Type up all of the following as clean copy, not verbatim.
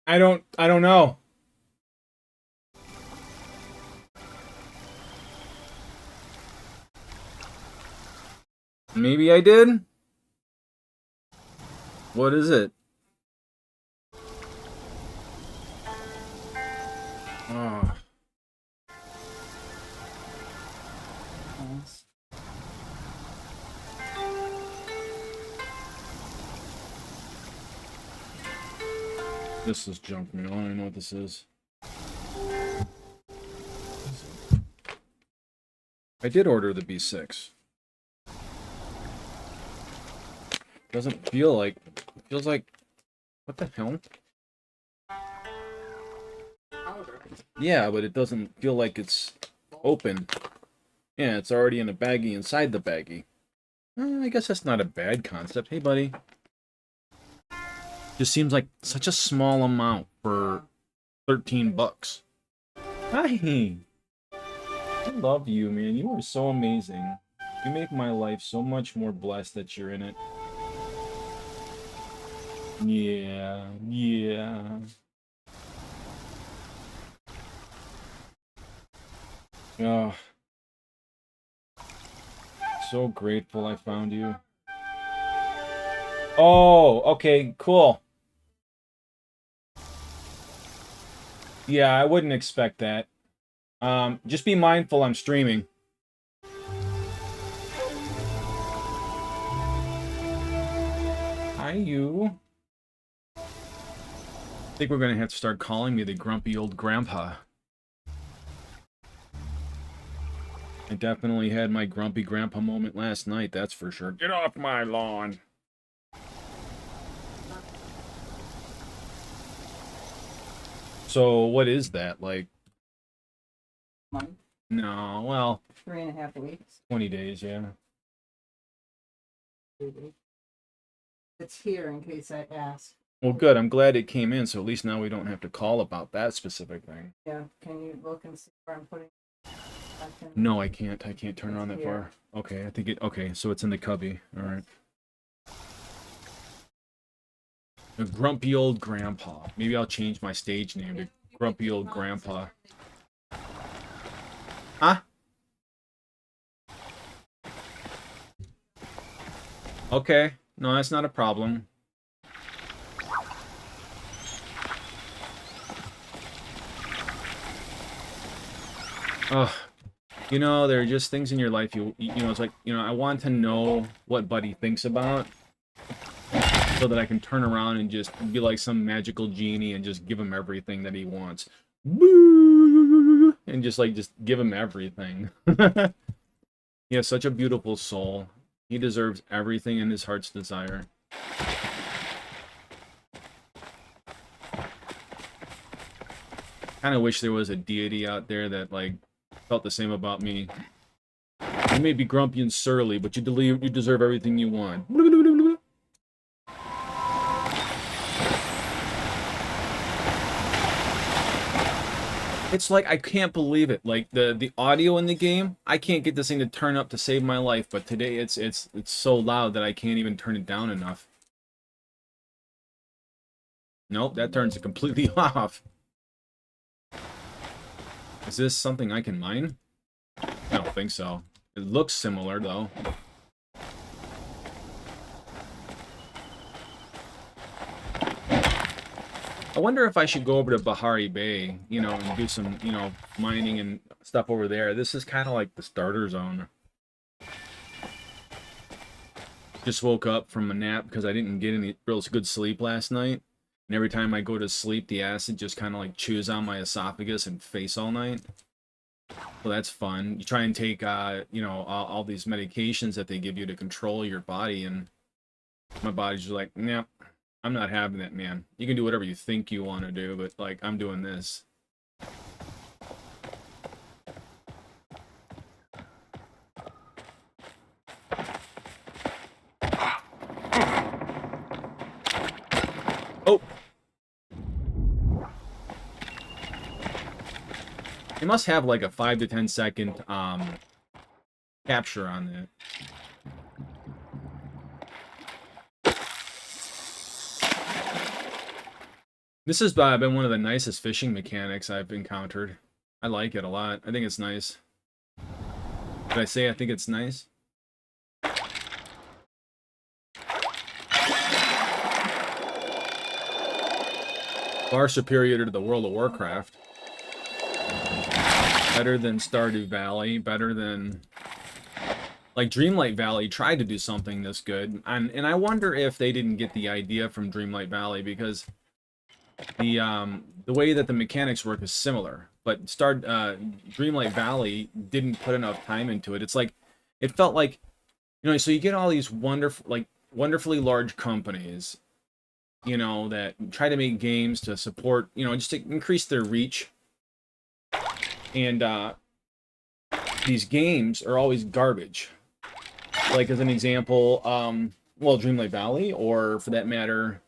I don't know. Maybe I did? What is it? Oh, this is junk mail. I don't even know what this is. I did order the B6. Doesn't feel like... It feels like... What the hell? Yeah, but it doesn't feel like it's open. Yeah, it's already in a baggie inside the baggie. I guess that's not a bad concept. Hey, buddy. Just seems like such a small amount for 13 bucks. Hi! I love you, man. You are so amazing. You make my life so much more blessed that you're in it. Yeah, yeah. Oh, so grateful I found you. Oh, okay, cool. Yeah, I wouldn't expect that. Just be mindful I'm streaming. Hi, you. I think we're gonna have to start calling me the grumpy old grandpa. I definitely had my grumpy grandpa moment last night, that's for sure. Get off my lawn. So, what is that? Like, Month, no, well, 3.5 weeks. 20 days, yeah. 3 weeks. It's here in case I ask. Well, good. I'm glad it came in, so at least now we don't have to call about that specific thing. Yeah, can you look and see where I'm putting it? No, I can't. I can't turn It's around that here. far. Okay, I think it... Okay, so it's in the cubby. All right. A grumpy old grandpa. Maybe I'll change my stage name to Grumpy Old Grandpa. Huh? Okay. No, that's not a problem. Ugh. You know, there are just things in your life you know, it's like, you know, I want to know what Buddy thinks about so that I can turn around and just be like some magical genie and just give him everything that he wants. And just give him everything. He has such a beautiful soul. He deserves everything in his heart's desire. Kind of wish there was a deity out there that, like, felt the same about me. You may be grumpy and surly, but you deserve everything you want. It's like, I can't believe it. Like, the audio in the game, I can't get this thing to turn up to save my life, but today it's so loud that I can't even turn it down enough. Nope, that turns it completely off. Is this something I can mine? I don't think so. It looks similar, though. I wonder if I should go over to Bahari Bay, you know, and do some, you know, mining and stuff over there. This is kind of like the starter zone. Just woke up from a nap because I didn't get any real good sleep last night. And every time I go to sleep, the acid just kind of like chews on my esophagus and face all night. So that's fun. You try and take, you know, all these medications that they give you to control your body, and my body's just like, nah, I'm not having that, man. You can do whatever you think you want to do, but, like, I'm doing this. Oh! It must have, like, a 5 to 10 second, capture on that. This has been one of the nicest fishing mechanics I've encountered. I like it a lot. I think it's nice. Did I say I think it's nice? Far superior to the World of Warcraft. Better than Stardew Valley. Better than... Like, Dreamlight Valley tried to do something this good. And I wonder if they didn't get the idea from Dreamlight Valley, because the way that the mechanics work is similar. But Dreamlight Valley didn't put enough time into it. It's like... It felt like... You know, so you get all these wonderfully large companies, you know, that try to make games to support, you know, just to increase their reach. And these games are always garbage. Like, as an example, well, Dreamlight Valley, or for that matter,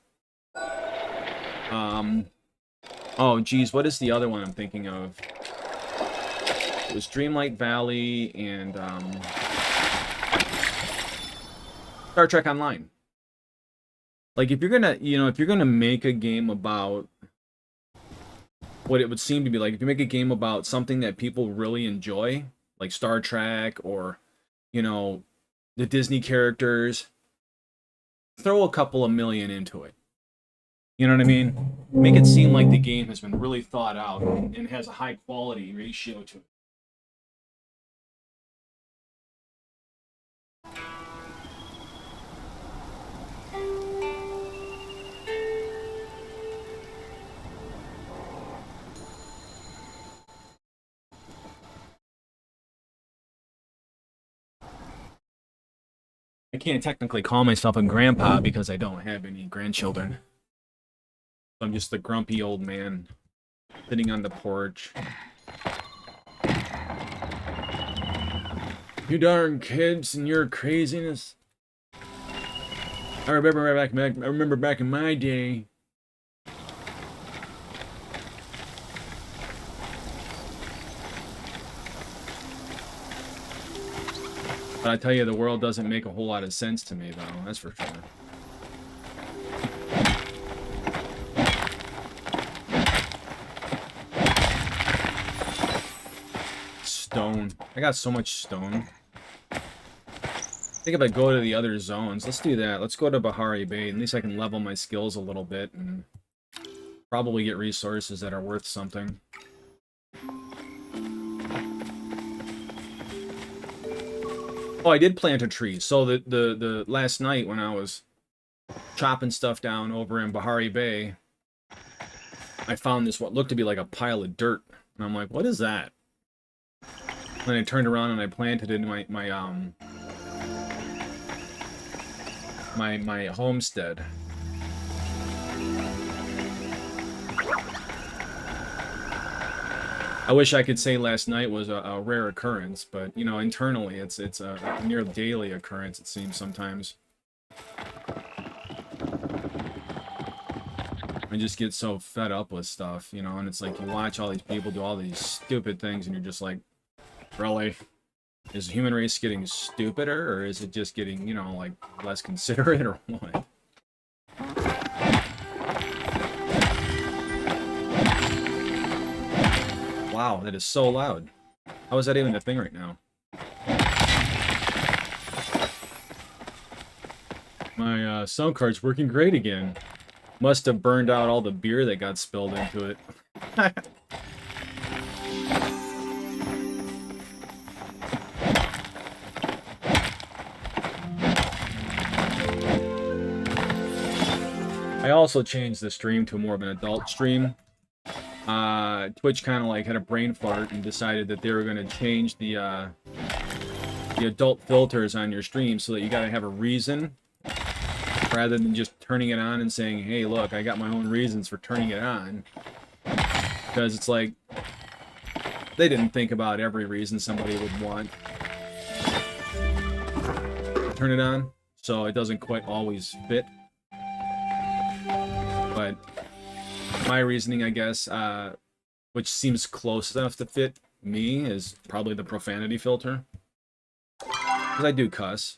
oh, geez, what is the other one I'm thinking of? It was Dreamlight Valley and Star Trek Online. Like, if you're gonna, you know, if you're gonna make a game about what it would seem to be like, if you make a game about something that people really enjoy, like Star Trek or, you know, the Disney characters, throw a couple of million into it. You know what I mean? Make it seem like the game has been really thought out and has a high quality ratio to it. I can't technically call myself a grandpa because I don't have any grandchildren. I'm just a grumpy old man sitting on the porch. You darn kids and your craziness. I remember back in my day. But I tell you, the world doesn't make a whole lot of sense to me, though. That's for sure. Stone. I got so much stone. I think if I go to the other zones, let's do that. Let's go to Bahari Bay. At least I can level my skills a little bit and probably get resources that are worth something. Oh, I did plant a tree. So the last night when I was chopping stuff down over in Bahari Bay, I found this what looked to be like a pile of dirt, and I'm like, what is that? And then I turned around and I planted it in my homestead. I wish I could say last night was a rare occurrence, but you know, internally it's a near daily occurrence, it seems sometimes. I just get so fed up with stuff, you know, and it's like you watch all these people do all these stupid things and you're just like, really? Is the human race getting stupider, or is it just getting, you know, like, less considerate, or what? Wow, that is so loud. How is that even a thing right now? My sound card's working great again. Must have burned out all the beer that got spilled into it. I also changed the stream to more of an adult stream. Twitch kind of like had a brain fart and decided that they were going to change the adult filters on your stream so that you got to have a reason rather than just turning it on and saying, hey, look, I got my own reasons for turning it on. Because it's like, they didn't think about every reason somebody would want to turn it on, so it doesn't quite always fit. But my reasoning, I guess, which seems close enough to fit me, is probably the profanity filter. Because I do cuss.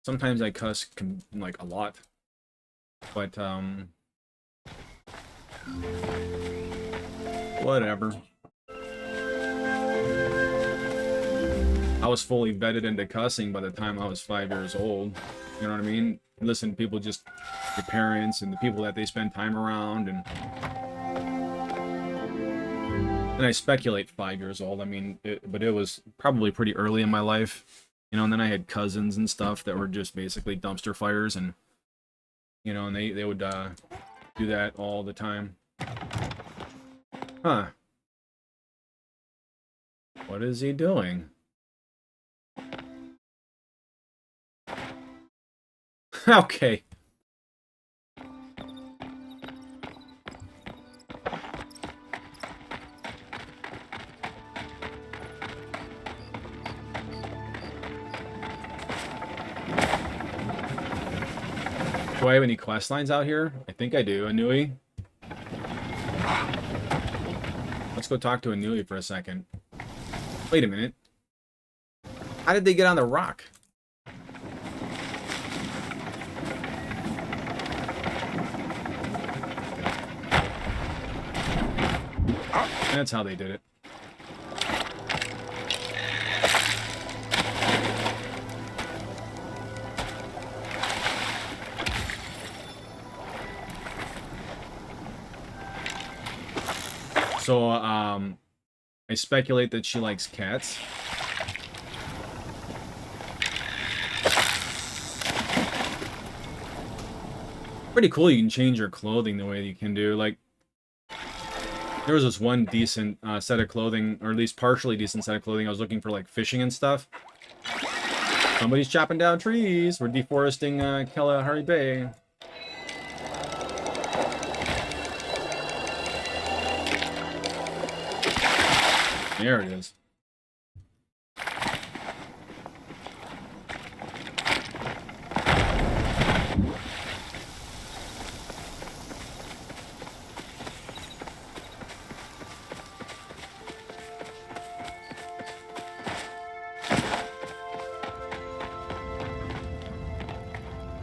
Sometimes I cuss, like, a lot. But, Whatever. I was fully vetted into cussing by the time I was 5 years old. You know what I mean? Listen to people, just your parents and the people that they spend time around, and I speculate 5 years old. I mean, but it was probably pretty early in my life, you know. And then I had cousins and stuff that were just basically dumpster fires, and you know, and they would do that all the time. Huh? What is he doing? Okay. Do I have any quest lines out here? I think I do. Anui? Let's go talk to Anui for a second. Wait a minute. How did they get on the rock? That's how they did it. So, I speculate that she likes cats. Pretty cool you can change your clothing the way that you can do. Like, there was this one decent set of clothing, or at least partially decent set of clothing. I was looking for, like, fishing and stuff. Somebody's chopping down trees. We're deforesting Kalahari Bay. There it is.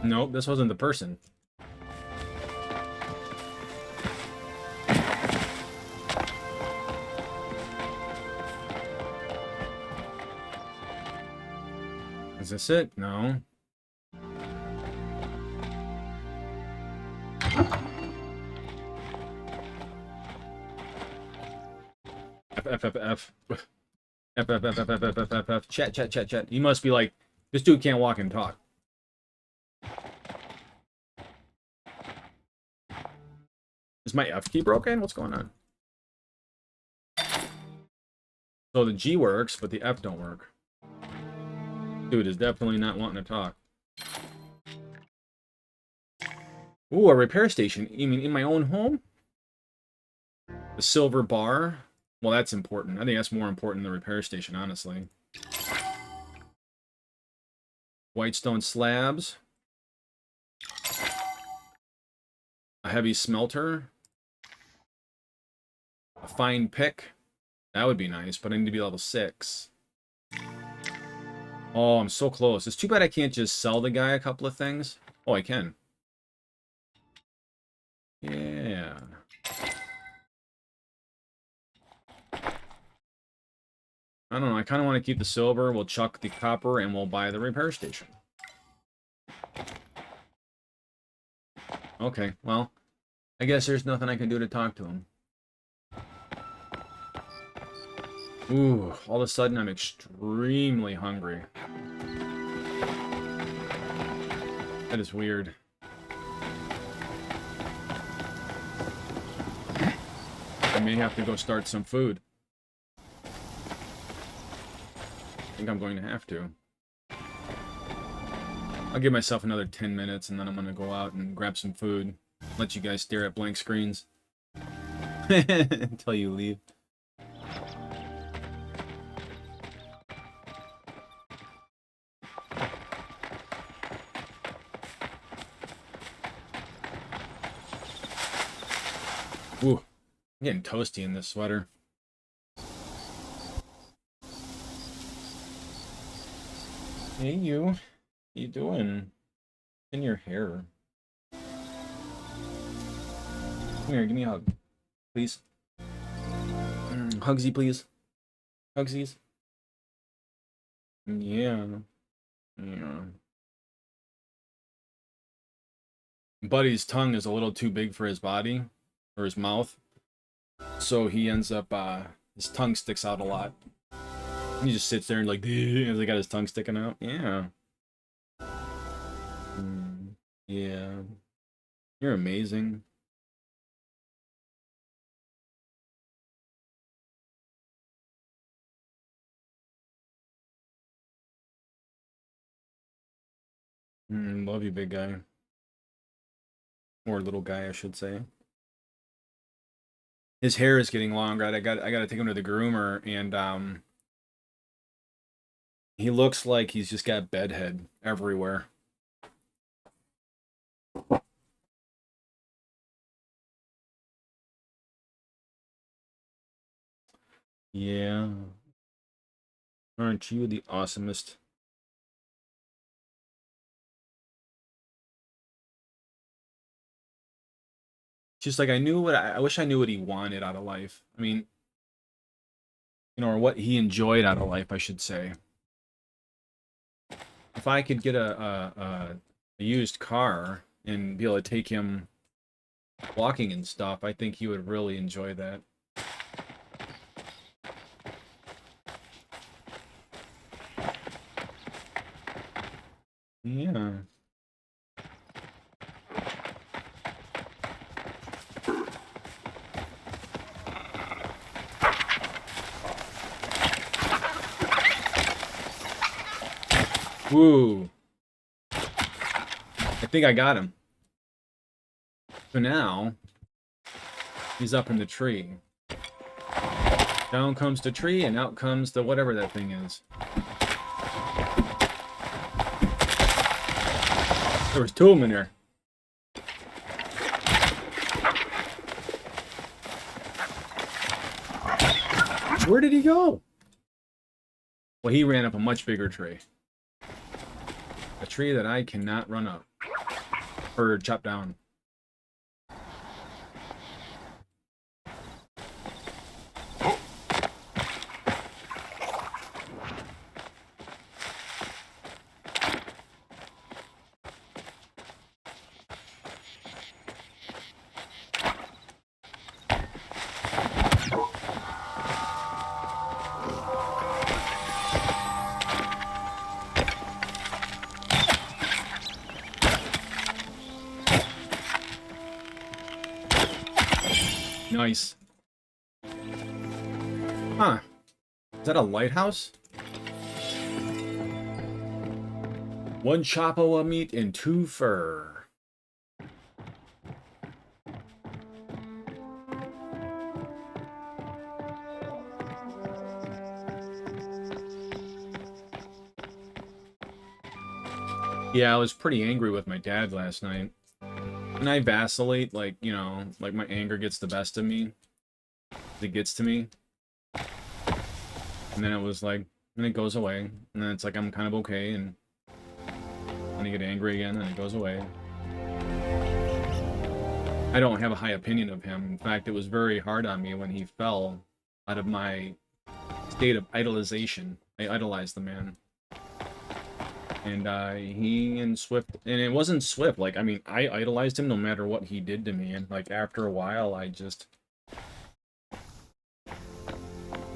Nope, this wasn't the person. Is this it? No. F. Chat. You must be like, this dude can't walk and talk. Is my F key broken? What's going on? So the G works, but the F don't work. Dude is definitely not wanting to talk. Ooh, a repair station. You mean in my own home? The silver bar? Well, that's important. I think that's more important than the repair station, honestly. Whitestone slabs. A heavy smelter. A fine pick. That would be nice, but I need to be level 6. Oh, I'm so close. It's too bad I can't just sell the guy a couple of things. Oh, I can. Yeah. I don't know. I kind of want to keep the silver. We'll chuck the copper, and we'll buy the repair station. Okay, well, I guess there's nothing I can do to talk to him. Ooh, all of a sudden I'm extremely hungry. That is weird. I may have to go start some food. I think I'm going to have to. I'll give myself another 10 minutes and then I'm going to go out and grab some food. Let you guys stare at blank screens. Until you leave. Ooh, I'm getting toasty in this sweater. Hey, you. What you doing? In your hair. Come here, give me a hug. Please. Hugsy, please. Hugsies. Yeah. Yeah. Buddy's tongue is a little too big for his body, or his mouth. So he ends up, his tongue sticks out a lot. He just sits there and like, as he got his tongue sticking out. Yeah. Yeah. You're amazing. Love you, big guy. Or little guy, I should say. His hair is getting longer. I gotta take him to the groomer, and he looks like he's just got bedhead everywhere. Yeah. Aren't you the awesomest? Just like I wish I knew what he wanted out of life. I mean, you know, or what he enjoyed out of life, I should say. If I could get a used car and be able to take him walking and stuff, I think he would really enjoy that. Yeah. Woo. I think I got him. So now, he's up in the tree. Down comes the tree, and out comes the whatever that thing is. There was two of them in there. Where did he go? Well, he ran up a much bigger tree. A tree that I cannot run up. Or chop down. Nice. Huh. Is that a lighthouse? One chapo of meat and two fur. Yeah, I was pretty angry with my dad last night. And I vacillate, like, you know, like my anger gets the best of me. It gets to me. And then it was like, and it goes away. And then it's like, I'm kind of okay. And then I get angry again, and it goes away. I don't have a high opinion of him. In fact, it was very hard on me when he fell out of my state of idolization. I idolized the man. And he and Swift, and it wasn't Swift, like, I mean, I idolized him no matter what he did to me, and like after a while I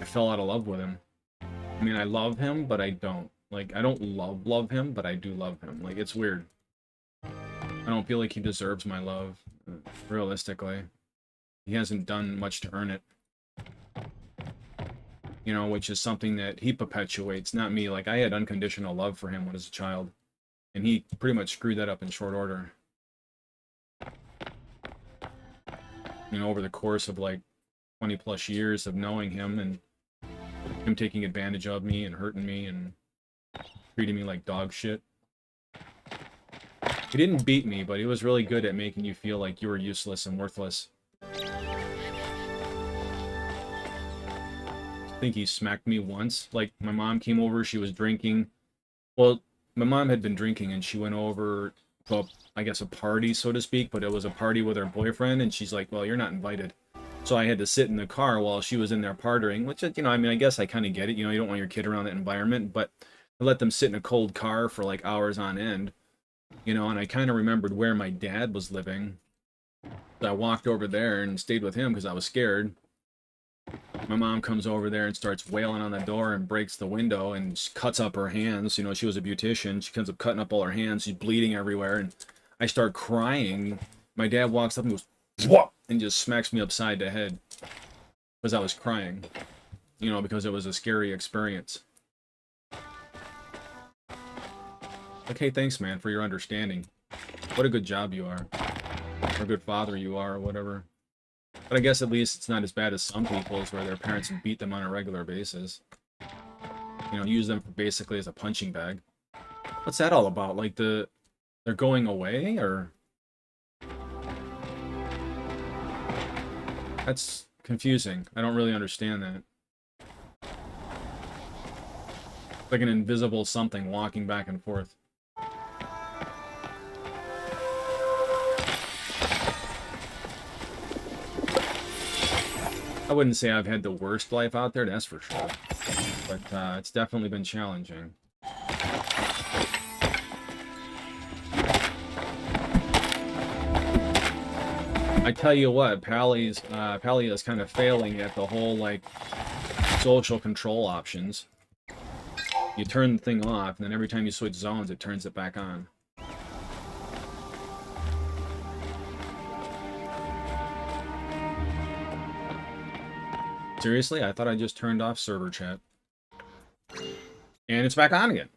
fell out of love with him. I mean, I love him, but I don't. Like, I don't love him, but I do love him. Like, it's weird. I don't feel like he deserves my love, realistically. He hasn't done much to earn it. You know, which is something that he perpetuates, not me. Like, I had unconditional love for him when I was a child, and he pretty much screwed that up in short order. You know, over the course of like 20 plus years of knowing him, and him taking advantage of me and hurting me and treating me like dog shit. He didn't beat me, but he was really good at making you feel like you were useless and worthless. I think he smacked me once. Like, my mom came over, she was drinking. Well, my mom had been drinking, and she went over to a, I guess, a party, so to speak, but it was a party with her boyfriend, and she's like, well, you're not invited. So I had to sit in the car while she was in there partying, which, you know, I mean, I guess I kind of get it. You know, you don't want your kid around that environment, but I let them sit in a cold car for like hours on end, you know, and I kind of remembered where my dad was living. So I walked over there and stayed with him because I was scared. My mom comes over there and starts wailing on the door and breaks the window and cuts up her hands. You know, she was a beautician. She comes up cutting up all her hands. She's bleeding everywhere. And I start crying. My dad walks up and goes, "Whoa!" and just smacks me upside the head because I was crying. You know, because it was a scary experience. Like, hey, thanks, man, for your understanding. What a good job you are. Or a good father you are, or whatever. But I guess at least it's not as bad as some people's where their parents beat them on a regular basis. You know, use them for basically as a punching bag. What's that all about? Like they're going away, or? That's confusing. I don't really understand that. Like an invisible something walking back and forth. I wouldn't say I've had the worst life out there, that's for sure. But it's definitely been challenging. I tell you what, Palia is kind of failing at the whole, like, social control options. You turn the thing off, and then every time you switch zones, it turns it back on. Seriously? I thought I just turned off server chat. And it's back on again.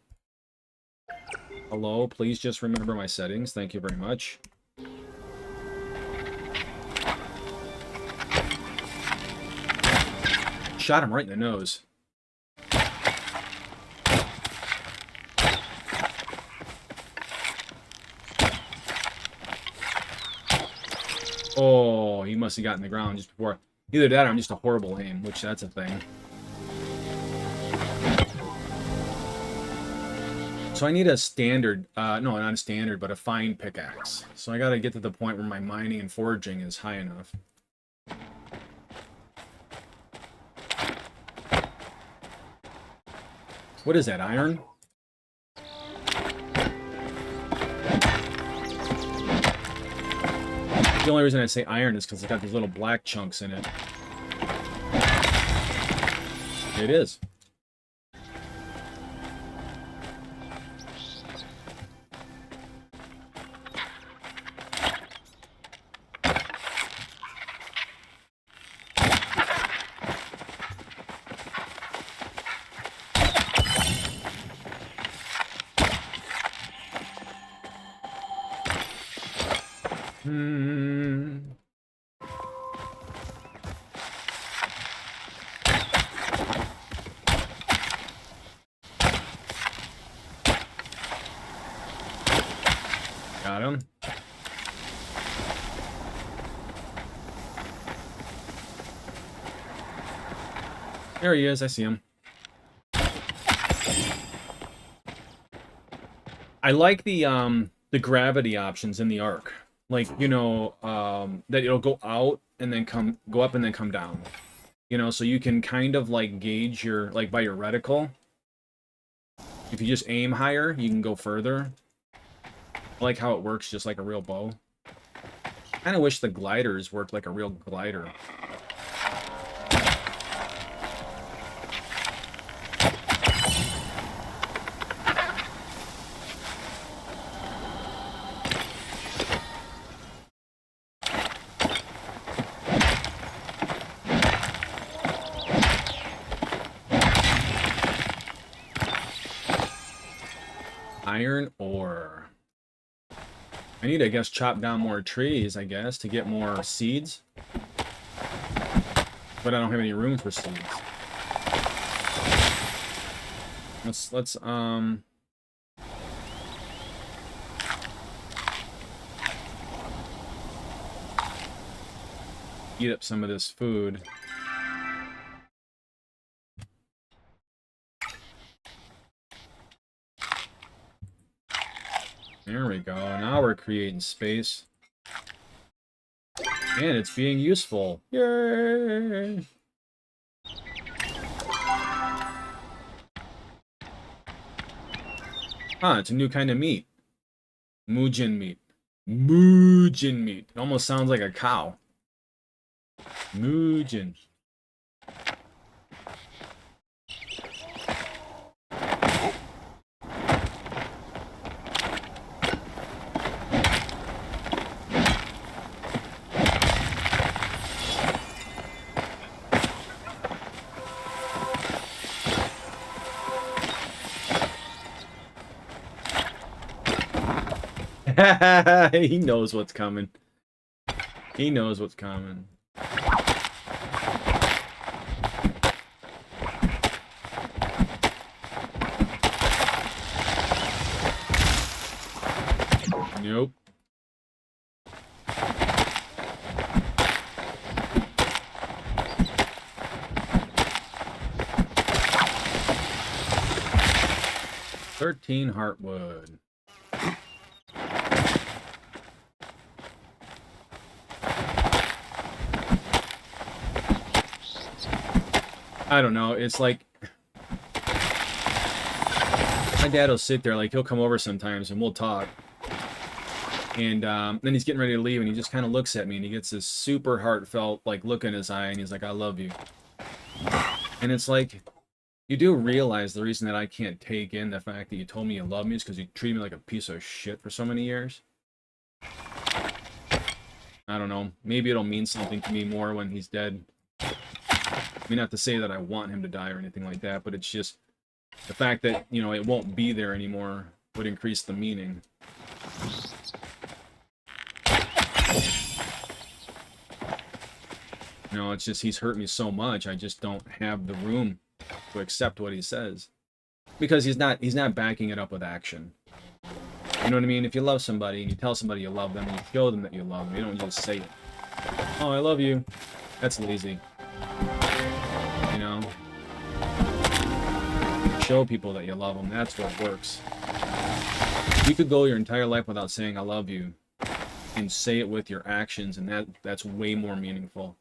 Hello, please just remember my settings. Thank you very much. Shot him right in the nose. Oh, he must have gotten the ground just before. Either that or I'm just a horrible aim, which that's a thing. So I need a standard, no, not a standard, but a fine pickaxe. So I gotta get to the point where my mining and foraging is high enough. What is that, iron? The only reason I say iron is because it's got these little black chunks in it. It is. Got him. There he is, I see him. I like the gravity options in the Ark. Like, you know, that it'll go out and then go up and then come down. You know, so you can kind of like gauge your, like by your reticle. If you just aim higher, you can go further. I like how it works just like a real bow. I kind of wish the gliders worked like a real glider. Iron ore. I need to, I guess, chop down more trees, I guess, to get more seeds. But I don't have any room for seeds. Let's eat up some of this food. There we go. Now we're creating space. And it's being useful. Yay! Huh, it's a new kind of meat. Mujin meat. Mujin meat. It almost sounds like a cow. Mujin. He knows what's coming. He knows what's coming. Nope. $13 heartwood. I don't know, it's like my dad will sit there, like he'll come over sometimes and we'll talk. And then he's getting ready to leave and he just kind of looks at me and he gets this super heartfelt like look in his eye and he's like, I love you. And it's like, you do realize the reason that I can't take in the fact that you told me you love me is because you treated me like a piece of shit for so many years. I don't know, maybe it'll mean something to me more when he's dead. I mean, not to say that I want him to die or anything like that, but it's just the fact that, you know, it won't be there anymore would increase the meaning. You know, it's just he's hurt me so much, I just don't have the room to accept what he says. Because he's not backing it up with action. You know what I mean? If you love somebody and you tell somebody you love them and you show them that you love them, you don't just say it. Oh, I love you. That's lazy. You know? Show people that you love them. That's what works. You could go your entire life without saying I love you and say it with your actions, and that's way more meaningful.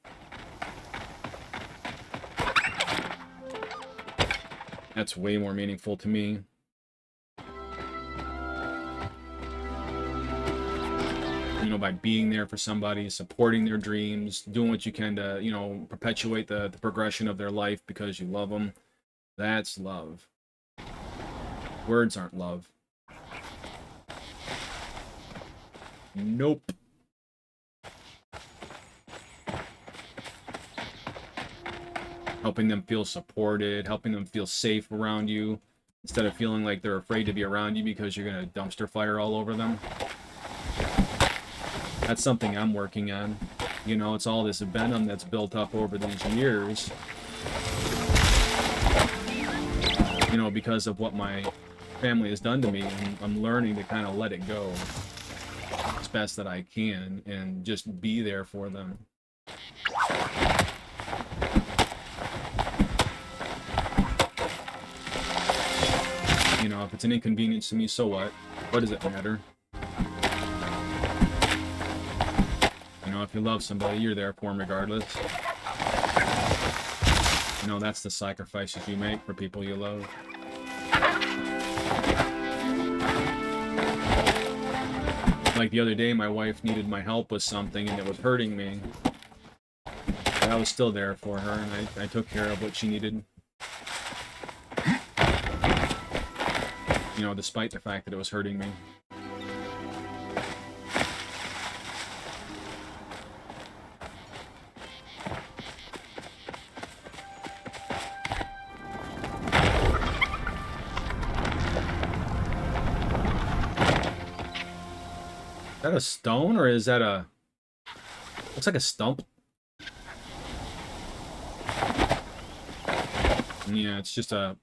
That's way more meaningful to me. You know, by being there for somebody, supporting their dreams, doing what you can to, you know, perpetuate the progression of their life because you love them. That's love. Words aren't love. Nope. Helping them feel supported, helping them feel safe around you, instead of feeling like they're afraid to be around you because you're going to dumpster fire all over them. That's something I'm working on. You know, it's all this venom that's built up over these years. You know, because of what my family has done to me, and I'm learning to kind of let it go as best that I can and just be there for them. You know, if it's an inconvenience to me, so what? What does it matter? You know, if you love somebody, you're there for them regardless. You know, that's the sacrifices you make for people you love. Like the other day, my wife needed my help with something and it was hurting me. But I was still there for her and I took care of what she needed. You know, despite the fact that it was hurting me. Is that a stone or is that a... Looks like a stump. Yeah, it's just a...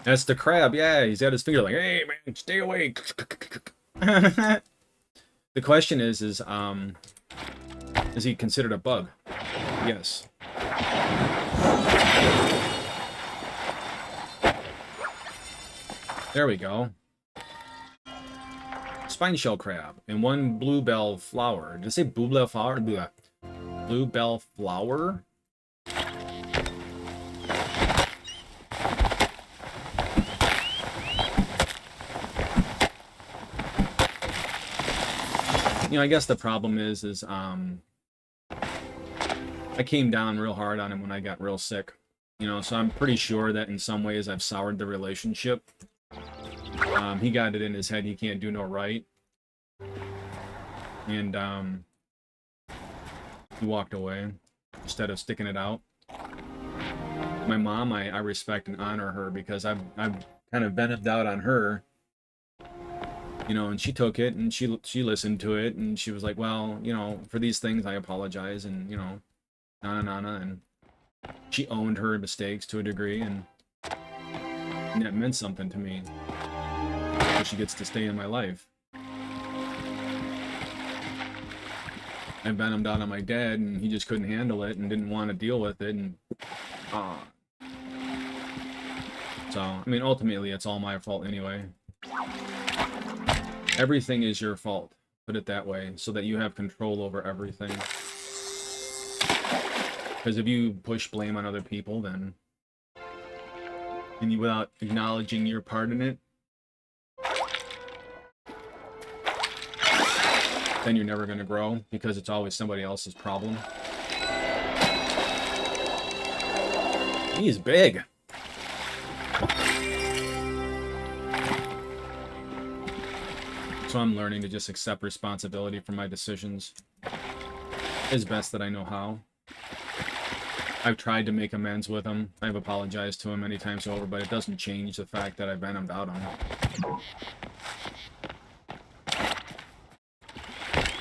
That's the crab, yeah, he's got his finger like, hey man, stay away. The question is he considered a bug? Yes. There we go. Spine shell crab and 1 bluebell flower. Did I say bluebell flower? Bluebell flower? You know, I guess the problem is I came down real hard on him when I got real sick. You know, so I'm pretty sure that in some ways I've soured the relationship. He got it in his head he can't do no right. And he walked away instead of sticking it out. My mom, I respect and honor her because I've kind of venomed out on her. You know, and she took it and she listened to it and she was like, well, you know, for these things I apologize, and you know, nana, and she owned her mistakes to a degree, and that meant something to me. So she gets to stay in my life. I venomed out on my dad and he just couldn't handle it and didn't want to deal with it, and so I mean, ultimately it's all my fault anyway. Everything is your fault, put it that way, so that you have control over everything. Because if you push blame on other people, then, and you, without acknowledging your part in it, then you're never going to grow, because it's always somebody else's problem. He's big. So I'm learning to just accept responsibility for my decisions as best that I know how. I've tried to make amends with him. I've apologized to him many times over, but it doesn't change the fact that I venomed out on him.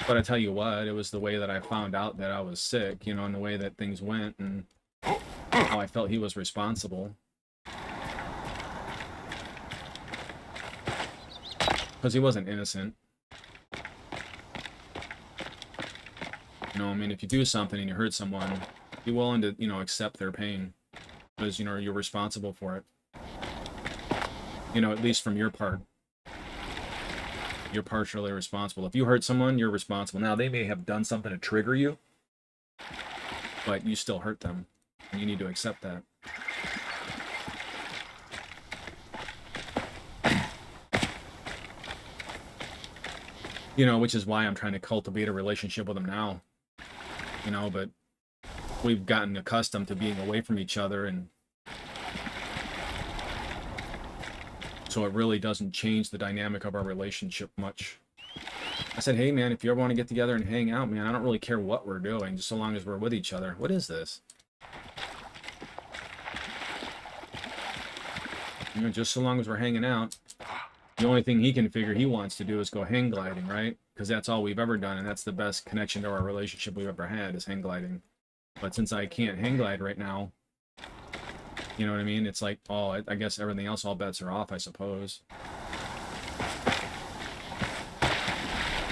But I tell you what, it was the way that I found out that I was sick, you know, and the way that things went, and how I felt he was responsible. Because he wasn't innocent. You know, I mean, if you do something and you hurt someone, be willing to, you know, accept their pain. Because, you know, you're responsible for it. You know, at least from your part. You're partially responsible. If you hurt someone, you're responsible. Now, they may have done something to trigger you, but you still hurt them. And you need to accept that. You know, which is why I'm trying to cultivate a relationship with him now. You know, but we've gotten accustomed to being away from each other, and so it really doesn't change the dynamic of our relationship much. I said, hey man, if you ever want to get together and hang out, man, I don't really care what we're doing, just so long as we're with each other. What is this? You know, just so long as we're hanging out. The only thing he can figure he wants to do is go hang gliding, right? Because that's all we've ever done, and that's the best connection to our relationship we've ever had, is hang gliding. But since I can't hang glide right now, you know what I mean? It's like, oh, I guess everything else, all bets are off, I suppose.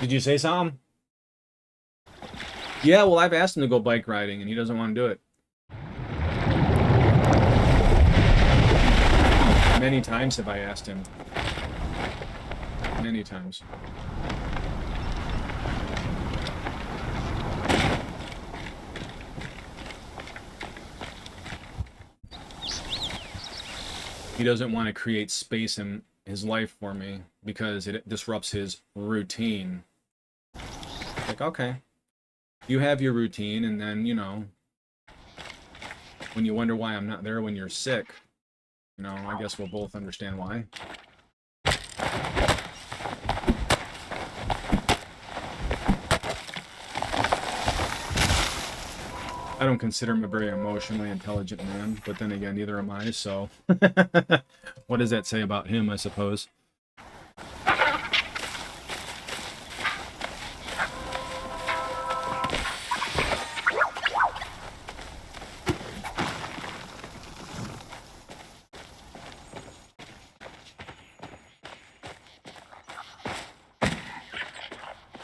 Did you say something? Yeah, well, I've asked him to go bike riding, and he doesn't want to do it. Many times have I asked him. Many times. He doesn't want to create space in his life for me because it disrupts his routine. Like, okay, you have your routine, and then, you know, when you wonder why I'm not there when you're sick, you know, I guess we'll both understand why. I don't consider him a very emotionally intelligent man, but then again, neither am I, so what does that say about him, I suppose?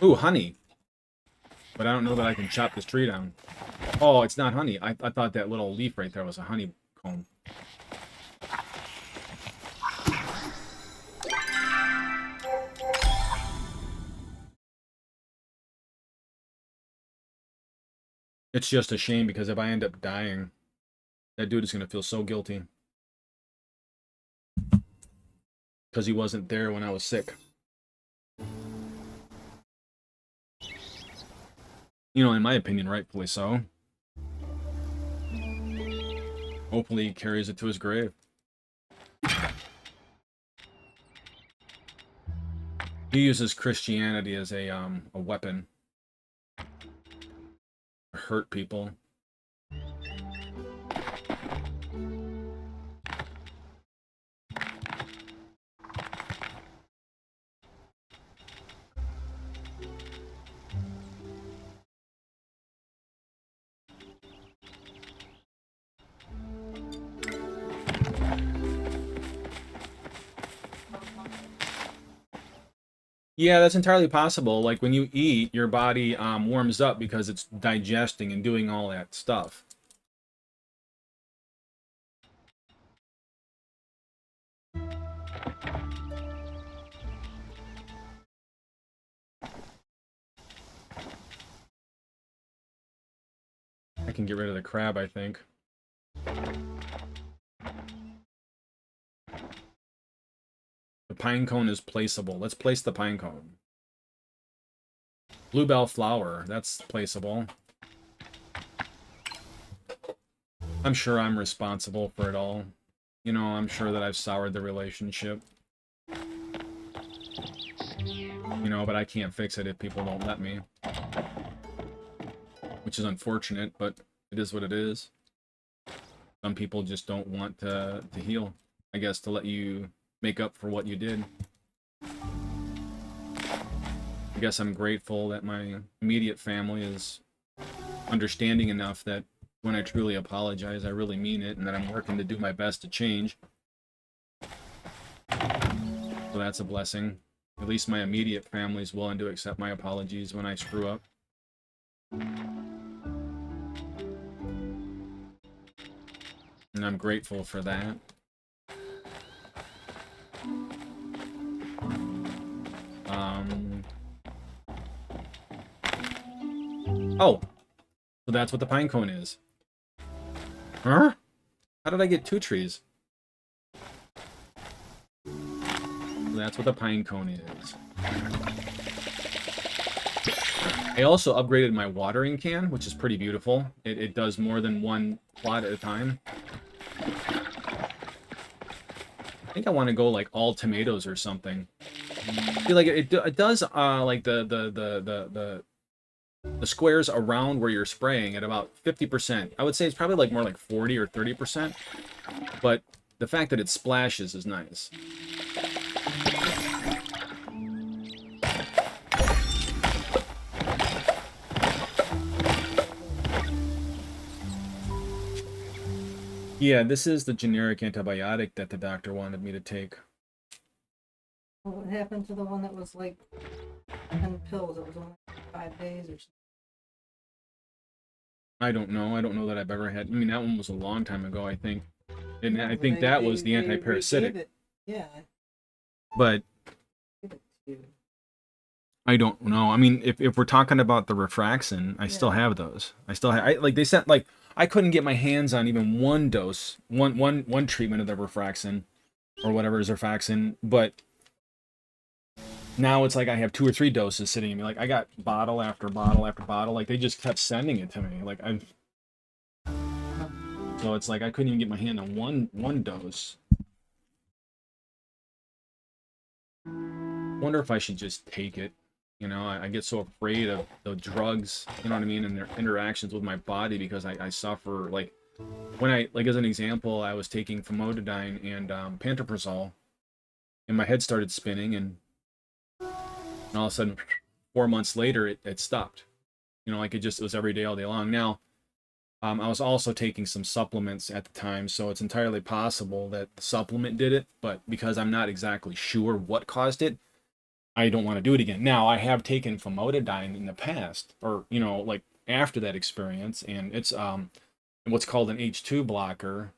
Ooh, honey. But I don't know that I can chop this tree down. Oh, it's not honey. I thought that little leaf right there was a honeycomb. It's just a shame because if I end up dying, that dude is going to feel so guilty. Because he wasn't there when I was sick. You know, in my opinion, rightfully so. Hopefully he carries it to his grave. He uses Christianity as a weapon to hurt people. Yeah, that's entirely possible. Like when you eat, your body warms up because it's digesting and doing all that stuff. I can get rid of the crab, I think. The pine cone is placeable. Let's place the pine cone. Bluebell flower, that's placeable. I'm sure I'm responsible for it all. You know, I'm sure that I've soured the relationship. You know, but I can't fix it if people don't let me. Which is unfortunate, but it is what it is. Some people just don't want to heal. I guess to let you make up for what you did. I guess I'm grateful that my immediate family is understanding enough that when I truly apologize, I really mean it, and that I'm working to do my best to change. So that's a blessing. At least my immediate family is willing to accept my apologies when I screw up. And I'm grateful for that. Oh, so that's what the pine cone is. Huh? How did I get 2 trees? So that's what the pine cone is. I also upgraded my watering can, which is pretty beautiful. It does more than 1 plot at a time. I think I want to go like all tomatoes or something. I feel like it does like the squares around where you're spraying at about 50%. I would say it's probably like more like 40 or 30%. But the fact that it splashes is nice. Yeah, this is the generic antibiotic that the doctor wanted me to take. What happened to the one that was like 10 pills? It was only 5 days or something. I don't know. I don't know that I've ever had. I mean, that one was a long time ago, I think. And No, I but think that was the they anti-parasitic. regave it. Yeah, But give it to you. I don't know. I mean, if we're talking about the Refraxin, I still Yeah. have those. I still have. Like they sent like I couldn't get my hands on even one dose, one treatment of the Refraxin, or whatever is Refraxin. But now it's like I have 2 or 3 doses sitting in me. Like I got bottle after bottle after bottle. Like they just kept sending it to me. Like I. So it's like I couldn't even get my hand on one dose. Wonder if I should just take it. You know, I get so afraid of the drugs, you know what I mean, and their interactions with my body because I suffer. Like, when I, like as an example, I was taking famotidine and pantoprazole, and my head started spinning, and all of a sudden, 4 months later, it stopped. You know, like it was every day, all day long. Now, I was also taking some supplements at the time, so it's entirely possible that the supplement did it, but because I'm not exactly sure what caused it, I don't want to do it again. Now, I have taken famotidine in the past, or, you know, like after that experience, and it's what's called an H2 blocker.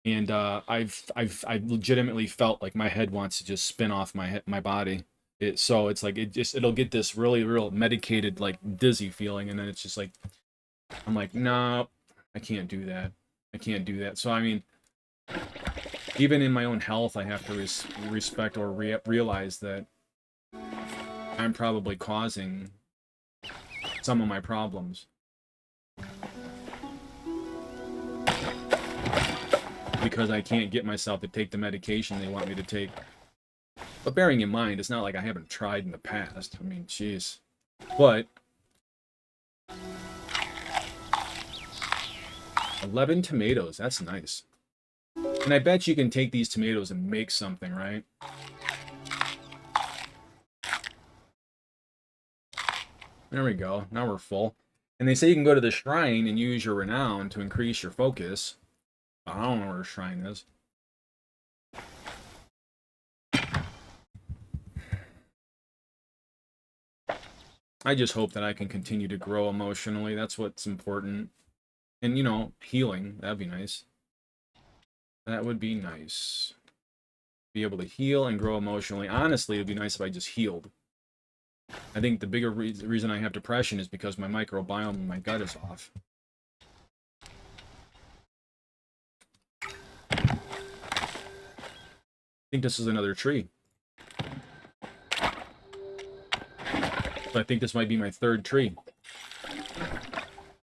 And I've legitimately felt like my head wants to just spin off my body. So it's like it'll get this really real medicated like dizzy feeling, and then it's just like I'm like, no, I can't do that. I can't do that. So I mean, even in my own health, I have to respect or realize that I'm probably causing some of my problems because I can't get myself to take the medication they want me to take. But bearing in mind, it's not like I haven't tried in the past. I mean, jeez. But 11 tomatoes, that's nice. And I bet you can take these tomatoes and make something, right? There we go. Now we're full. And they say you can go to the shrine and use your renown to increase your focus. I don't know where a shrine is. I just hope that I can continue to grow emotionally. That's what's important. And, you know, healing. That'd be nice. That would be nice. Be able to heal and grow emotionally. Honestly, it'd be nice if I just healed. I think the bigger reason I have depression is because my microbiome in my gut is off. I think this is another tree. So I think this might be my third tree.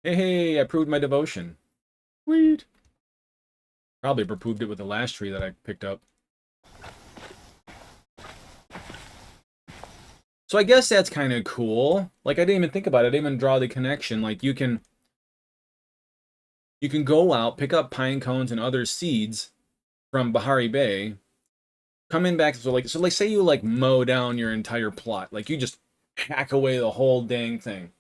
Hey, I proved my devotion. Sweet. Probably proved it with the last tree that I picked up. So I guess that's kind of cool. Like, I didn't even think about it. I didn't even draw the connection. Like, you can go out, pick up pine cones and other seeds from Bahari Bay, come in back. So like say you like mow down your entire plot. Like, you just hack away the whole dang thing.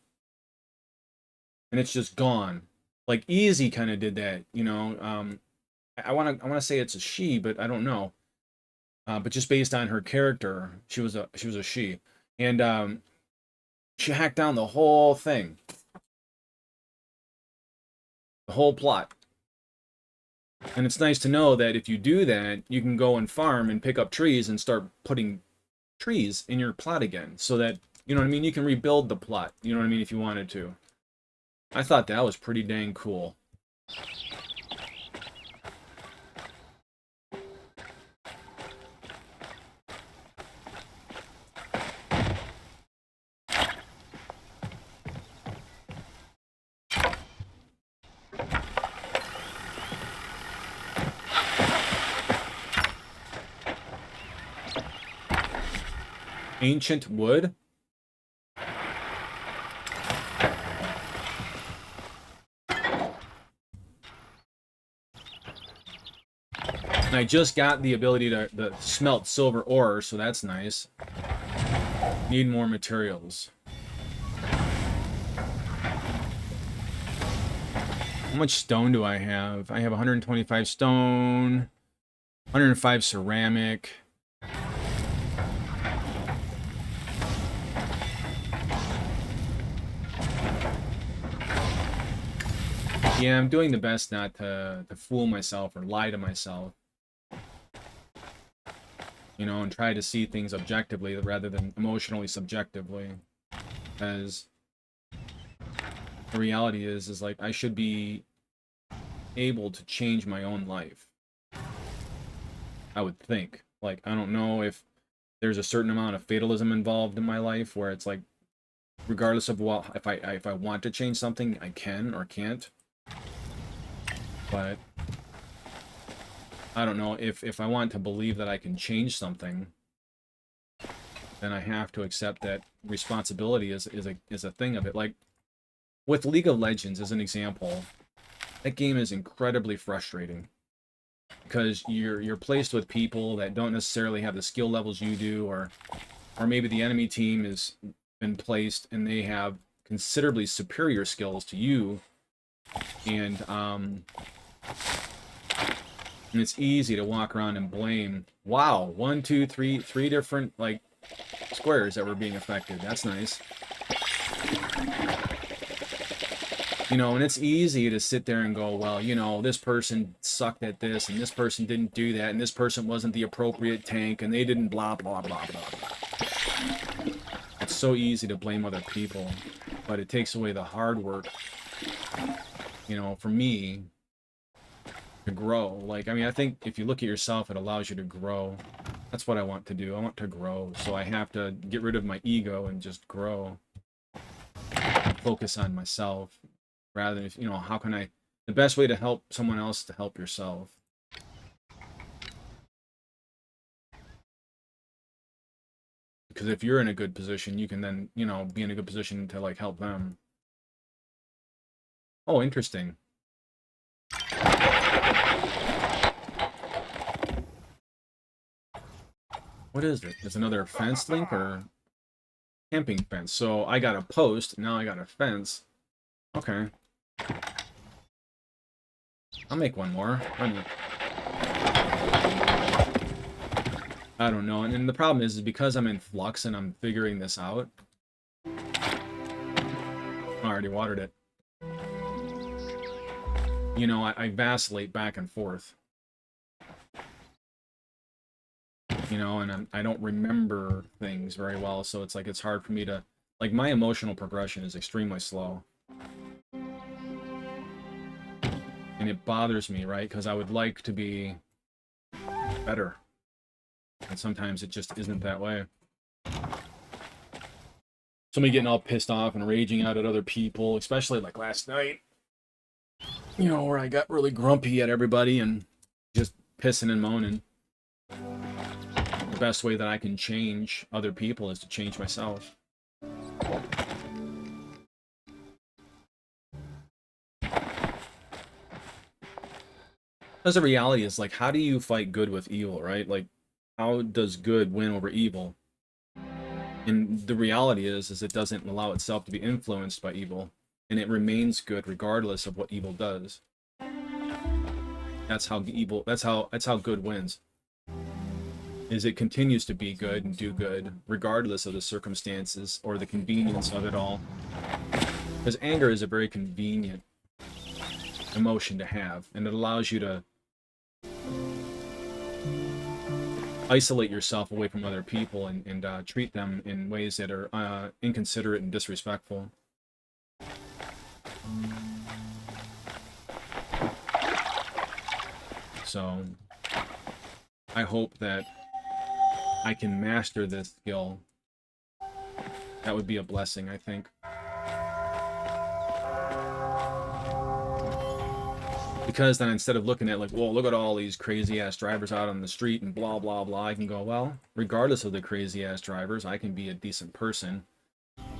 And it's just gone. Like, Easy kind of did that, you know. I wanna say it's a she, but I don't know. But just based on her character, she was a she. And she hacked down the whole thing. The whole plot. And it's nice to know that if you do that, you can go and farm and pick up trees and start putting trees in your plot again. So that, you know what I mean, you can rebuild the plot, you know what I mean, if you wanted to. I thought that was pretty dang cool. Ancient wood? And I just got the ability to smelt silver ore, so that's nice. Need more materials. How much stone do I have? I have 125 stone, 105 ceramic. Yeah, I'm doing the best not to fool myself or lie to myself. You know, and try to see things objectively rather than emotionally subjectively. Because the reality is like, I should be able to change my own life. I would think. Like, I don't know if there's a certain amount of fatalism involved in my life where it's like, regardless of what, if I want to change something, I can or can't. But I don't know, if I want to believe that I can change something, then I have to accept that responsibility is a thing of it. Like, with League of Legends as an example, that game is incredibly frustrating because you're placed with people that don't necessarily have the skill levels you do, or maybe the enemy team has been placed and they have considerably superior skills to you, and it's easy to walk around and blame. Wow, 1, 2, 3 different like squares that were being affected. That's nice. You know, and it's easy to sit there and go, well, you know, this person sucked at this, and this person didn't do that, and this person wasn't the appropriate tank, and they didn't blah, blah, blah, blah, blah. so easy to blame other people, but it takes away the hard work, you know, for me to grow. Like, I mean, I think if you look at yourself, it allows you to grow. That's what I want to do. I want to grow. So I have to get rid of my ego and just grow. Focus on myself rather than, you know, how can I, the best way to help someone else to help yourself. Because if you're in a good position, you can then, you know, be in a good position to like help them. Oh, interesting. What is it? It's another fence link or camping fence. So I got a post, now I got a fence. Okay. I'll make one more. I don't know. And the problem is because I'm in flux and I'm figuring this out. I already watered it. You know, I vacillate back and forth. You know, and I don't remember things very well, so it's like it's hard for me to... Like, my emotional progression is extremely slow. And it bothers me, right? Because I would like to be better. And sometimes it just isn't that way. Somebody getting all pissed off and raging out at other people, especially like last night. You know, where I got really grumpy at everybody and just pissing and moaning. The best way that I can change other people is to change myself. Because the reality is, like, how do you fight good with evil, right? Like, how does good win over evil? And the reality is it doesn't allow itself to be influenced by evil. And it remains good regardless of what evil does. That's how good wins. Is it continues to be good and do good regardless of the circumstances or the convenience of it all. Because anger is a very convenient emotion to have, and it allows you to isolate yourself away from other people and treat them in ways that are inconsiderate and disrespectful. So I hope that I can master this skill. That would be a blessing, I think. Because then instead of looking at like, well, look at all these crazy ass drivers out on the street and blah blah blah, I can go, well, regardless of the crazy ass drivers, I can be a decent person.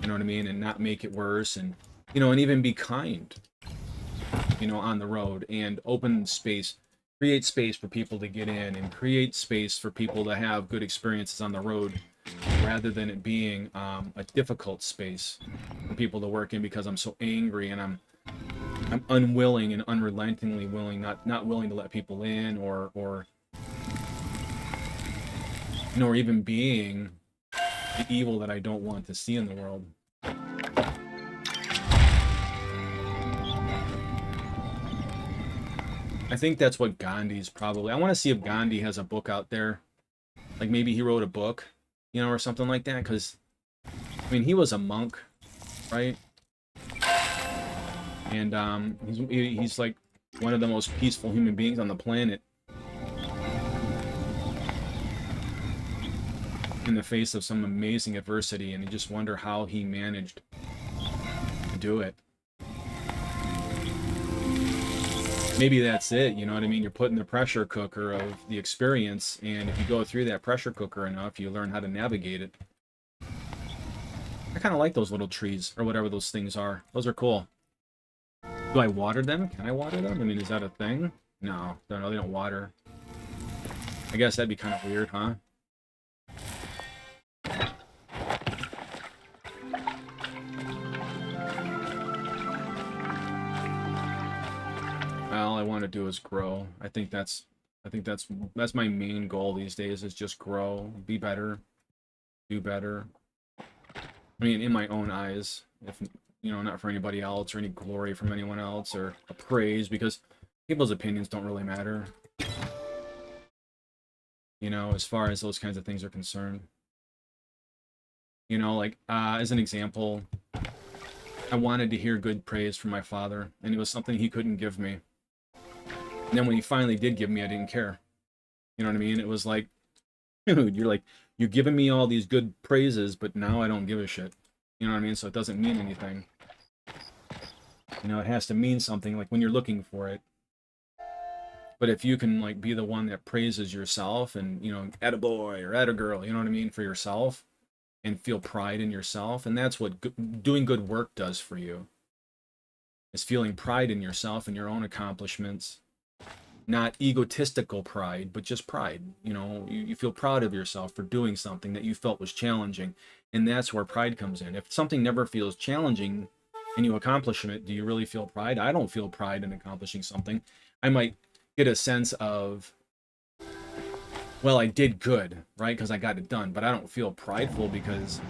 You know what I mean? And not make it worse, and you know, and even be kind, you know, on the road, and open space, create space for people to get in, and create space for people to have good experiences on the road, rather than it being a difficult space for people to work in because I'm so angry and I'm unwilling and unrelentingly willing, not willing to let people in, or nor even being the evil that I don't want to see in the world. I think that's what Gandhi's probably... I want to see if Gandhi has a book out there. Like maybe he wrote a book, you know, or something like that, because I mean, he was a monk, right? And he's like one of the most peaceful human beings on the planet. In the face of some amazing adversity, and you just wonder how he managed to do it. Maybe that's it, you know what I mean? You're put in the pressure cooker of the experience, and if you go through that pressure cooker enough, you learn how to navigate it. I kind of like those little trees, or whatever those things are. Those are cool. Do I water them? Can I water them? I mean, is that a thing? No, they don't water. I guess that'd be kind of weird, huh? All I want to do is grow. I think that's my main goal these days, is just grow, be better, do better. I mean, in my own eyes, if you know, not for anybody else or any glory from anyone else or a praise, because people's opinions don't really matter. You know, as far as those kinds of things are concerned. You know, like, as an example, I wanted to hear good praise from my father, and it was something he couldn't give me. And then when he finally did give me, I didn't care. You know what I mean? It was like, dude, you're giving me all these good praises, but now I don't give a shit. You know what I mean? So it doesn't mean anything. You know, it has to mean something, like when you're looking for it. But if you can, like, be the one that praises yourself and, you know, attaboy or attagirl, you know what I mean, for yourself, and feel pride in yourself, and that's what doing good work does for you, is feeling pride in yourself and your own accomplishments. Not egotistical pride, but just pride. You know, you feel proud of yourself for doing something that you felt was challenging. And that's where pride comes in. If something never feels challenging and you accomplish it, do you really feel pride? I don't feel pride in accomplishing something. I might get a sense of, well, I did good, right? Because I got it done. But I don't feel prideful because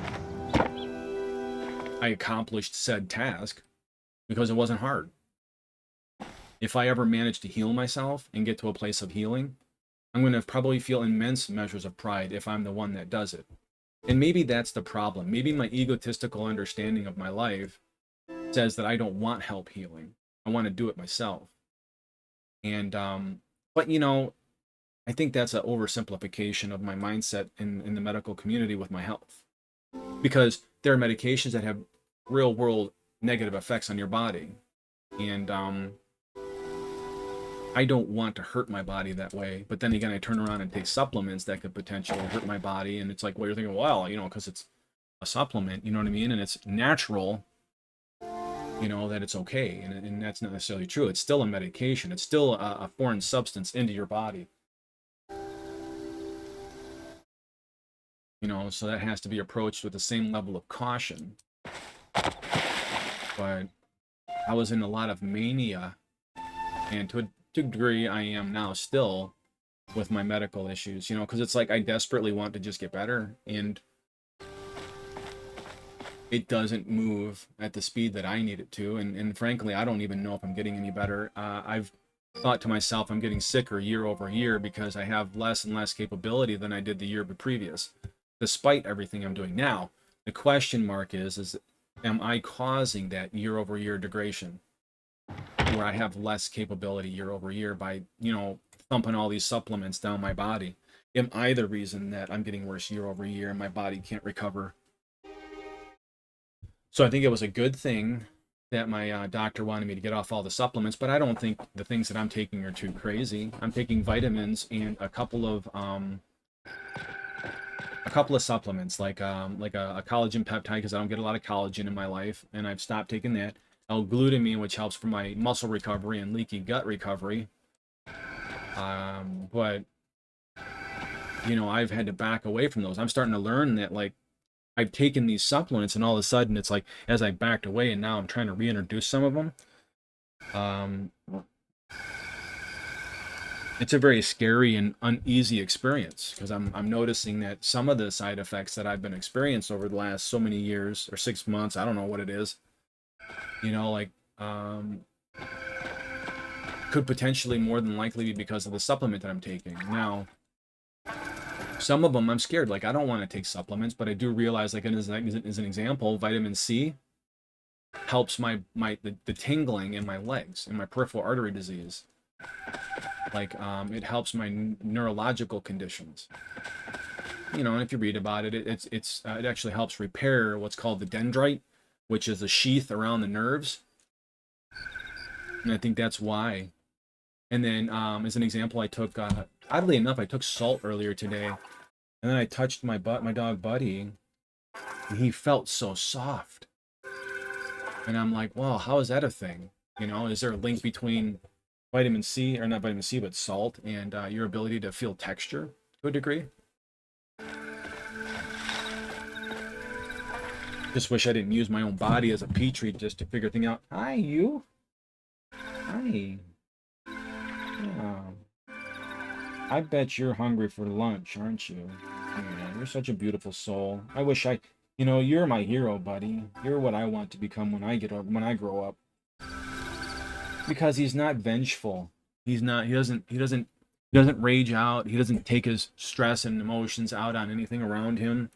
I accomplished said task, because it wasn't hard. If I ever manage to heal myself and get to a place of healing, I'm going to probably feel immense measures of pride if I'm the one that does it. And maybe that's the problem. Maybe my egotistical understanding of my life says that I don't want help healing. I want to do it myself. And, but you know, I think that's an oversimplification of my mindset in the medical community with my health. Because there are medications that have real world negative effects on your body. And, I don't want to hurt my body that way. But then again, I turn around and take supplements that could potentially hurt my body. And it's like, well, you're thinking, well, you know, because it's a supplement, you know what I mean? And it's natural, you know, that it's okay. And that's not necessarily true. It's still a medication. It's still a foreign substance into your body. You know, so that has to be approached with the same level of caution. But I was in a lot of mania, and to a degree I am now still, with my medical issues, you know, because it's like I desperately want to just get better, and it doesn't move at the speed that I need it to, and frankly, I don't even know if I'm getting any better. I've thought to myself I'm getting sicker year over year because I have less and less capability than I did the year previous, despite everything I'm doing now. The question mark is am I causing that year over year degradation, where I have less capability year over year by, you know, thumping all these supplements down my body? Am I the reason that I'm getting worse year over year and my body can't recover? So I think it was a good thing that my doctor wanted me to get off all the supplements, but I don't think the things that I'm taking are too crazy. I'm taking vitamins and a couple of supplements, like a collagen peptide, because I don't get a lot of collagen in my life, and I've stopped taking that. L-glutamine, which helps for my muscle recovery and leaky gut recovery. But you know, I've had to back away from those. I'm starting to learn that, like, I've taken these supplements, and all of a sudden it's like, as I backed away and now I'm trying to reintroduce some of them, it's a very scary and uneasy experience, because I'm noticing that some of the side effects that I've been experienced over the last so many years or 6 months, I don't know what it is, you know, like, could potentially more than likely be because of the supplement that I'm taking. Now, some of them I'm scared. Like, I don't want to take supplements, but I do realize, like, as an example, vitamin C helps the tingling in my legs and my peripheral artery disease. Like, it helps my neurological conditions. You know, and if you read about it, it actually helps repair what's called the dendrite, which is the sheath around the nerves. And I think that's why. And then, as an example, I took, oddly enough, I took salt earlier today, and then I touched my dog Buddy, and he felt so soft. And I'm like, wow, how is that a thing? You know, is there a link between vitamin C, or not vitamin C, but salt, and your ability to feel texture to a degree? Just wish I didn't use my own body as a petri just to figure things out. Hi, you. Hi. Yeah. I bet you're hungry for lunch, aren't you? Yeah, you're such a beautiful soul. I wish you know, you're my hero, buddy. You're what I want to become when I grow up. Because he's not vengeful. He doesn't rage out. He doesn't take his stress and emotions out on anything around him.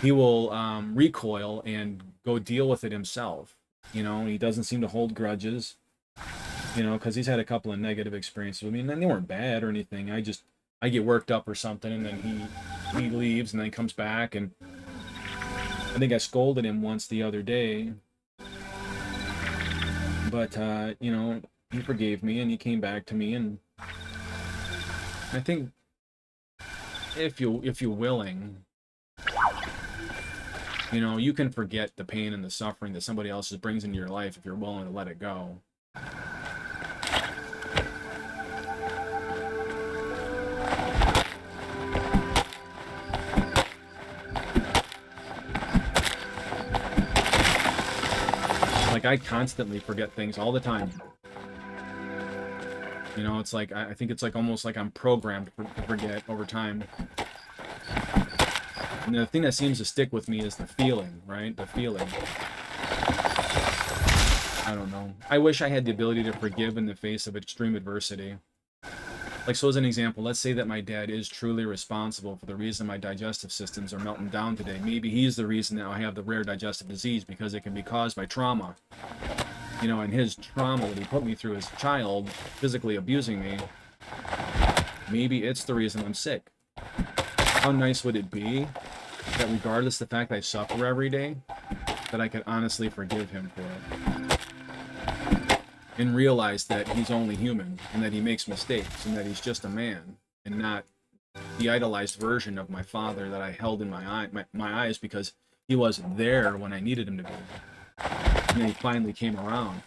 he will recoil and go deal with it himself. You know, he doesn't seem to hold grudges, you know, because he's had a couple of negative experiences with me, and they weren't bad or anything. I get worked up or something, and then he leaves and then comes back, and I think I scolded him once the other day, but you know, he forgave me and he came back to me, and I think if you're willing, you know, you can forget the pain and the suffering that somebody else brings into your life if you're willing to let it go. Like, I constantly forget things all the time. You know, it's like, I think it's like almost like I'm programmed to forget over time. And the thing that seems to stick with me is the feeling, right? The feeling. I don't know. I wish I had the ability to forgive in the face of extreme adversity. Like, so as an example, let's say that my dad is truly responsible for the reason my digestive systems are melting down today. Maybe he's the reason that I have the rare digestive disease, because it can be caused by trauma. You know, and his trauma that he put me through as a child, physically abusing me, maybe it's the reason I'm sick. How nice would it be that regardless of the fact I suffer every day, that I could honestly forgive him for it? And realize that he's only human, and that he makes mistakes, and that he's just a man, and not the idolized version of my father that I held in my eyes because he wasn't there when I needed him to be. And then he finally came around,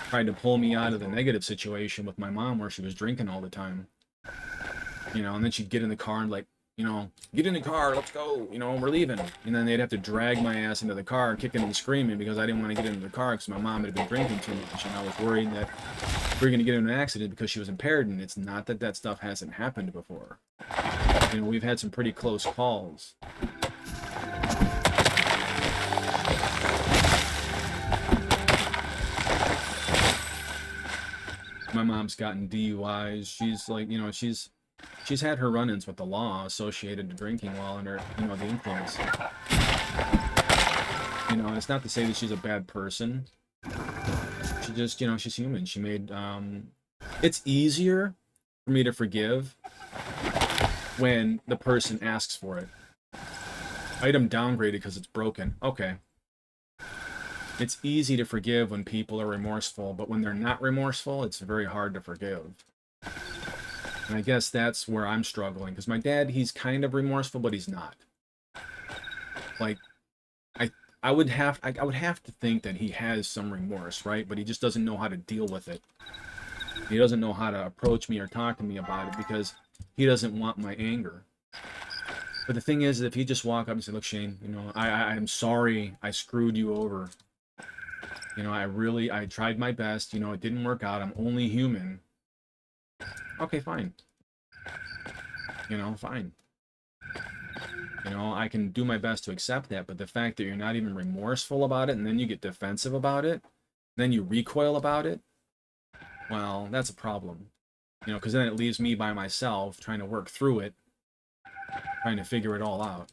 tried to pull me out of the negative situation with my mom where she was drinking all the time. You know, and then she'd get in the car and like, you know, get in the car, let's go, you know, we're leaving. And then they'd have to drag my ass into the car, kicking and screaming, because I didn't want to get into the car because my mom had been drinking too much, and I was worried that we were going to get in an accident because she was impaired. And it's not that that stuff hasn't happened before. You know, we've had some pretty close calls. My mom's gotten DUIs. She's like, you know, she's had her run-ins with the law associated to drinking while under, you know, the influence. You know, and it's not to say that she's a bad person. She just, you know, she's human. She made, it's easier for me to forgive when the person asks for it. Item downgraded because it's broken. Okay. It's easy to forgive when people are remorseful, but when they're not remorseful, it's very hard to forgive. And I guess that's where I'm struggling, because my dad, he's kind of remorseful, but he's not. Like, I would have to think that he has some remorse, right? But he just doesn't know how to deal with it. He doesn't know how to approach me or talk to me about it because he doesn't want my anger. But the thing is, if he just walk up and say, "Look, Shane, you know, I'm sorry I screwed you over. You know, I tried my best. You know, it didn't work out. I'm only human." Okay, fine. You know, fine. You know, I can do my best to accept that, but the fact that you're not even remorseful about it, and then you get defensive about it, then you recoil about it, well, that's a problem. You know, because then it leaves me by myself trying to work through it, trying to figure it all out.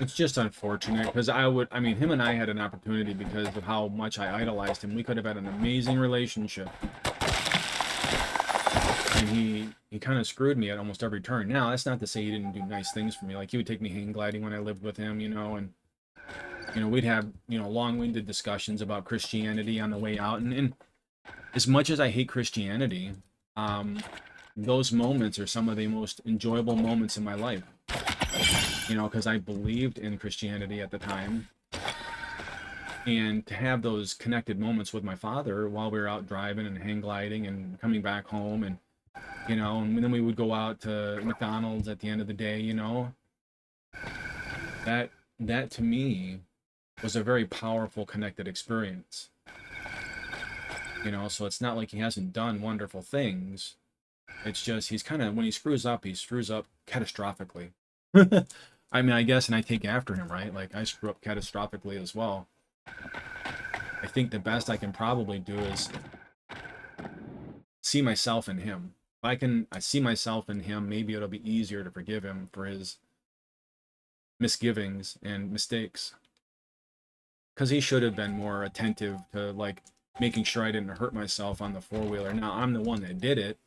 It's just unfortunate because I mean, him and I had an opportunity because of how much I idolized him. We could have had an amazing relationship. And he kind of screwed me at almost every turn. Now, that's not to say he didn't do nice things for me. Like, he would take me hang gliding when I lived with him, you know, and, you know, we'd have, you know, long-winded discussions about Christianity on the way out. And as much as I hate Christianity, those moments are some of the most enjoyable moments in my life. You know, because I believed in Christianity at the time. And to have those connected moments with my father while we were out driving and hang gliding and coming back home, and and then we would go out to McDonald's at the end of the day, that that to me was a very powerful connected experience. So it's not like he hasn't done wonderful things. It's just he's kind of, when he screws up catastrophically. I mean, I guess, and I take after him, right? Like, I screw up catastrophically as well. I think the best I can probably do is see myself in him. If I see myself in him, maybe it'll be easier to forgive him for his misgivings and mistakes. Because he should have been more attentive to, like, making sure I didn't hurt myself on the four-wheeler. Now, I'm the one that did it,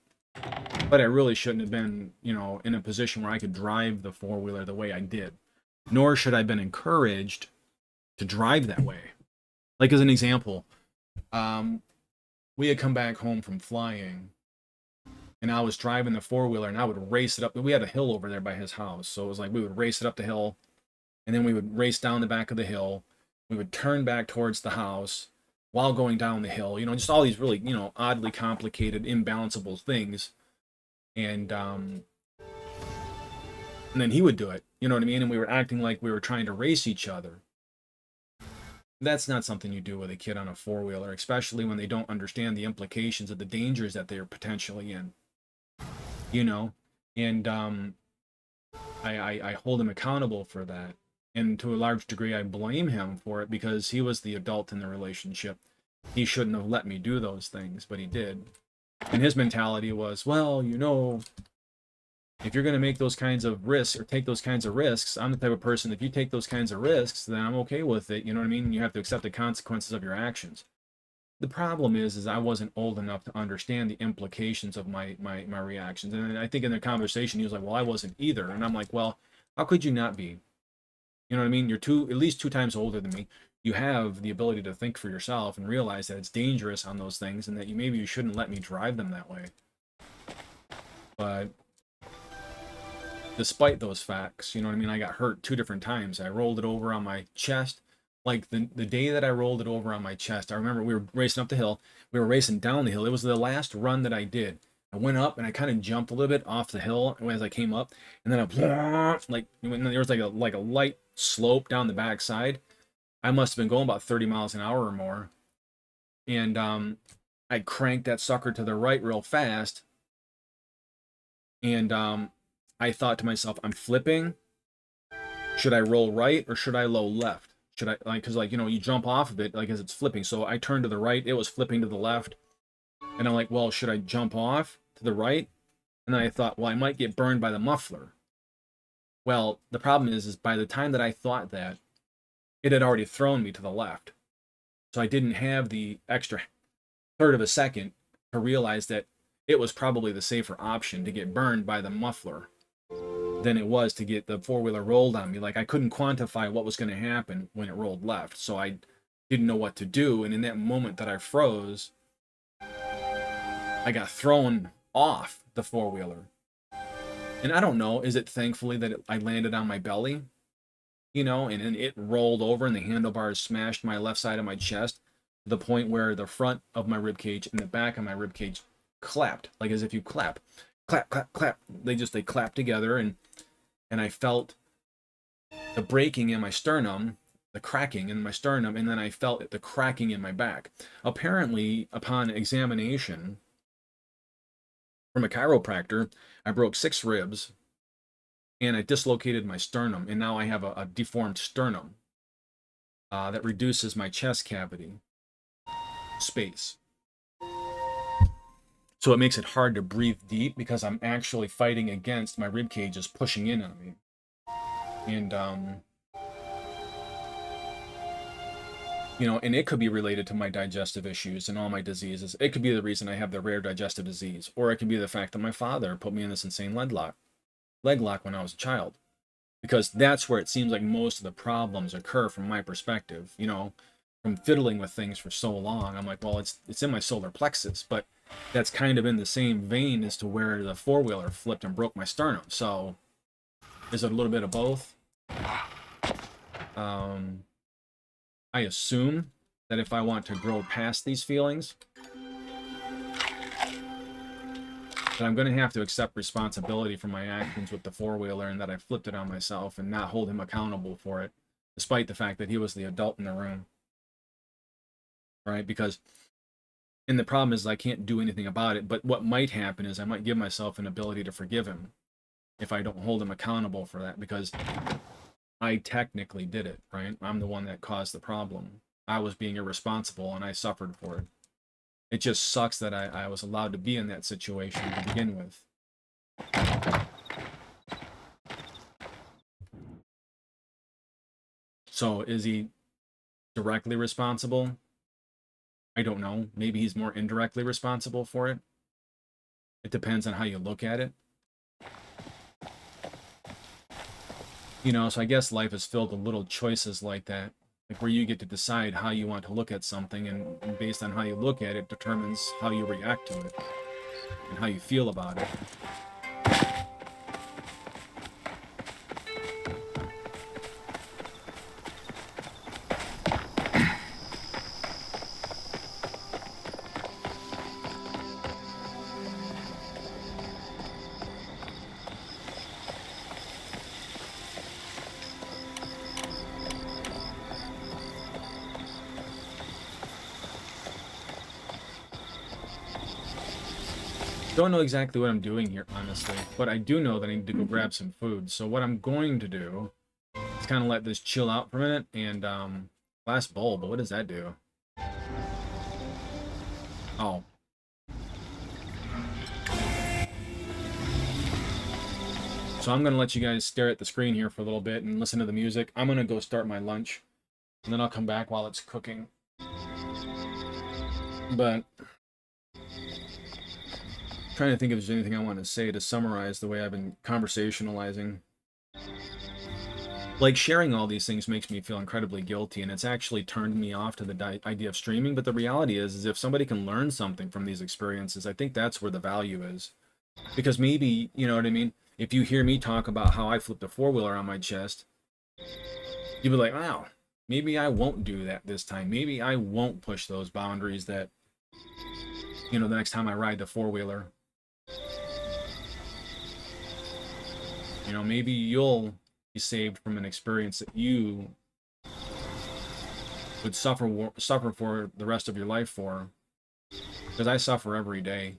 but I really shouldn't have been, in a position where I could drive the four-wheeler the way I did. Nor should I have been encouraged to drive that way. Like, as an example, we had come back home from flying, and I was driving the four-wheeler, and I would race it up. We had a hill over there by his house, so it was like we would race it up the hill, and then we would race down the back of the hill. We would turn back towards the house while going down the hill. Just all these really, oddly complicated, imbalanceable things. And then he would do it, you know what I mean? And we were acting like we were trying to race each other. That's not something you do with a kid on a four-wheeler, especially when they don't understand the implications of the dangers that they're potentially in. And I hold him accountable for that. And to a large degree, I blame him for it because he was the adult in the relationship. He shouldn't have let me do those things, but he did. And his mentality was, well, if you're going to make those kinds of risks or take those kinds of risks, I'm the type of person, if you take those kinds of risks, then I'm okay with it. You know what I mean? You have to accept the consequences of your actions. The problem is I wasn't old enough to understand the implications of my reactions. And I think in the conversation, he was like, well, I wasn't either. And I'm like, well, how could you not be? You know what I mean? You're at least 2 times older than me. You have the ability to think for yourself and realize that it's dangerous on those things and that maybe you shouldn't let me drive them that way. But despite those facts, you know what I mean? I got hurt 2 different times. I rolled it over on my chest. Like the day that I rolled it over on my chest, I remember we were racing up the hill. We were racing down the hill. It was the last run that I did. I went up and I kind of jumped a little bit off the hill as I came up, and then there was like a light slope down the backside. I must have been going about 30 miles an hour or more, and I cranked that sucker to the right real fast, and I thought to myself, I'm flipping. Should I roll right or should I roll left? Should I, like, because, like, you jump off of it, like, as it's flipping. So I turned to the right, it was flipping to the left. And I'm like, well, should I jump off to the right? And then I thought, well, I might get burned by the muffler. Well, the problem is by the time that I thought that, it had already thrown me to the left. So I didn't have the extra third of a second to realize that it was probably the safer option to get burned by the muffler than it was to get the four-wheeler rolled on me. Like, I couldn't quantify what was going to happen when it rolled left, so I didn't know what to do. And in that moment that I froze, I got thrown off the four-wheeler. And I don't know, is it thankfully that I landed on my belly, and it rolled over and the handlebars smashed my left side of my chest to the point where the front of my ribcage and the back of my ribcage clapped, like as if you clap, clap, clap, clap. They clapped together, and I felt the breaking in my sternum, the cracking in my sternum, and then I felt the cracking in my back. Apparently, upon examination from a chiropractor, I broke 6 ribs, and I dislocated my sternum, and now I have a deformed sternum that reduces my chest cavity space. So it makes it hard to breathe deep because I'm actually fighting against my rib cages pushing in on me. And and it could be related to my digestive issues and all my diseases. It could be the reason I have the rare digestive disease, or it could be the fact that my father put me in this insane leg lock when I was a child, because that's where it seems like most of the problems occur from my perspective. From fiddling with things for so long, I'm like, well, it's in my solar plexus, but that's kind of in the same vein as to where the four-wheeler flipped and broke my sternum. So is it a little bit of both? I assume that if I want to grow past these feelings, that I'm going to have to accept responsibility for my actions with the four-wheeler, and that I flipped it on myself and not hold him accountable for it, despite the fact that he was the adult in the room. Right? Because, and the problem is I can't do anything about it, but what might happen is I might give myself an ability to forgive him if I don't hold him accountable for that, because I technically did it, right? I'm the one that caused the problem. I was being irresponsible and I suffered for it. It just sucks that I was allowed to be in that situation to begin with. So is he directly responsible? I don't know. Maybe he's more indirectly responsible for it. It depends on how you look at it. You know, so I guess life is filled with little choices like that, like where you get to decide how you want to look at something, and based on how you look at it determines how you react to it and how you feel about it. Don't know exactly what I'm doing here, honestly, but I do know that I need to go grab some food. So what I'm going to do is kind of let this chill out for a minute, and last bowl, but what does that do? Oh. So I'm going to let you guys stare at the screen here for a little bit and listen to the music. I'm going to go start my lunch, and then I'll come back while it's cooking. But trying to think if there's anything I want to say to summarize the way I've been conversationalizing. Like, sharing all these things makes me feel incredibly guilty, and it's actually turned me off to the idea of streaming. But the reality is if somebody can learn something from these experiences, I think that's where the value is. Because maybe, you know what I mean? If you hear me talk about how I flipped a four-wheeler on my chest, you'll be like, wow, maybe I won't do that this time. Maybe I won't push those boundaries that, you know, the next time I ride the four-wheeler. You know, maybe you'll be saved from an experience that you would suffer for the rest of your life for. Because I suffer every day.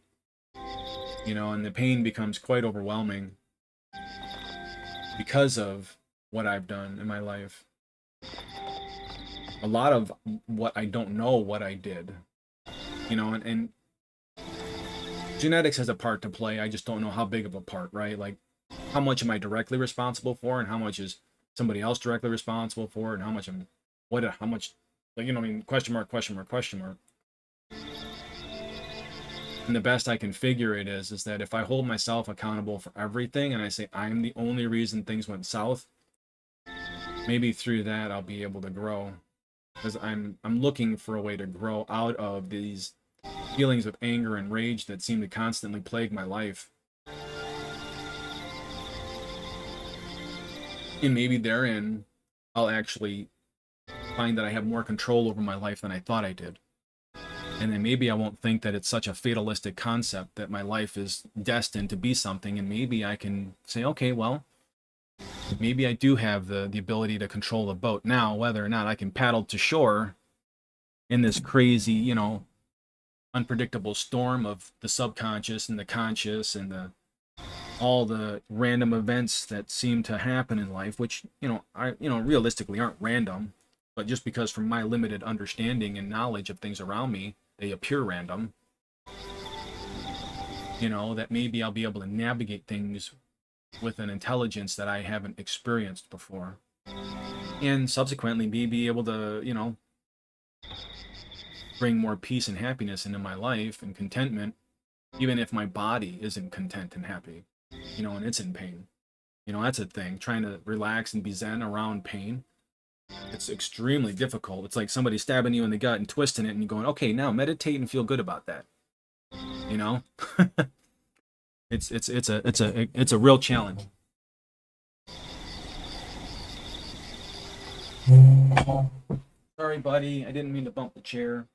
You know, and the pain becomes quite overwhelming because of what I've done in my life. A lot of what I don't know what I did. You know, and genetics has a part to play. I just don't know how big of a part, right? Like, how much am I directly responsible for, and how much is somebody else directly responsible for, and how much how much, like, you know, I mean, question mark, question mark, question mark. And the best I can figure it is that if I hold myself accountable for everything and I say I'm the only reason things went south, maybe through that I'll be able to grow. Because I'm looking for a way to grow out of these feelings of anger and rage that seem to constantly plague my life. And maybe therein I'll actually find that I have more control over my life than I thought I did. And then maybe I won't think that it's such a fatalistic concept that my life is destined to be something, and maybe I can say, okay, well, maybe I do have the ability to control the boat. Now, whether or not I can paddle to shore in this crazy, you know, unpredictable storm of the subconscious and the conscious and all the random events that seem to happen in life, which, you know, realistically aren't random, but just because from my limited understanding and knowledge of things around me, they appear random. You know, that maybe I'll be able to navigate things with an intelligence that I haven't experienced before. And subsequently be able to, you know, bring more peace and happiness into my life and contentment, even if my body isn't content and happy, you know, and it's in pain. You know, that's a thing. Trying to relax and be zen around pain, it's extremely difficult. It's like somebody stabbing you in the gut and twisting it, and you're going, okay, now meditate and feel good about that. You know, it's a real challenge. Sorry, buddy. I didn't mean to bump the chair.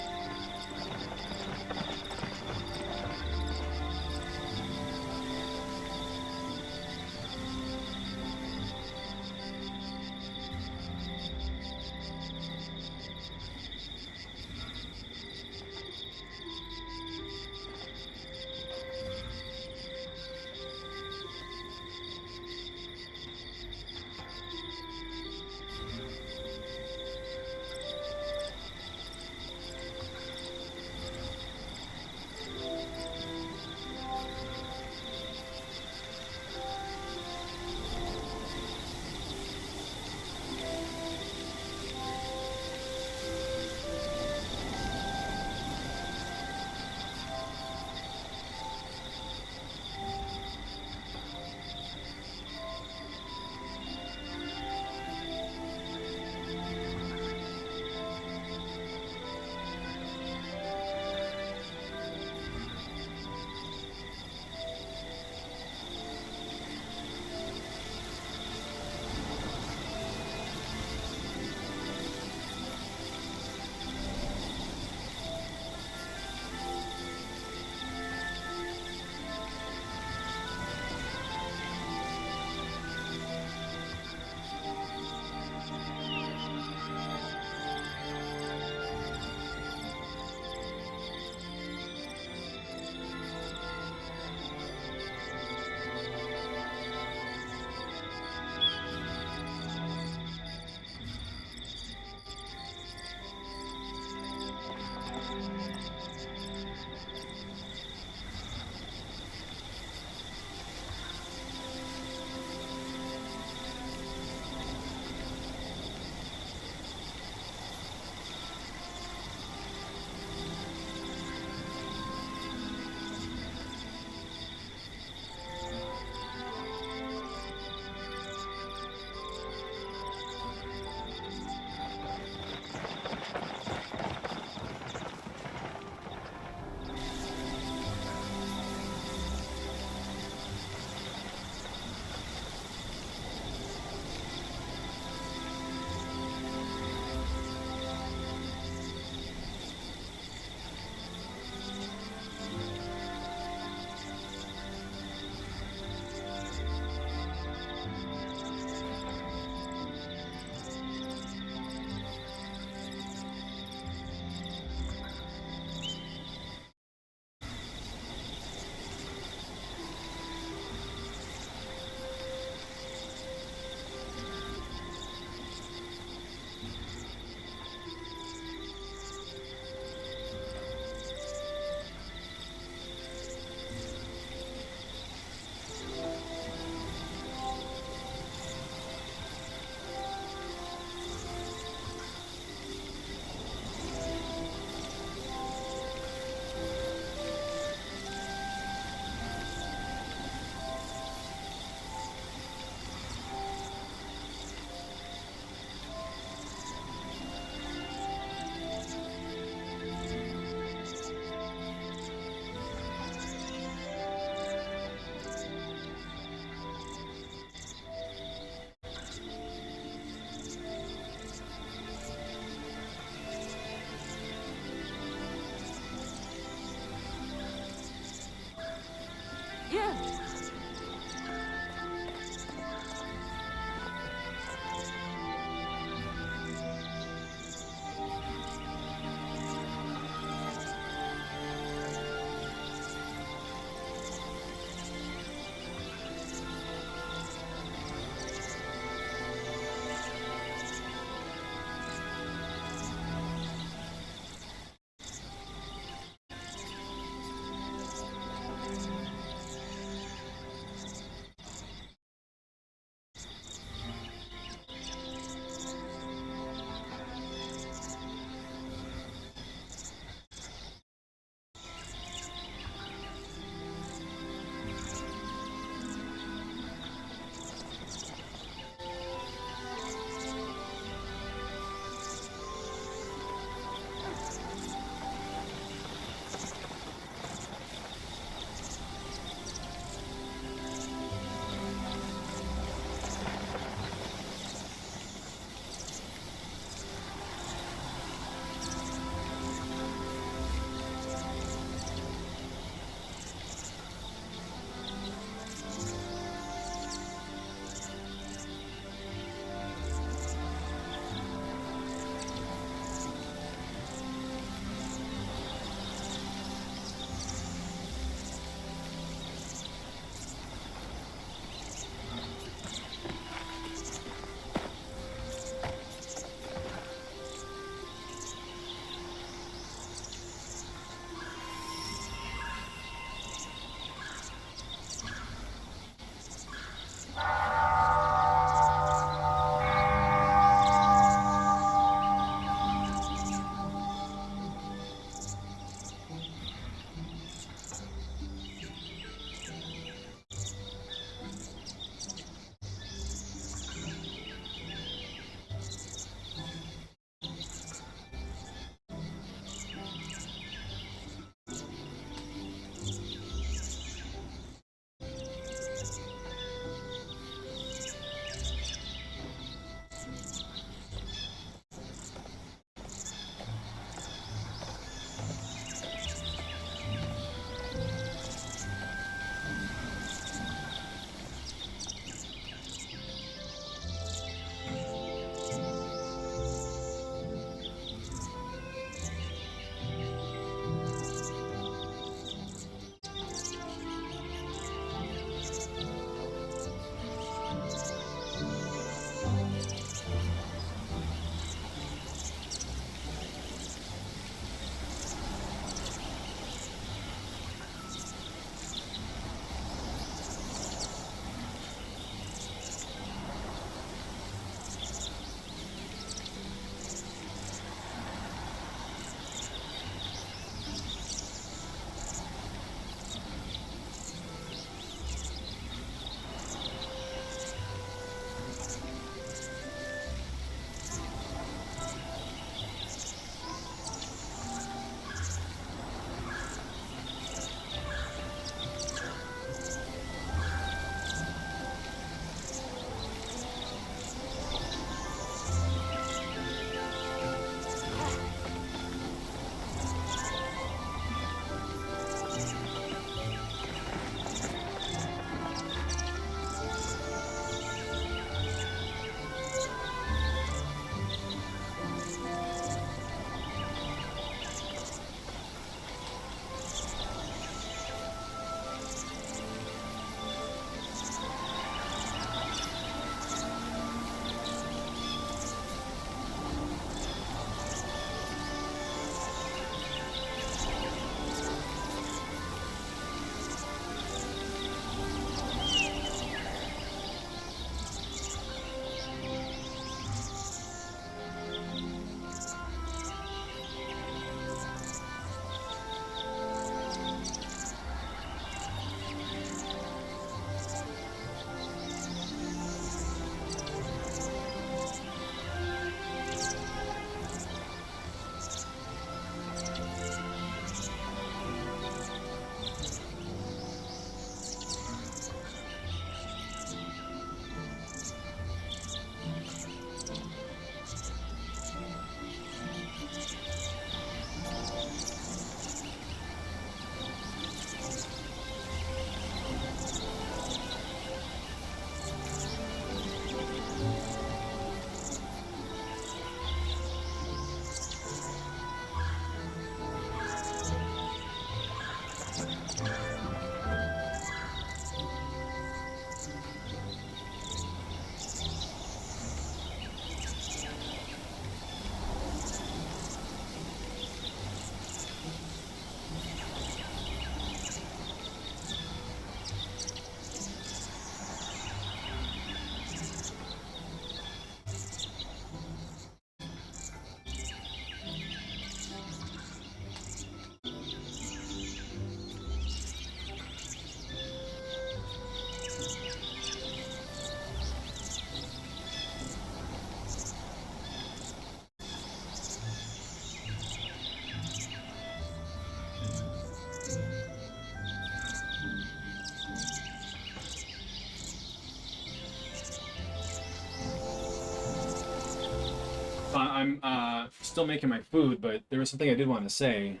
I'm still making my food, but there was something I did want to say.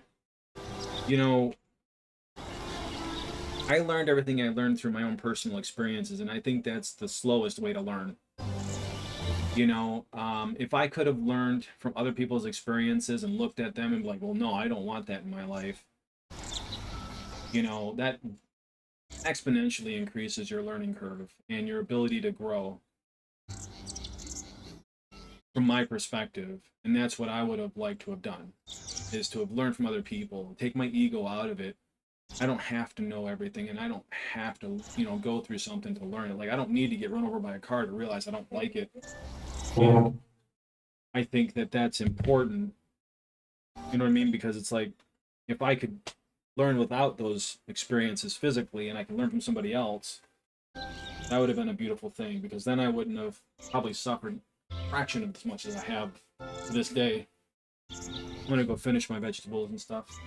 You know, I learned everything I learned through my own personal experiences, and I think that's the slowest way to learn. If I could have learned from other people's experiences and looked at them and be like, well, no, I don't want that in my life, that exponentially increases your learning curve and your ability to grow from my perspective. And that's what I would have liked to have done, is to have learned from other people, take my ego out of it. I don't have to know everything, and I don't have to, go through something to learn it. Like, I don't need to get run over by a car to realize I don't like it. And I think that that's important. You know what I mean? Because it's like, if I could learn without those experiences physically and I could learn from somebody else, that would have been a beautiful thing, because then I wouldn't have probably suffered a fraction of as much as I have to this day. I'm gonna go finish my vegetables and stuff.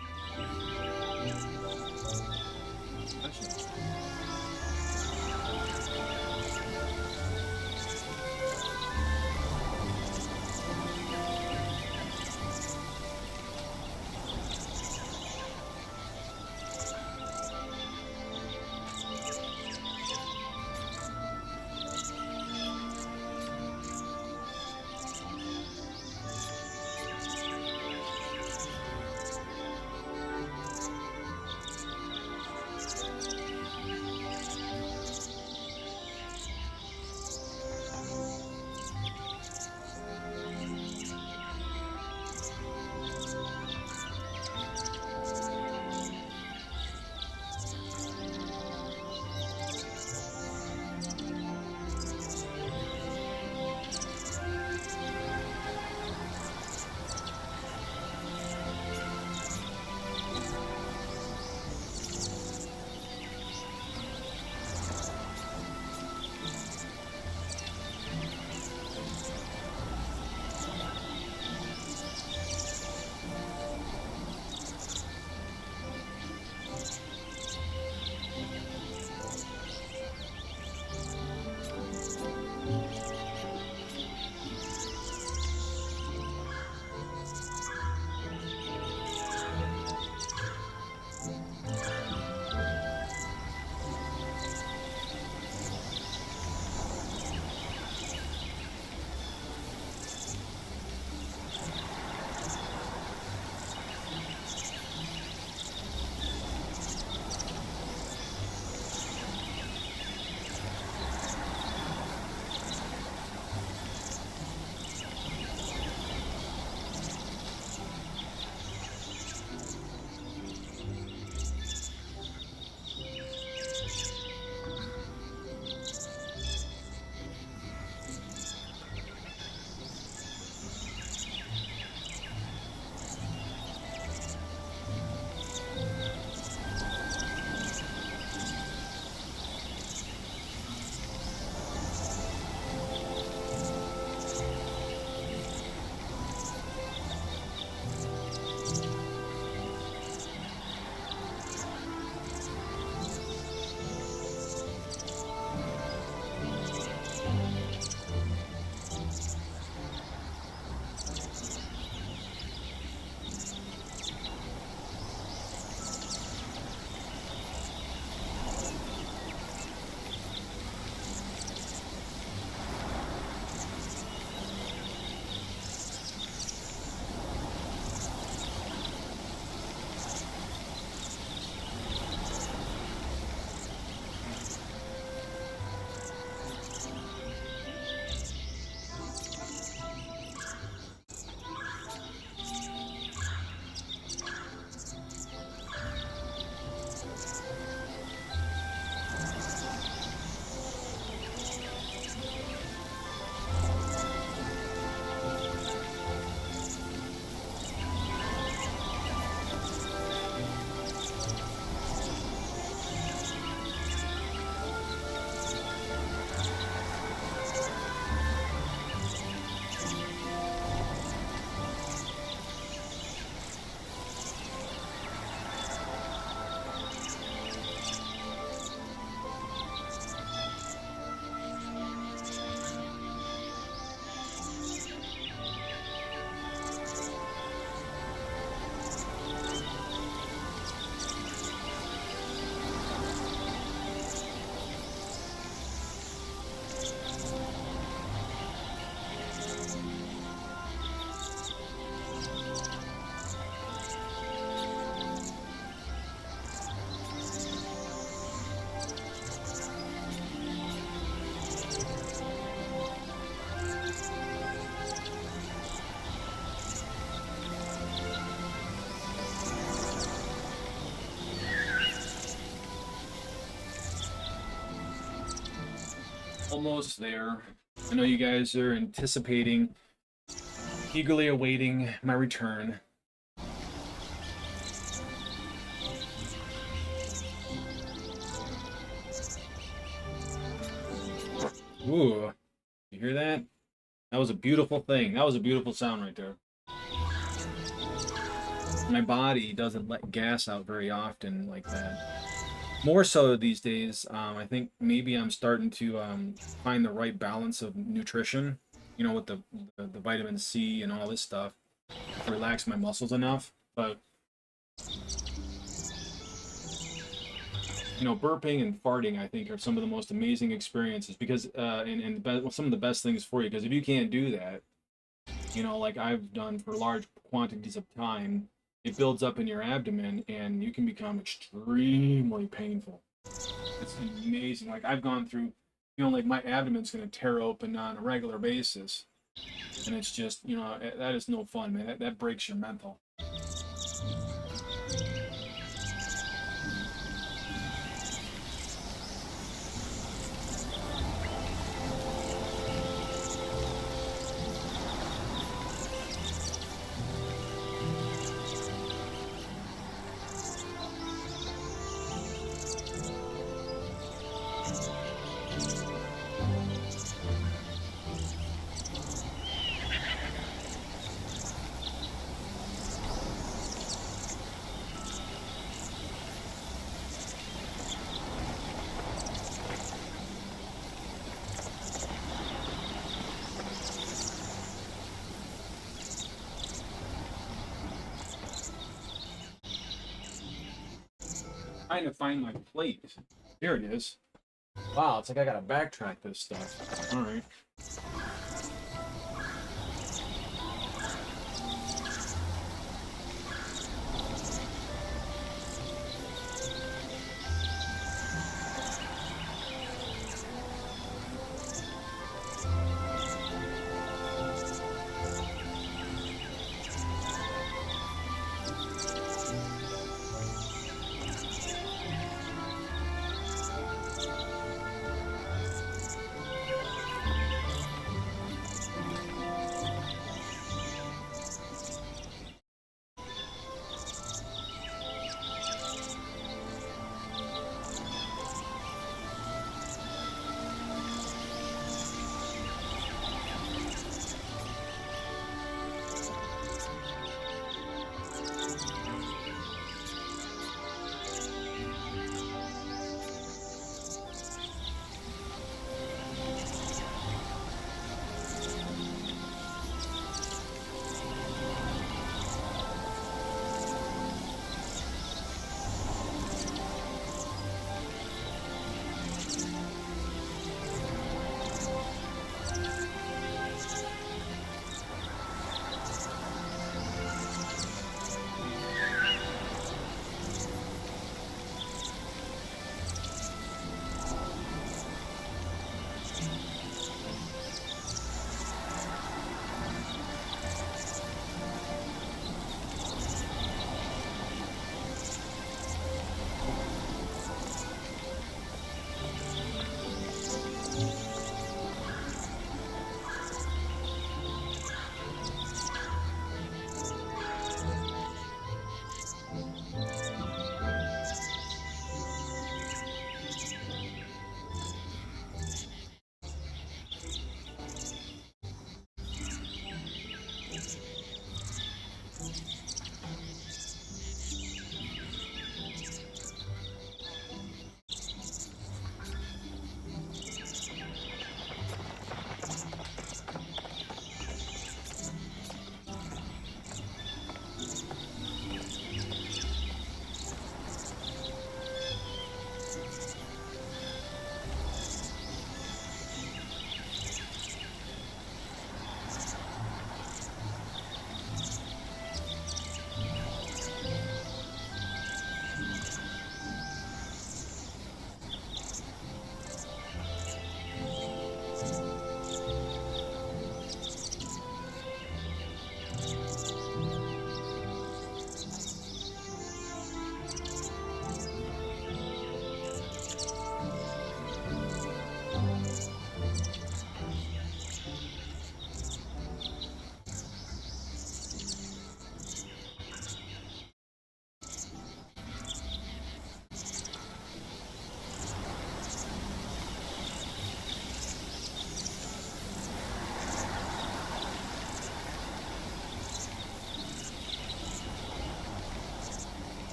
Almost there. I know you guys are anticipating, eagerly awaiting my return. Ooh, you hear that? That was a beautiful thing. That was a beautiful sound right there. My body doesn't let gas out very often like that. More so these days. I think maybe I'm starting to find the right balance of nutrition. You know, with the vitamin C and all this stuff to relax my muscles enough. But you know, burping and farting, I think, are some of the most amazing experiences because some of the best things for you. Because if you can't do that, you know, like I've done for large quantities of time, it builds up in your abdomen and you can become extremely painful. It's amazing. Like I've gone through, you know, like my abdomen's gonna tear open on a regular basis, and it's just, you know, that is no fun, man. That breaks your mental. Trying to find my plate. Here it is. Wow, it's like I gotta backtrack this stuff. All right.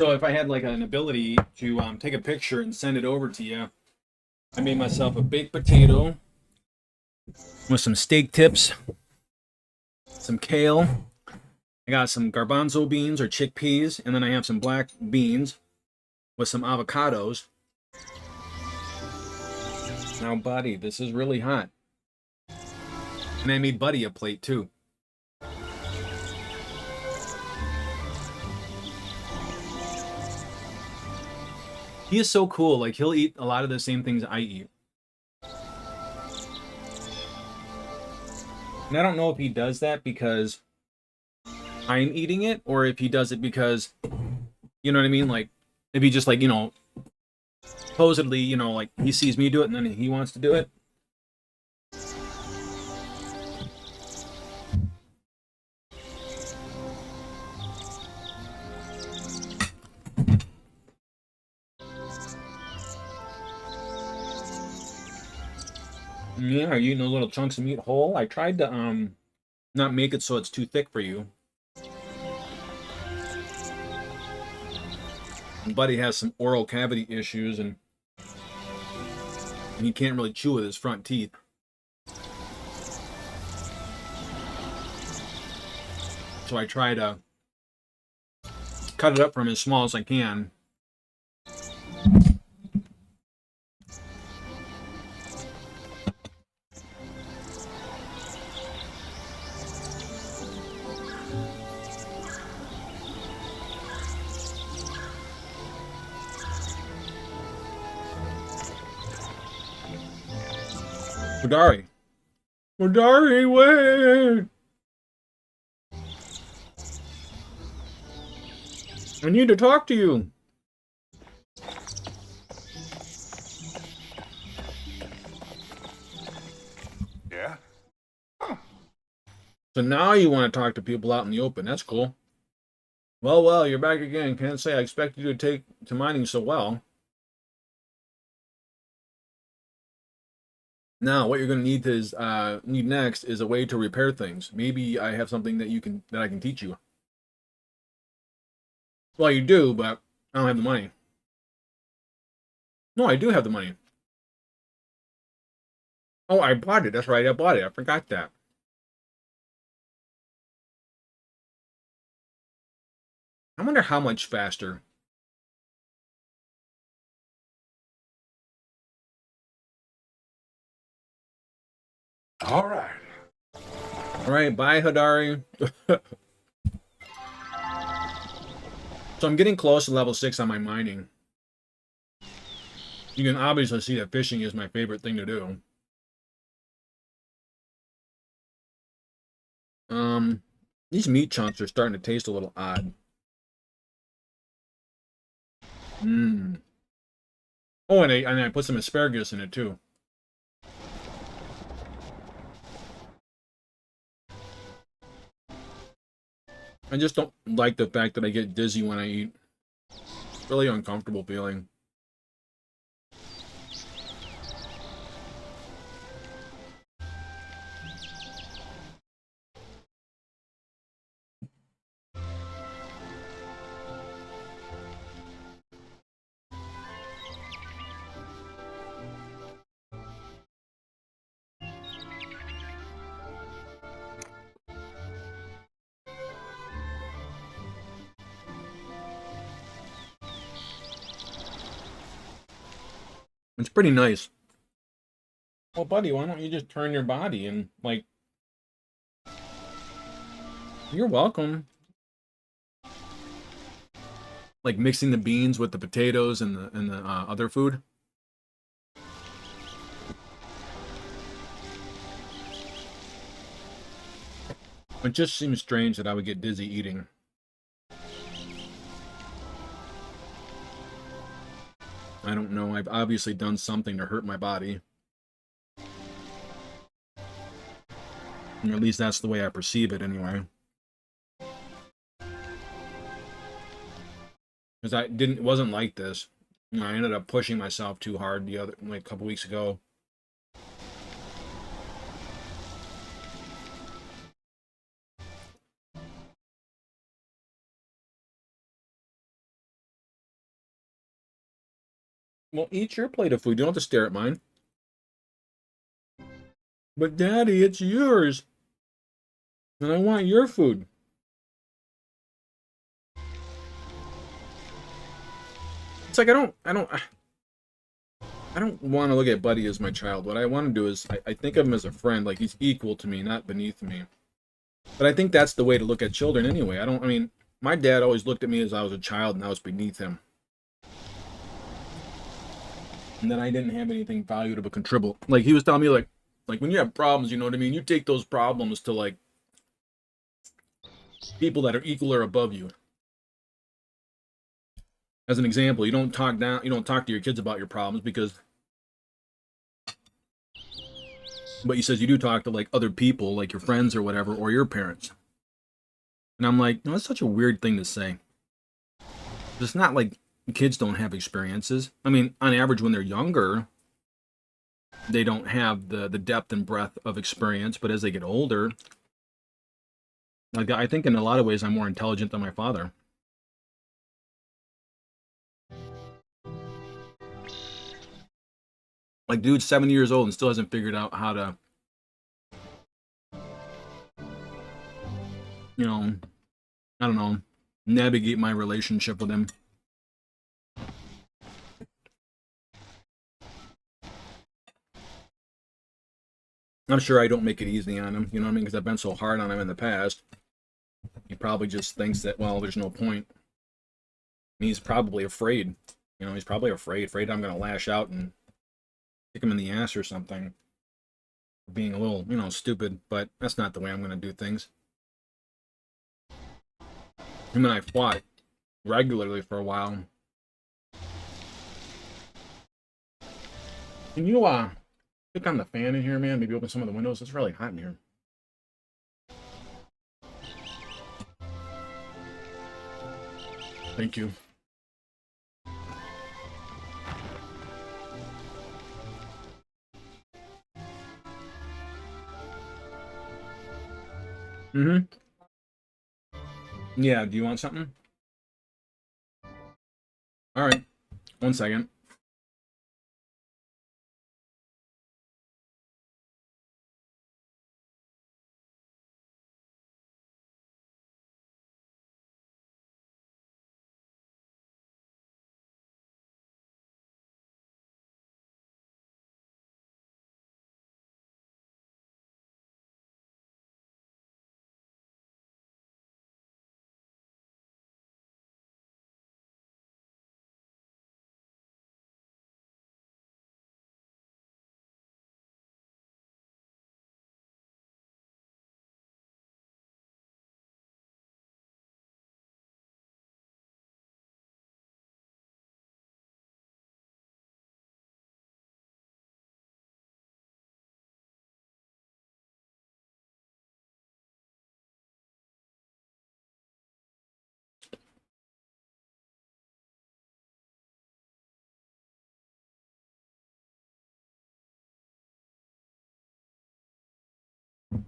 So if I had like an ability to take a picture and send it over to you, I made myself a baked potato with some steak tips, some kale. I got some garbanzo beans or chickpeas, and then I have some black beans with some avocados. Now, buddy, this is really hot. And I made Buddy a plate too. He is so cool. Like, he'll eat a lot of the same things I eat. And I don't know if he does that because I'm eating it, or if he does it because, you know what I mean? Like, if he just, like, you know, supposedly, you know, like, he sees me do it and then he wants to do it. Yeah, are you eating those little chunks of meat whole? I tried to, not make it so it's too thick for you. And Buddy has some oral cavity issues, and he can't really chew with his front teeth. So I try to cut it up from as small as I can. Hodari. Hodari, wait! I need to talk to you. Yeah? So now you want to talk to people out in the open. That's cool. Well, you're back again. Can't say I expect you to take to mining so well. Now, what you're going to need next is a way to repair things. Maybe I have something that I can teach you. Well, you do, but I don't have the money. No, I do have the money. Oh, I bought it. That's right. I bought it. I forgot that. I wonder how much faster. All right. All right, bye, Hadari. So I'm getting close to level 6 on my mining. You can obviously see that fishing is my favorite thing to do. These meat chunks are starting to taste a little odd. Mmm. Oh, and I put some asparagus in it too. I just don't like the fact that I get dizzy when I eat. Really uncomfortable feeling. It's pretty nice. Well, buddy, why don't you just turn your body and, like... You're welcome. Like mixing the beans with the potatoes and the other food. It just seems strange that I would get dizzy eating. I don't know. I've obviously done something to hurt my body. Or at least that's the way I perceive it anyway. Because it wasn't like this. You know, I ended up pushing myself too hard like a couple weeks ago. Well, eat your plate of food. You don't have to stare at mine. But Daddy, it's yours. And I want your food. It's like I don't want to look at Buddy as my child. What I want to do is I think of him as a friend, like he's equal to me, not beneath me. But I think that's the way to look at children anyway. I mean, my dad always looked at me as I was a child and I was beneath him. And then I didn't have anything valuable to contribute. Like he was telling me like when you have problems, you know what I mean? You take those problems to like people that are equal or above you. As an example, you don't talk to your kids about your problems but he says you do talk to like other people, like your friends or whatever, or your parents. And I'm like, no, that's such a weird thing to say. It's not like kids don't have experiences. I mean, on average, when they're younger, they don't have the depth and breadth of experience. But as they get older, like I think in a lot of ways, I'm more intelligent than my father. Like, dude's 70 years old and still hasn't figured out how to, you know, I don't know, navigate my relationship with him. I'm sure I don't make it easy on him, you know what I mean? Because I've been so hard on him in the past. He probably just thinks that, well, there's no point. And he's probably afraid. You know, he's probably afraid I'm going to lash out and kick him in the ass or something. Being a little, stupid, but that's not the way I'm going to do things. Him and I fought regularly for a while. Can you, click on the fan in here, man? Maybe open some of the windows. It's really hot in here. Thank you. Mm-hmm. Yeah, do you want something? All right. 1 second.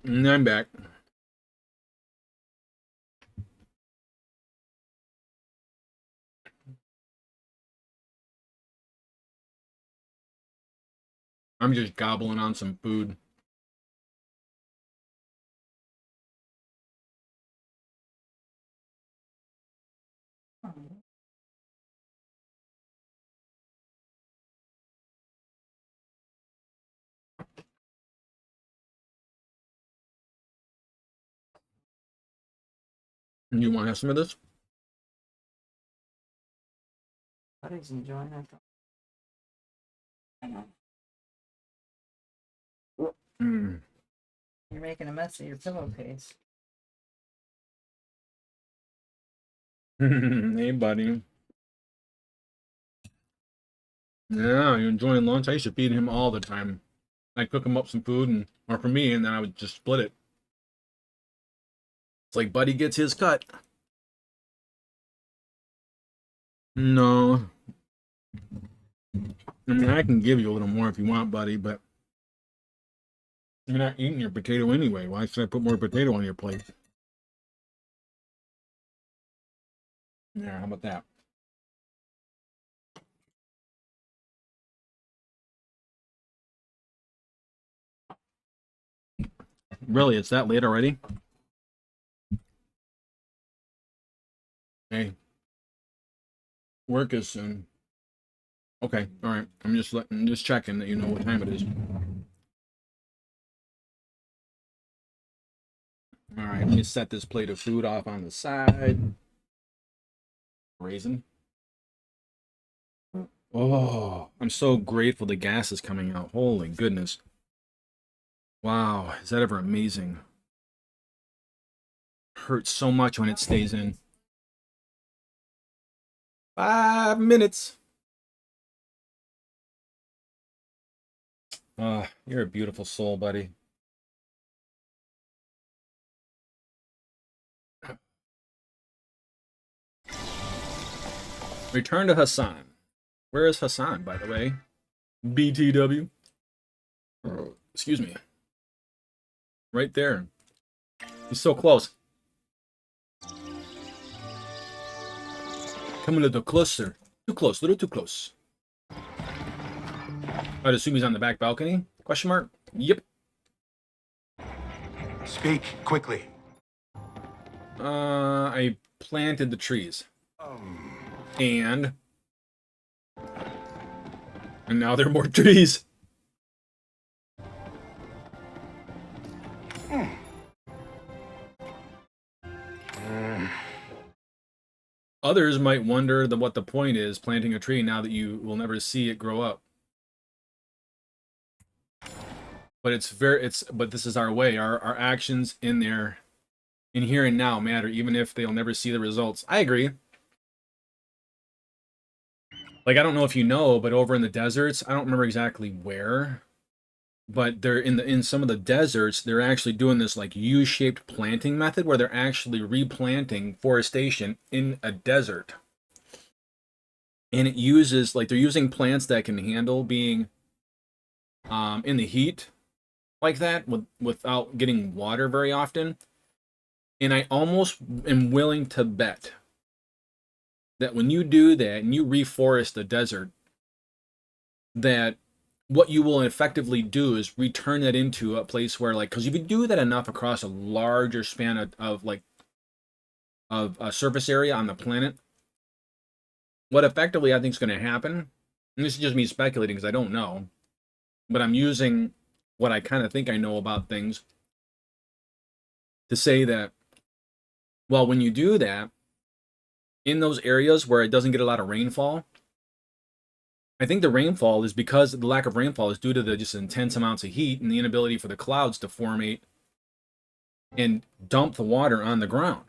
And I'm back. I'm just gobbling on some food. You want to have some of this? Buddy's enjoying it. Mm. You're making a mess of your pillowcase. Hey, buddy. Yeah, you enjoying lunch? I used to feed him all the time. I'd cook him up some food, or for me, and then I would just split it. It's like Buddy gets his cut. No. I mean, I can give you a little more if you want, Buddy, but you're not eating your potato anyway. Why should I put more potato on your plate? Yeah, how about that? Really, it's that late already? Hey, work is soon. Okay, all right. I'm just checking that you know what time it is. All right, let me set this plate of food off on the side. Raisin. Oh, I'm so grateful the gas is coming out. Holy goodness. Wow, is that ever amazing? Hurts so much when it stays in. 5 minutes. Ah, you're a beautiful soul, buddy. Return to Hassan. Where is Hassan, by the way? BTW. Oh, excuse me. Right there. He's so close. Come a little closer. Too close, a little too close. I'd assume he's on the back balcony? Question mark? Yep. Speak quickly. I planted the trees. And now there are more trees. Others might wonder what the point is planting a tree now that you will never see it grow up. But but this is our way. Our actions in here and now matter, even if they'll never see the results. I agree. Like, I don't know if you know, but over in the deserts, I don't remember exactly where, but they're in some of the deserts, they're actually doing this like U-shaped planting method where they're actually replanting forestation in a desert. And it uses, like, they're using plants that can handle being in the heat like that without getting water very often. And I almost am willing to bet that when you do that and you reforest the desert, that what you will effectively do is return that into a place where, like, because if you do that enough across a larger span of a surface area on the planet, what effectively I think is going to happen, and this is just me speculating because I don't know, but I'm using what I kind of think I know about things to say that, well, when you do that, in those areas where it doesn't get a lot of rainfall, I think the rainfall is because the lack of rainfall is due to the just intense amounts of heat and the inability for the clouds to formate and dump the water on the ground.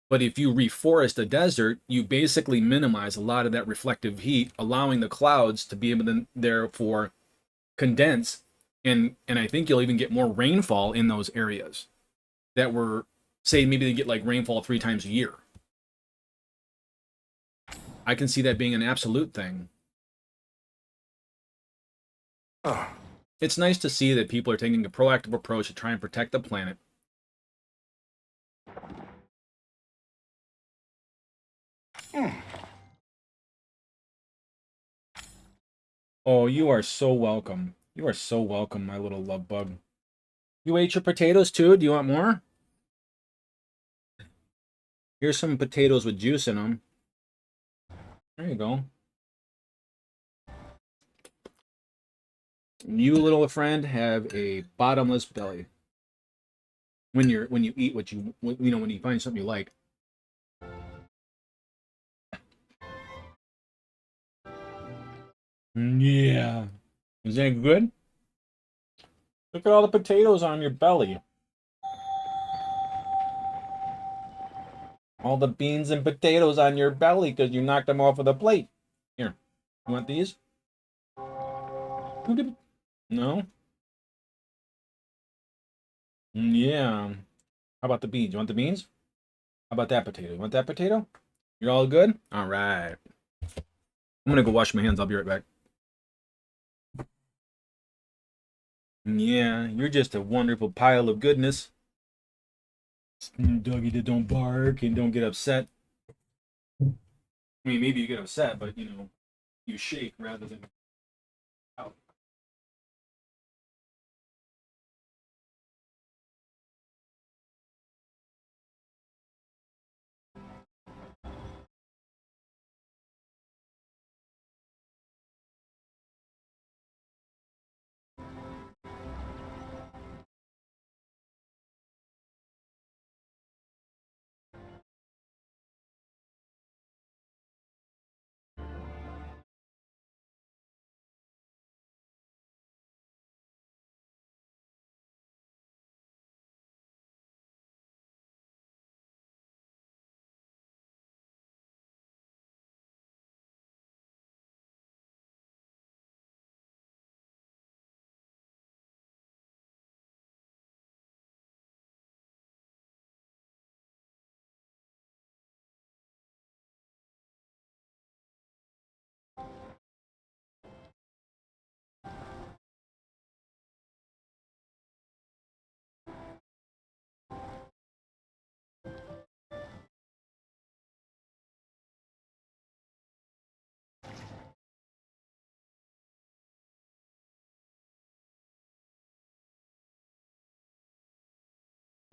But if you reforest a desert, you basically minimize a lot of that reflective heat, allowing the clouds to be able to therefore condense. And I think you'll even get more rainfall in those areas that were, say, maybe they get like rainfall 3 times a year. I can see that being an absolute thing. Oh. It's nice to see that people are taking a proactive approach to try and protect the planet. Oh, you are so welcome. You are so welcome, my little love bug. You ate your potatoes too? Do you want more? Here's some potatoes with juice in them. There you go. You, little friend, have a bottomless belly. When you eat what when you find something you like. Yeah. Is that good? Look at all the potatoes on your belly. All the beans and potatoes on your belly because you knocked them off of the plate. Here. You want these? No? Yeah. How about the beans? You want the beans? How about that potato? You want that potato? You're all good? All right. I'm going to go wash my hands. I'll be right back. Yeah, you're just a wonderful pile of goodness. Doggy that don't bark and don't get upset. I mean, maybe you get upset, but, you shake rather than out.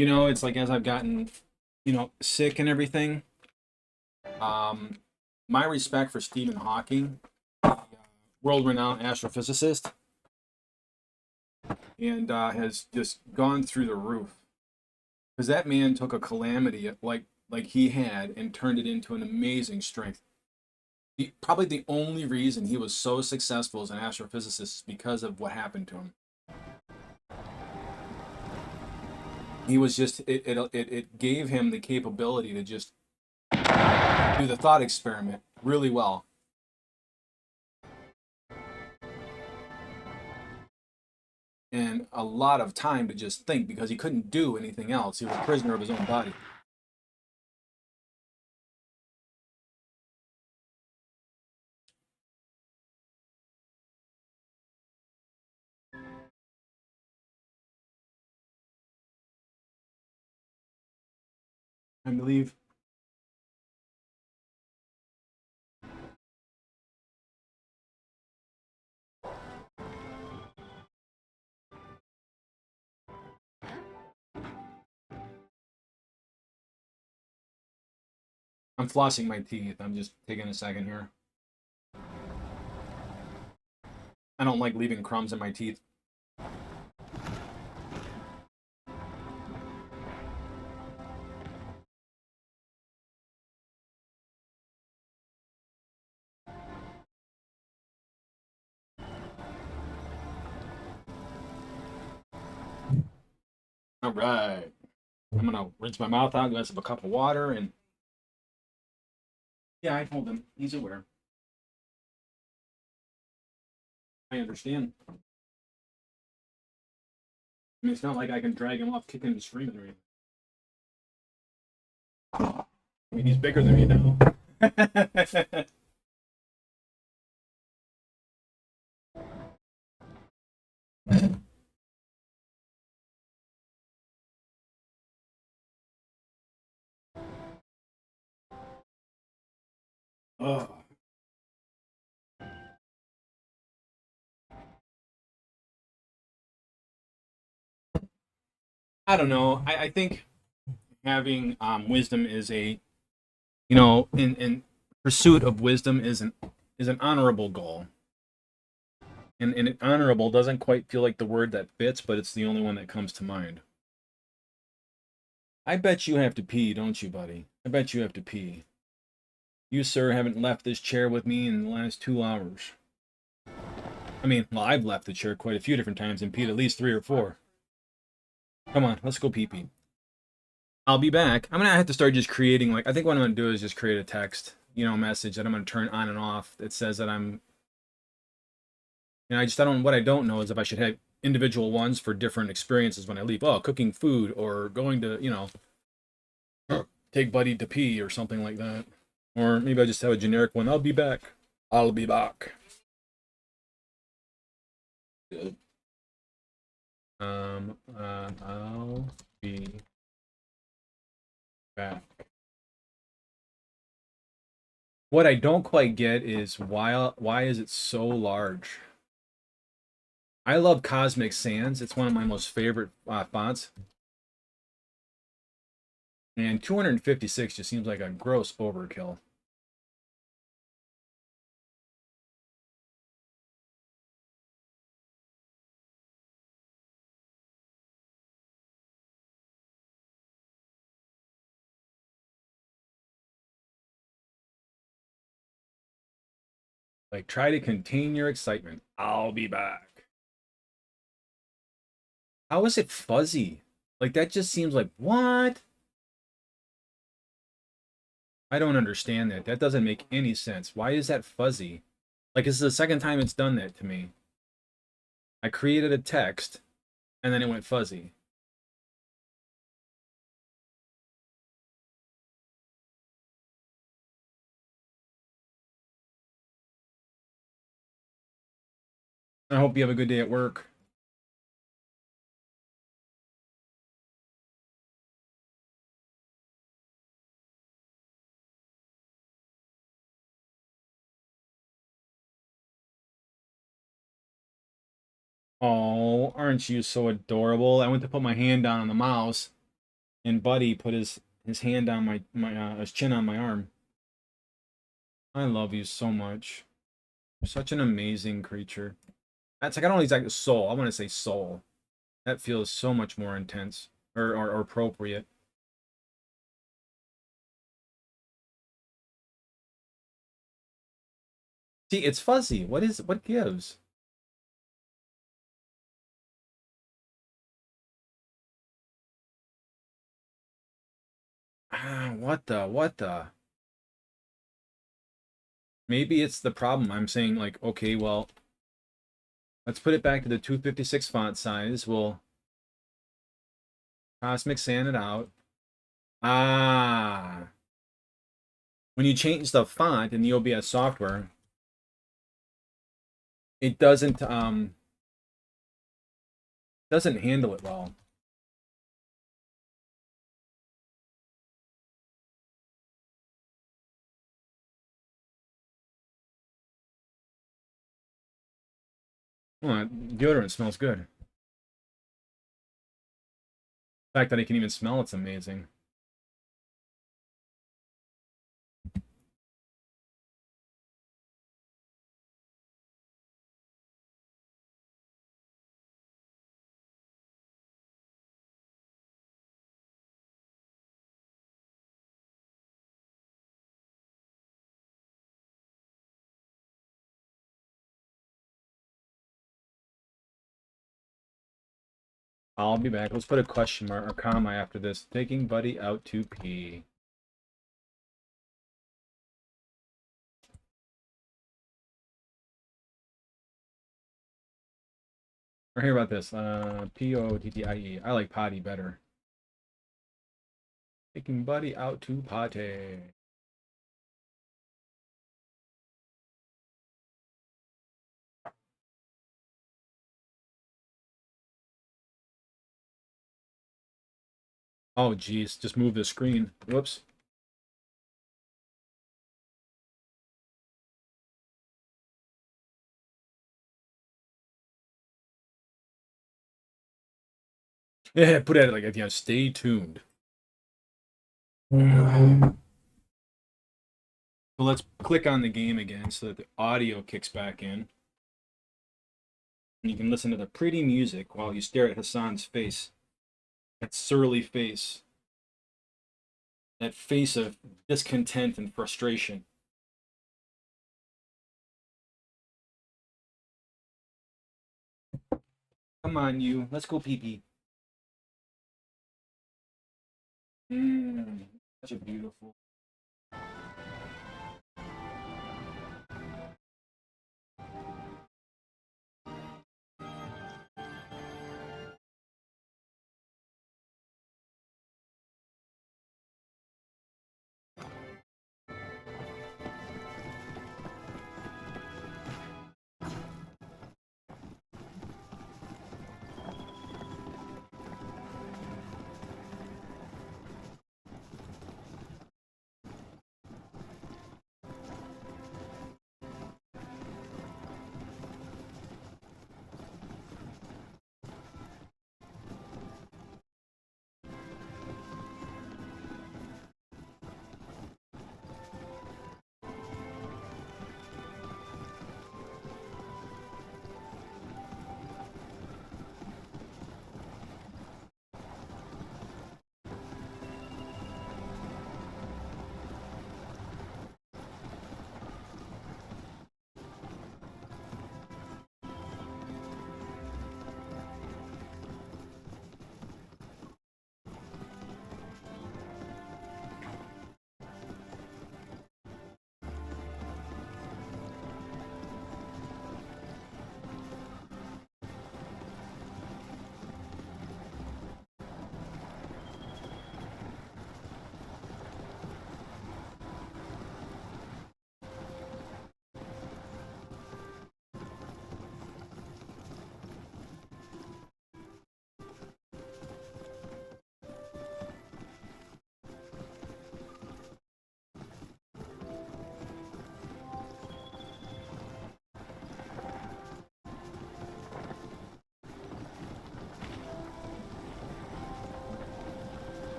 You know, it's like as I've gotten, sick and everything, um, my respect for Stephen Hawking, world-renowned astrophysicist, and has just gone through the roof. Because that man took a calamity like he had and turned it into an amazing strength. Probably the only reason he was so successful as an astrophysicist is because of what happened to him. He was just it gave him the capability to just do the thought experiment really well. And a lot of time to just think because he couldn't do anything else. He was a prisoner of his own body. I believe. I'm flossing my teeth. I'm just taking a second here. I don't like leaving crumbs in my teeth. All right. I'm gonna rinse my mouth out, glass of a cup of water, and yeah, I told him. He's aware. I understand. I mean, it's not like I can drag him off kicking and screaming or anything. I mean, he's bigger than me now. Oh. I don't know. I think having wisdom is in pursuit of wisdom is an honorable goal. And honorable doesn't quite feel like the word that fits, but it's the only one that comes to mind. I bet you have to pee, don't you, buddy? I bet you have to pee. You, sir, haven't left this chair with me in the last 2 hours. I mean, well, I've left the chair quite a few different times and peed at least 3 or 4. Come on, let's go pee pee. I'll be back. I'm gonna have to start just creating, like, I think what I'm gonna do is just create a text, message that I'm gonna turn on and off that says that I'm, what I don't know is if I should have individual ones for different experiences when I leave. Oh, cooking food or going to, take buddy to pee or something like that. Or maybe I just have a generic one. I'll be back. I'll be back. Good. I'll be back. What I don't quite get is why is it so large? I love Cosmic Sans. It's one of my most favorite fonts. And 256 just seems like a gross overkill. Like, try to contain your excitement. I'll be back. How is it fuzzy? Like, that just seems like, what? I don't understand that. That doesn't make any sense. Why is that fuzzy? Like, this is the second time it's done that to me. I created a text, and then it went fuzzy. I hope you have a good day at work. Oh, aren't you so adorable? I went to put my hand down on the mouse, And Buddy put his hand on his chin on my arm. I love you so much. You're such an amazing creature. That's like, I don't know exactly soul. I want to say soul. That feels so much more intense or appropriate. See, it's fuzzy. What gives? Ah, what the? Maybe it's the problem. I'm saying like, okay, well, let's put it back to the 256 font size. We'll Cosmic Sand it out. Ah. When you change the font in the OBS software, it doesn't handle it well. Oh, deodorant smells good. The fact that I can even smell it's amazing. I'll be back. Let's put a question mark or comma after this. Taking Buddy out to pee. Or hear about this. Pottie. I like potty better. Taking Buddy out to potty. Oh, geez. Just move the screen. Whoops. Yeah, put it like, if you know, stay tuned. So let's click on the game again so that the audio kicks back in. And you can listen to the pretty music while you stare at Hassan's face. That surly face. That face of discontent and frustration. Come on, you. Let's go pee-pee. Such a beautiful.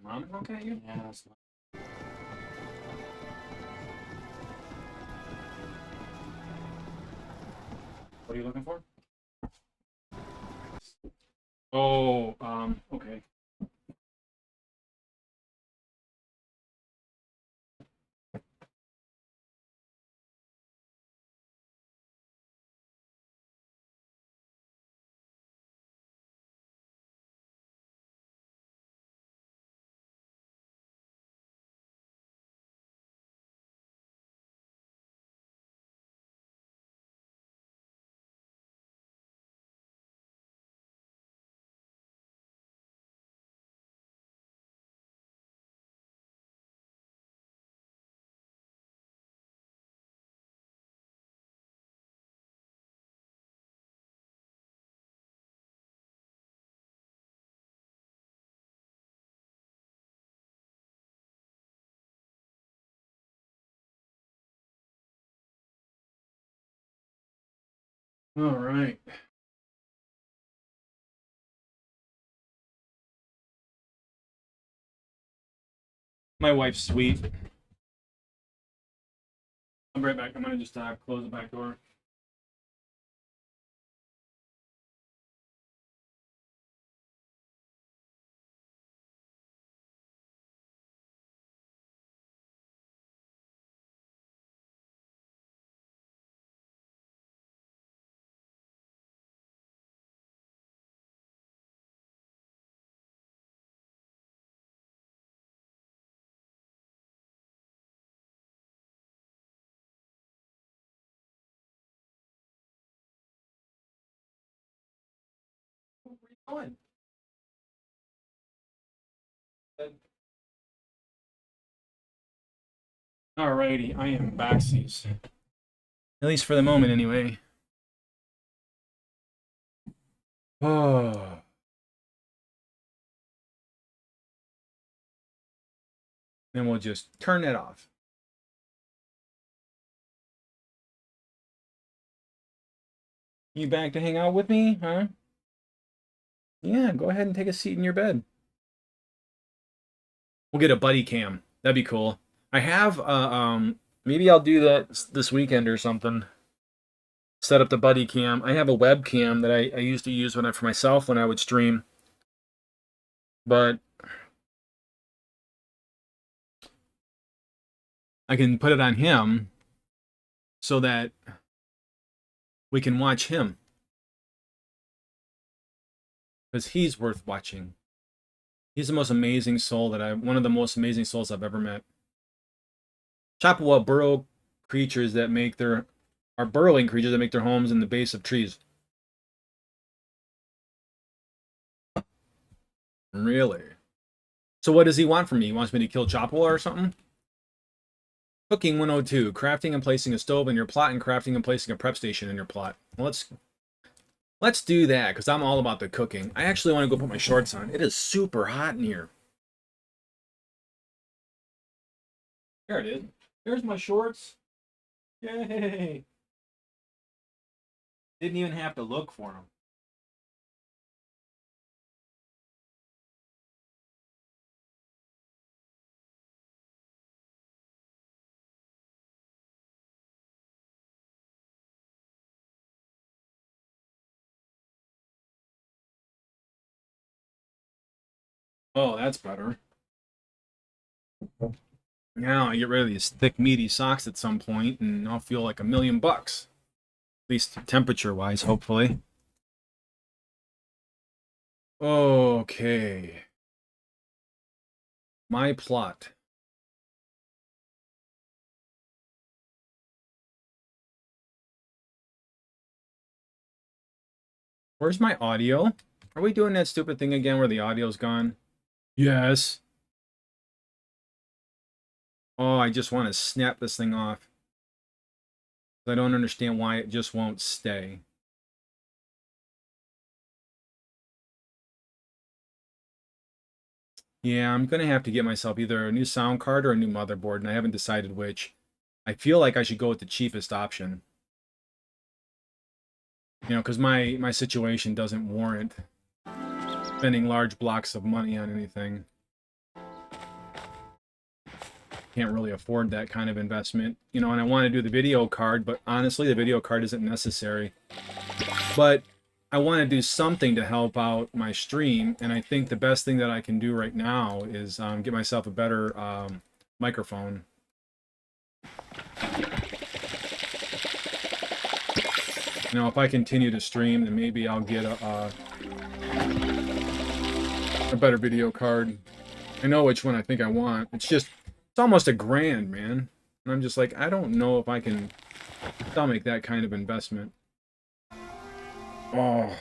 Mom look at you? Yeah, that's not. What are you looking for? Oh, okay. All right. My wife's sweet. I'll be right back. I'm gonna just close the back door. Where are you going? Alrighty, I am backsies. At least for the moment, anyway. Oh. Then we'll just turn that off. You back to hang out with me, huh? Yeah, go ahead and take a seat in your bed. We'll get a buddy cam. That'd be cool. I have maybe I'll do that this weekend or something. Set up the buddy cam. I have a webcam that I used to use for myself when I would stream. But I can put it on him so that we can watch him. Because he's worth watching. He's the most amazing soul one of the most amazing souls I've ever met. Chapua burrow creatures that are burrowing creatures that make their homes in the base of trees. Really? So what does he want from me? He wants me to kill Chapua or something? Cooking 102. Crafting and placing a stove in your plot and crafting and placing a prep station in your plot. Well, let's do that, because I'm all about the cooking. I actually want to go put my shorts on. It is super hot in here. There it is. There's my shorts. Yay! Didn't even have to look for them. Oh, that's better. Now I get rid of these thick, meaty socks at some point, and I'll feel like $1,000,000. At least temperature-wise, hopefully. Okay. My plot. Where's my audio? Are we doing that stupid thing again where the audio's gone? Yes. Oh, I just want to snap this thing off. I don't understand why it just won't stay. Yeah, I'm going to have to get myself either a new sound card or a new motherboard, and I haven't decided which. I feel like I should go with the cheapest option. You know, because my situation doesn't warrant spending large blocks of money on anything. can't really afford that kind of investment, you know, and I want to do the video card, but honestly, the video card isn't necessary. But I want to do something to help out my stream, and I think the best thing that I can do right now is get myself a better microphone. You know, if I continue to stream, then maybe I'll get a better video card. I know which one I think I want. It's almost $1,000, man. And I'm just like, I don't know if I can stomach that kind of investment. Oh.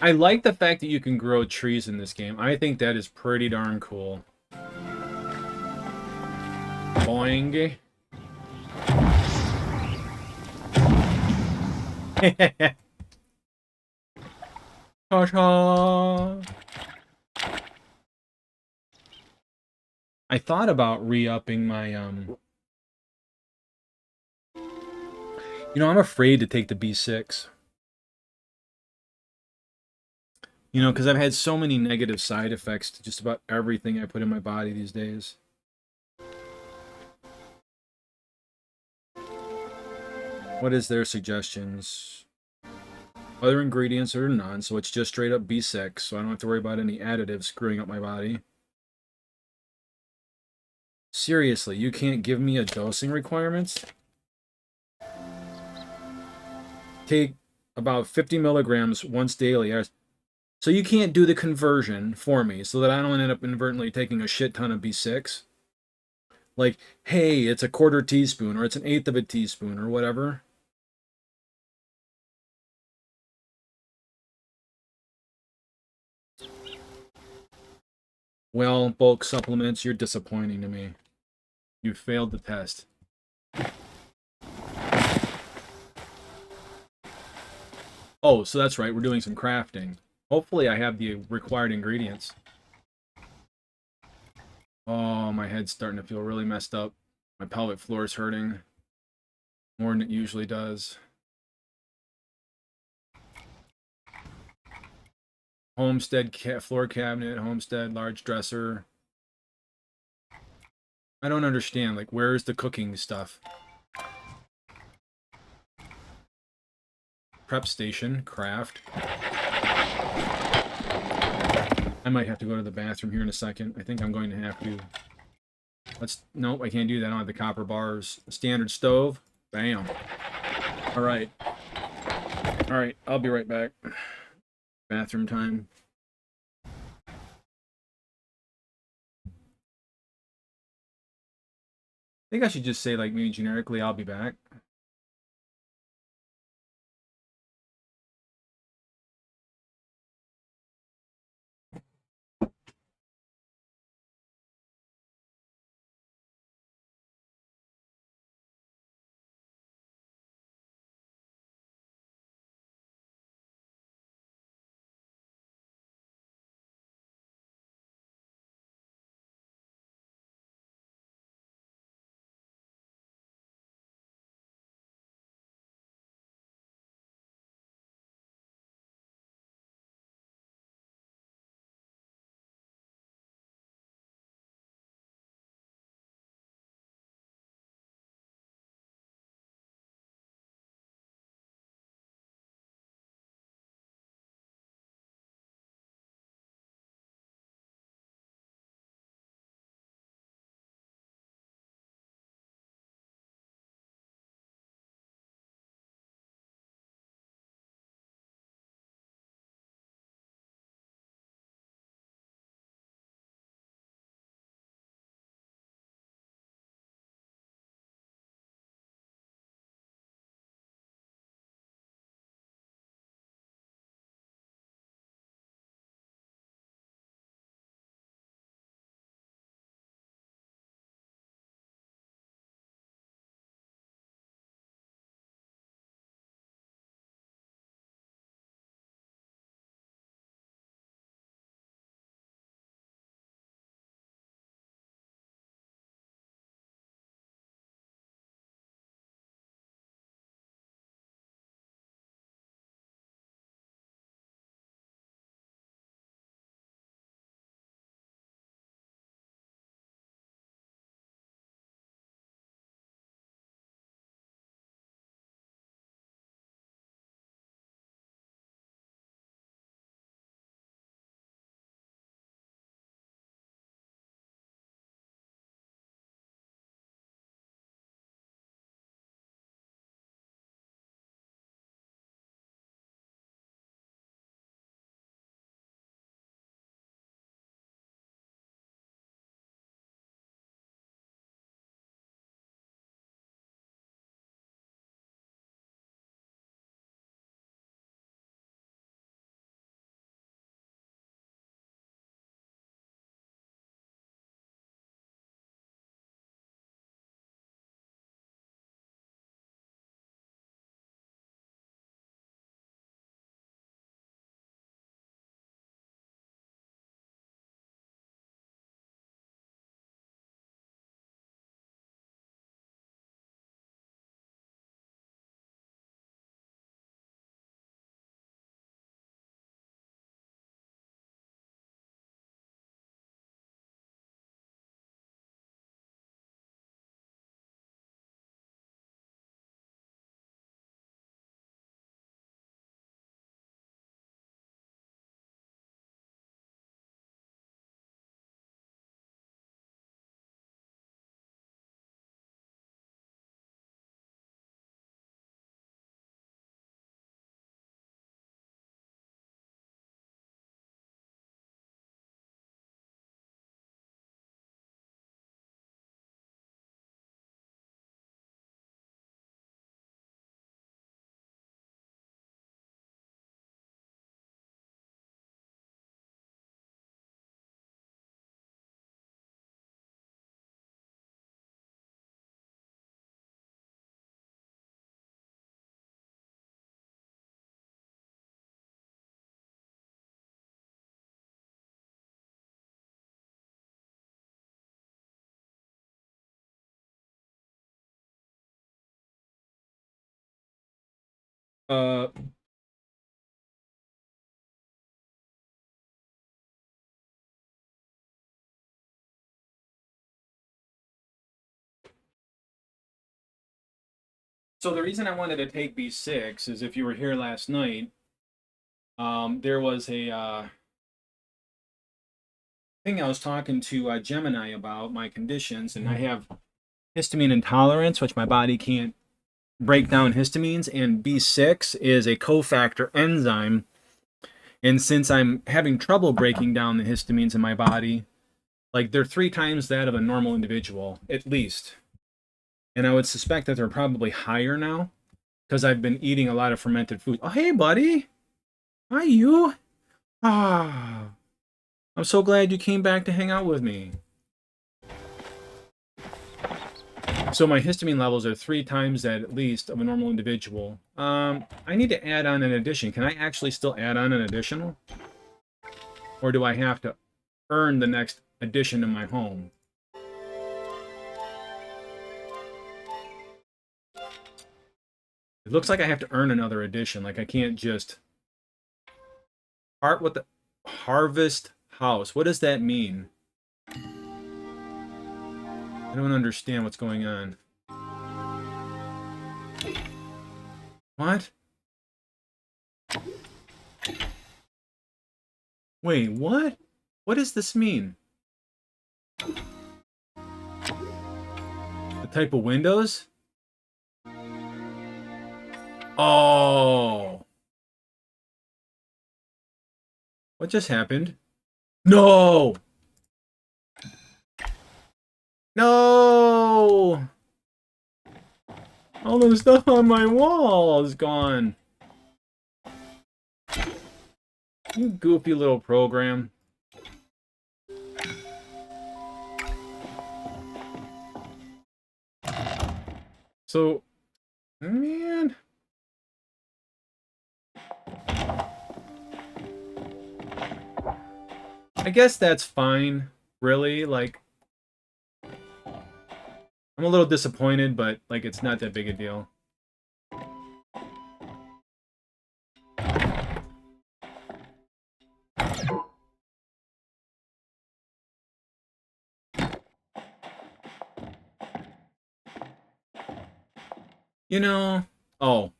I like the fact that you can grow trees in this game. I think that is pretty darn cool. Boing. Ta-ta! I thought about re-upping my, You know, I'm afraid to take the B6. You know, because I've had so many negative side effects to just about everything I put in my body these days. What is their suggestions? Other ingredients are none, so it's just straight up B6, so I don't have to worry about any additives screwing up my body. Seriously, you can't give me a dosing requirements? Take about 50 milligrams once daily. So you can't do the conversion for me so that I don't end up inadvertently taking a shit ton of B6? Like, hey, it's a 1/4 teaspoon, or it's 1/8 of a teaspoon, or whatever. Well, bulk supplements, you're disappointing to me. You failed the test. Oh, so that's right, we're doing some crafting. Hopefully I have the required ingredients. Oh, my head's starting to feel really messed up. My pelvic floor is hurting more than it usually does. Homestead floor cabinet, homestead large dresser. I don't understand, like, where's the cooking stuff? Prep station, craft. I might have to go to the bathroom here in a second. I think I'm going to have to. Nope, I can't do that. I don't have the copper bars. Standard stove. Bam. All right. All right, I'll be right back. Bathroom time. I think I should just say, like, maybe generically, I'll be back. Uh, so the reason I wanted to take B6 is if you were here last night, there was a thing I was talking to Gemini about my conditions, and I have histamine intolerance, which my body can't break down histamines, and B6 is a cofactor enzyme. And since I'm having trouble breaking down the histamines in my body, like they're 3 times that of a normal individual, at least. And I would suspect that they're probably higher now because I've been eating a lot of fermented food. Oh, hey, buddy. Hi, you. Ah, I'm so glad you came back to hang out with me. So my histamine levels are 3 times that at least of a normal individual. I need to add on an addition. Can I actually still add on an additional? Or do I have to earn the next addition to my home? It looks like I have to earn another addition. Like I can't just part with the harvest house. What does that mean? I don't understand what's going on. What? Wait, what? What does this mean? The type of windows? Oh. What just happened? No! No! All the stuff on my wall is gone. You goofy little program. So, man. I guess that's fine, really. Like, I'm a little disappointed, but, like, it's not that big a deal. You know... Oh.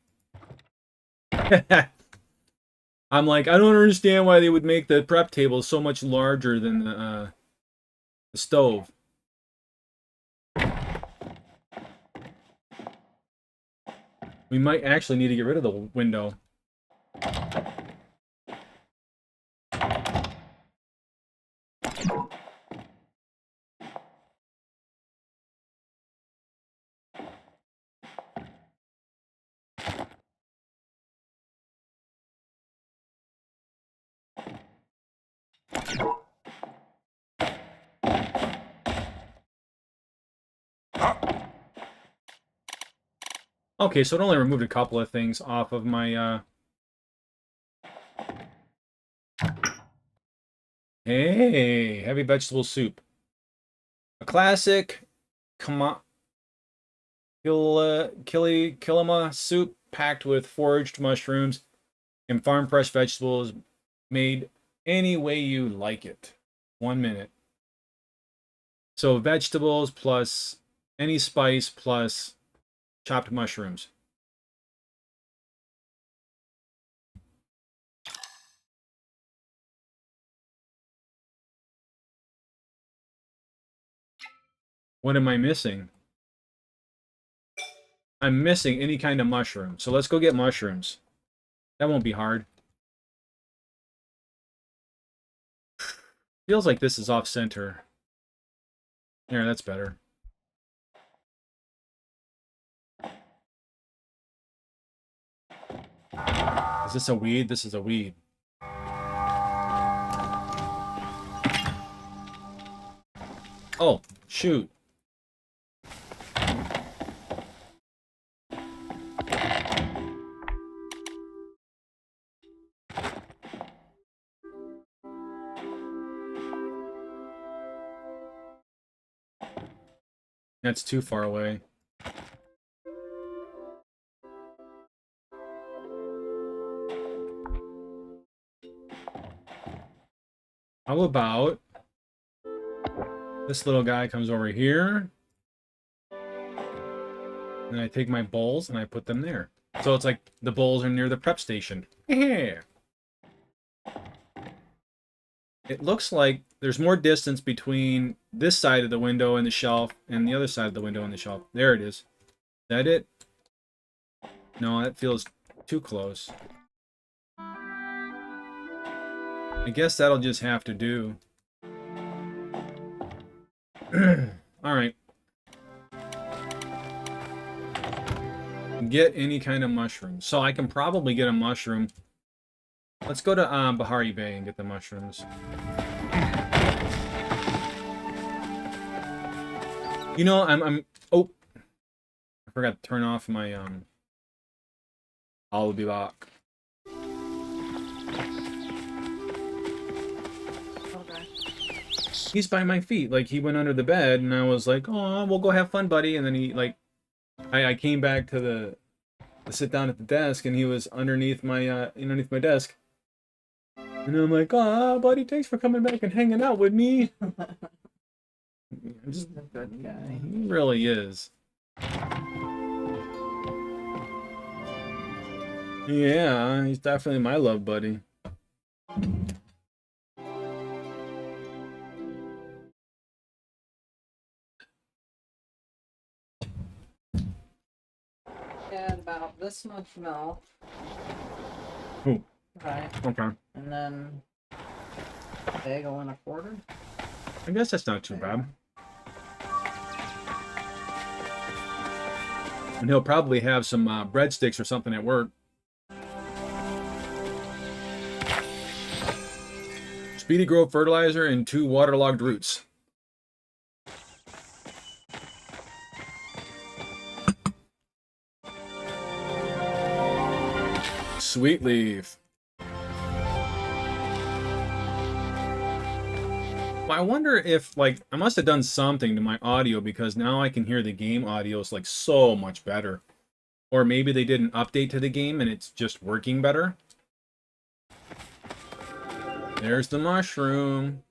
I'm like, I don't understand why they would make the prep table so much larger than the stove. We might actually need to get rid of the window. Okay, so it only removed a couple of things off of my, Hey, heavy vegetable soup. A classic kilima soup packed with foraged mushrooms and farm-fresh vegetables made any way you like it. 1 minute. So vegetables plus any spice plus chopped mushrooms. What am I missing? I'm missing any kind of mushroom. So let's go get mushrooms. That won't be hard. Feels like this is off center. There, that's better. Is this a weed? This is a weed. Oh, shoot. That's too far away. How about this little guy comes over here, and I take my bowls and I put them there. So it's like the bowls are near the prep station. Yeah. It looks like there's more distance between this side of the window and the shelf and the other side of the window and the shelf. There it is. Is that it? No, that feels too close. I guess that'll just have to do. Alright. Get any kind of mushroom. So I can probably get a mushroom. Let's go to Bahari Bay and get the mushrooms. You know, oh, I forgot to turn off my I'll be back. Okay. He's by my feet. Like, he went under the bed, and I was like, oh, we'll go have fun, buddy. And then he, like, I came back to sit down at the desk, and he was underneath my desk. And I'm like, oh, buddy, thanks for coming back and hanging out with me. He's a good guy. He really is. Yeah, he's definitely my love buddy. Add about this much milk. Ooh. Right. Okay. And then bagel and a quarter. I guess that's not too bad. And he'll probably have some breadsticks or something at work. Speedy growth fertilizer and 2 waterlogged roots. Sweet leaf. Well, I wonder if, like, I must have done something to my audio because now I can hear the game audio is like so much better. Or maybe they did an update to the game and it's just working better. There's the mushroom.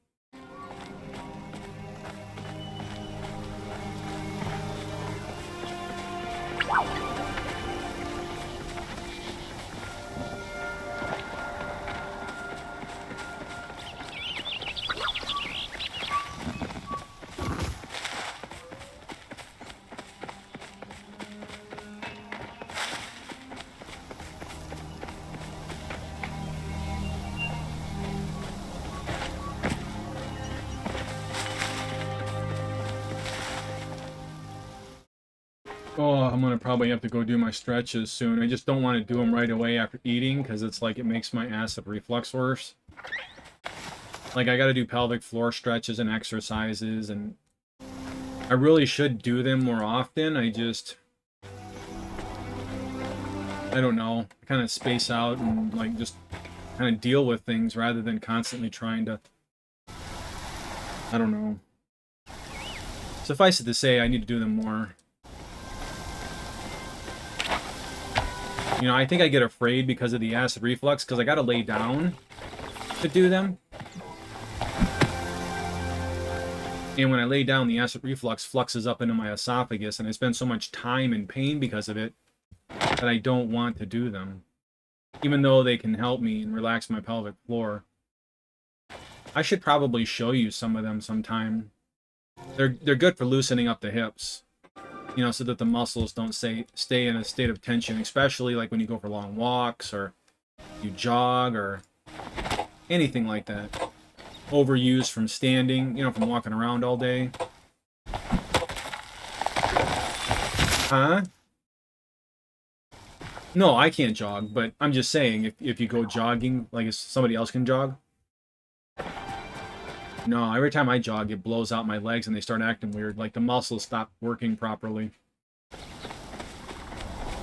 Oh, I'm gonna probably have to go do my stretches soon. I just don't want to do them right away after eating because it's like it makes my acid reflux worse. Like, I gotta do pelvic floor stretches and exercises, and I really should do them more often. I don't know. I kind of space out and, like, just kind of deal with things rather than constantly trying to... I don't know. Suffice it to say, I need to do them more. You know, I think I get afraid because of the acid reflux, because I gotta lay down to do them. And when I lay down, the acid reflux fluxes up into my esophagus, and I spend so much time in pain because of it that I don't want to do them. Even though they can help me and relax my pelvic floor. I should probably show you some of them sometime. They're good for loosening up the hips. You know, so that the muscles don't stay in a state of tension, especially like when you go for long walks or you jog or anything like that. Overuse from standing, you know, from walking around all day. Huh? No, I can't jog, but I'm just saying, if you go jogging, like if somebody else can jog. No, every time I jog, it blows out my legs and they start acting weird. Like, the muscles stop working properly.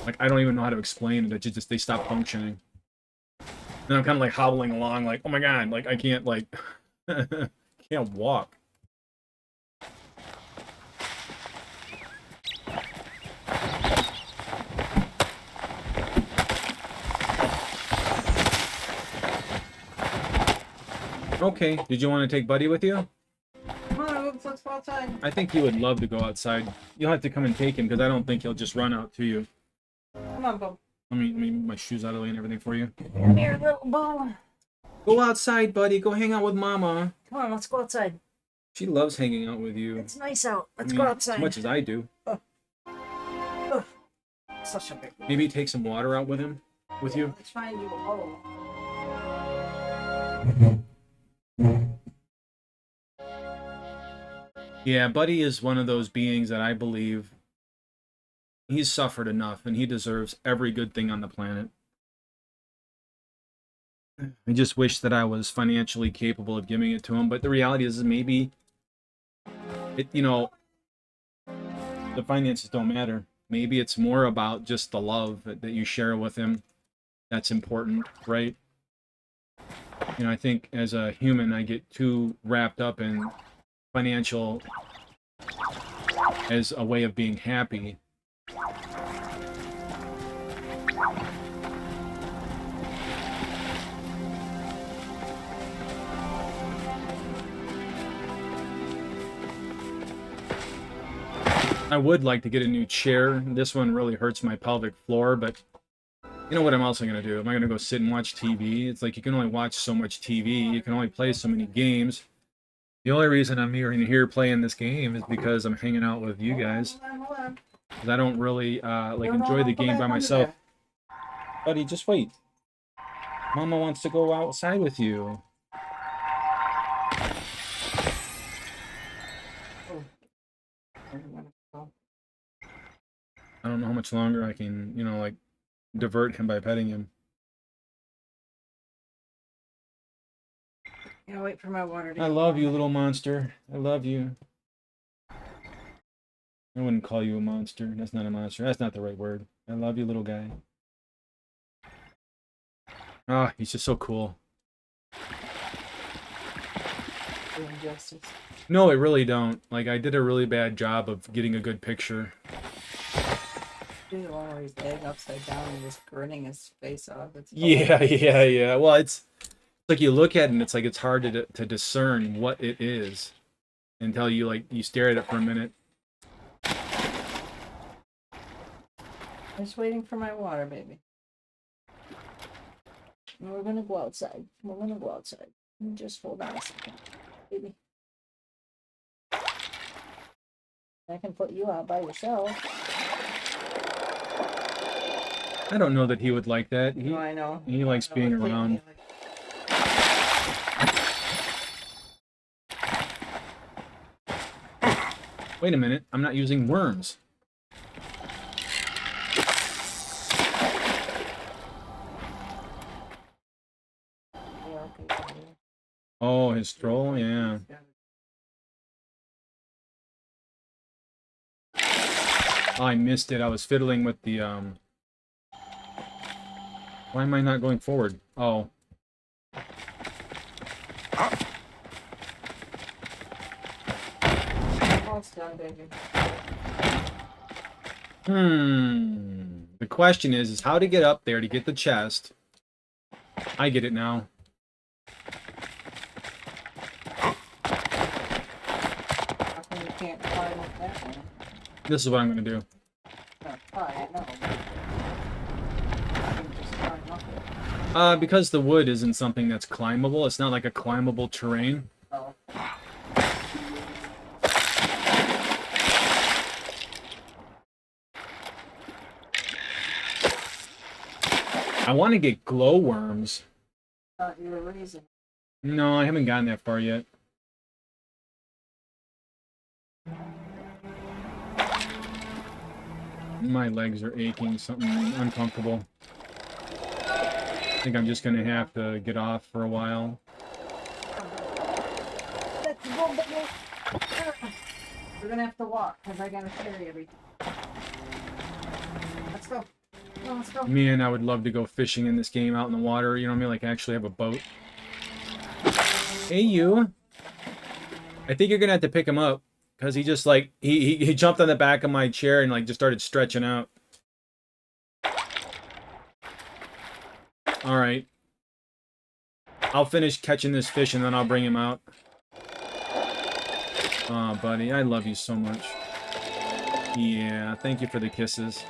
Like, I don't even know how to explain it. Just they stop functioning. And I'm kind of like hobbling along, like, oh my god, like, I can't, like, can't walk. Okay, did you want to take Buddy with you? Come on, let's go outside. I think he would love to go outside. You'll have to come and take him, because I don't think he'll just run out to you. Come on, Bub. Let me move my shoes out of the way and everything for you. Come here, little Boo. Go outside, buddy. Go hang out with Mama. Come on, let's go outside. She loves hanging out with you. It's nice out. Let's I go mean, outside. as much as I do. Such a big. Maybe take some water out with him, with you. Let's find you a bowl. Yeah, Buddy is one of those beings that I believe he's suffered enough, and he deserves every good thing on the planet. I just wish that I was financially capable of giving it to him, but the reality is maybe it, you know, the finances don't matter. Maybe it's more about just the love that you share with him that's important, right? You know, I think as a human, I get too wrapped up in financial as a way of being happy. I would like to get a new chair. This one really hurts my pelvic floor, but you know what I'm also going to do? Am I going to go sit and watch TV? It's like you can only watch so much TV. You can only play so many games. The only reason I'm here playing this game is because I'm hanging out with you guys. Hold on. 'Cause I don't really like No, enjoy the put game that by under myself. there. Buddy, just wait. Mama wants to go outside with you. I don't know how much longer I can, you know, like, divert him by petting him. Yeah, wait for my water to I get love warm. you, little monster. I love you. I wouldn't call you a monster. That's not a monster. That's not the right word. I love you, little guy. Ah, he's just so cool. Doing justice. No, I really don't. Like, I did a really bad job of getting a good picture. Do the one where he's laying upside down and just grinning his face off. It's Yeah, hilarious. yeah. Well, it's like you look at it and it's like it's hard to discern what it is until you you stare at it for a minute. I'm just waiting for my water, baby. And we're gonna go outside. We're gonna go outside. Just hold on a second, baby. I can put you out by yourself. I don't know that he would like that. No, I know. He likes being It's like- around. Wait a minute, I'm not using worms. Yeah, okay. Oh, his stroll, yeah. Oh, I missed it. I was fiddling with the Why am I not going forward? Oh. Almost done, baby. The question is how to get up there to get the chest. I get it now. How come you can't climb up that one? This is what I'm gonna do. Not try, no. You can just climb up it. Because the wood isn't something that's climbable. It's not like a climbable terrain. Oh. I want to get glowworms. Thought you were raising. No, I haven't gotten that far yet. My legs are aching, something uncomfortable. I think I'm just gonna have to get off for a while. Let's go, baby. We're gonna have to walk because I gotta carry everything. Let's go. Come on, let's go. Man, I would love to go fishing in this game out in the water. You know what I mean? Like actually have a boat. Hey, you. I think you're gonna have to pick him up because he just like he jumped on the back of my chair and like just started stretching out. All right. I'll finish catching this fish and then I'll bring him out. Aw, buddy, I love you so much. Yeah, thank you for the kisses.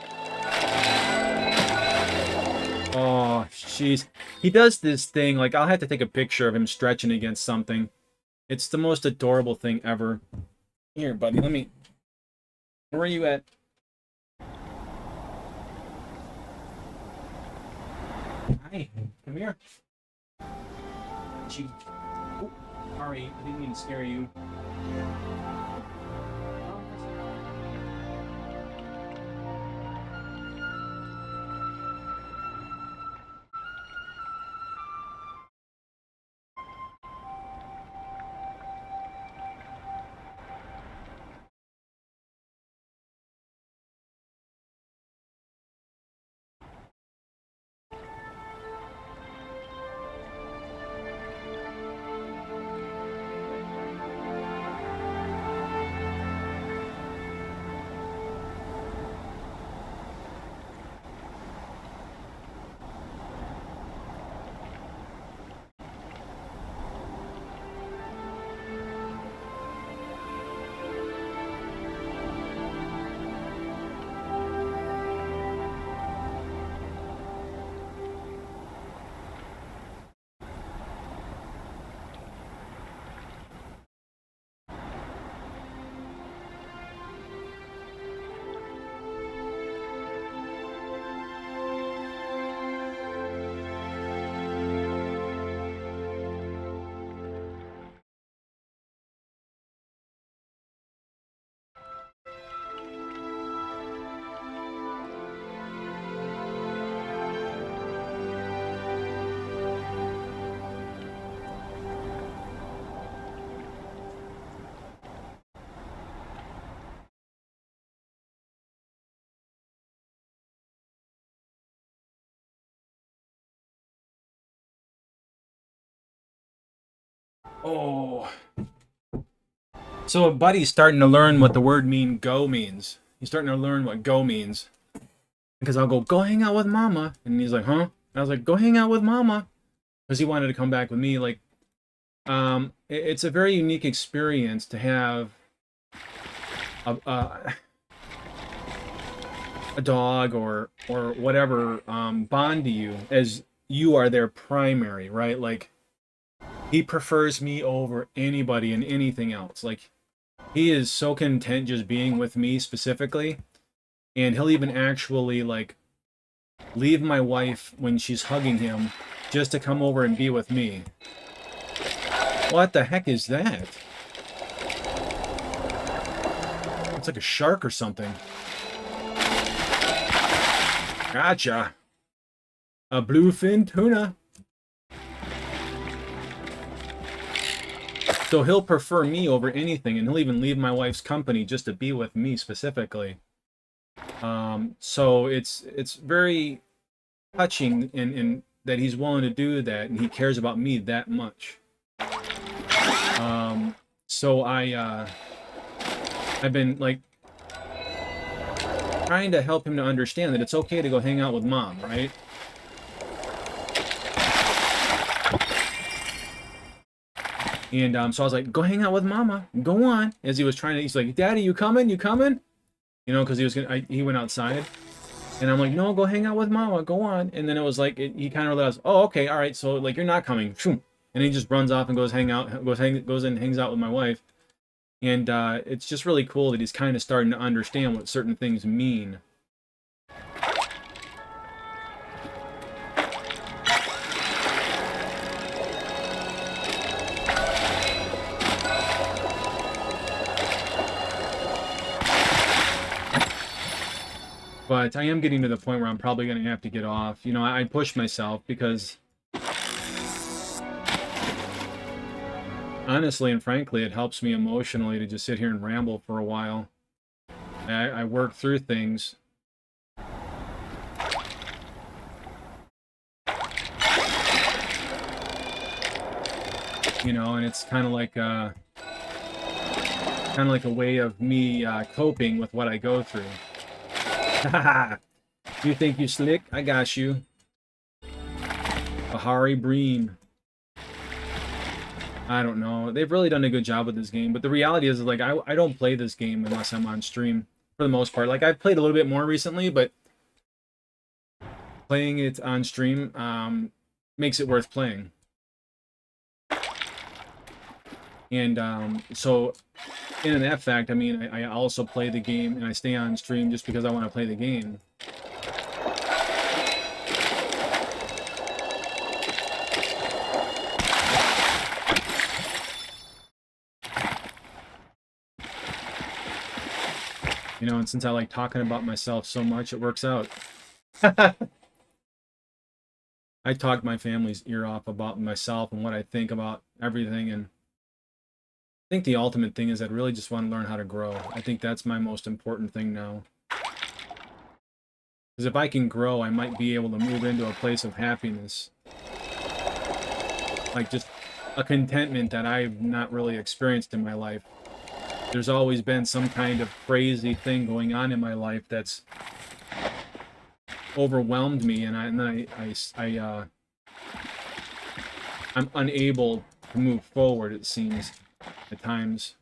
Oh, jeez. He does this thing, like, I'll have to take a picture of him stretching against something. It's the most adorable thing ever. Here, buddy, let me... Where are you at? Hi, come here. Gee. Oh, sorry, I didn't mean to scare you. Oh. So a buddy's starting to learn what the word go means. He's starting to learn what go means. Because I'll go hang out with mama. And he's like, huh? And I was like, go hang out with mama. Because he wanted to come back with me. Like, it's a very unique experience to have a dog or whatever bond to you as you are their primary, right? Like, he prefers me over anybody and anything else. Like, he is so content just being with me specifically. And he'll even actually, like, leave my wife when she's hugging him just to come over and be with me. What the heck is that? It's like a shark or something. Gotcha. A bluefin tuna. So he'll prefer me over anything, and he'll even leave my wife's company just to be with me specifically. So it's very touching in that he's willing to do that, and he cares about me that much. So I've been like trying to help him to understand that it's okay to go hang out with mom, right? And so I was like, go hang out with mama. Go on. As he was trying to, he's like, Daddy, you coming? You coming? You know, because he went outside. And I'm like, no, go hang out with mama. Go on. And then it was like, he kind of realized, oh, okay, all right. So, like, you're not coming. And he just runs off and goes goes and hangs out with my wife. And it's just really cool that he's kind of starting to understand what certain things mean. But I am getting to the point where I'm probably going to have to get off. You know, I push myself because honestly and frankly, it helps me emotionally to just sit here and ramble for a while. I work through things. You know, and it's kind of like a way of me coping with what I go through. You think you slick? I got you. Bahari Bream. I don't know. They've really done a good job with this game, but the reality is, like, I don't play this game unless I'm on stream for the most part. Like, I've played a little bit more recently, but playing it on stream makes it worth playing. And so, in that fact, I mean, I also play the game and I stay on stream just because I want to play the game. You know, and since I like talking about myself so much, it works out. I talk my family's ear off about myself and what I think about everything, and I think the ultimate thing is I really just want to learn how to grow. I think that's my most important thing now. Because if I can grow, I might be able to move into a place of happiness. Like just a contentment that I've not really experienced in my life. There's always been some kind of crazy thing going on in my life that's overwhelmed me, and I'm unable to move forward, it seems, at times.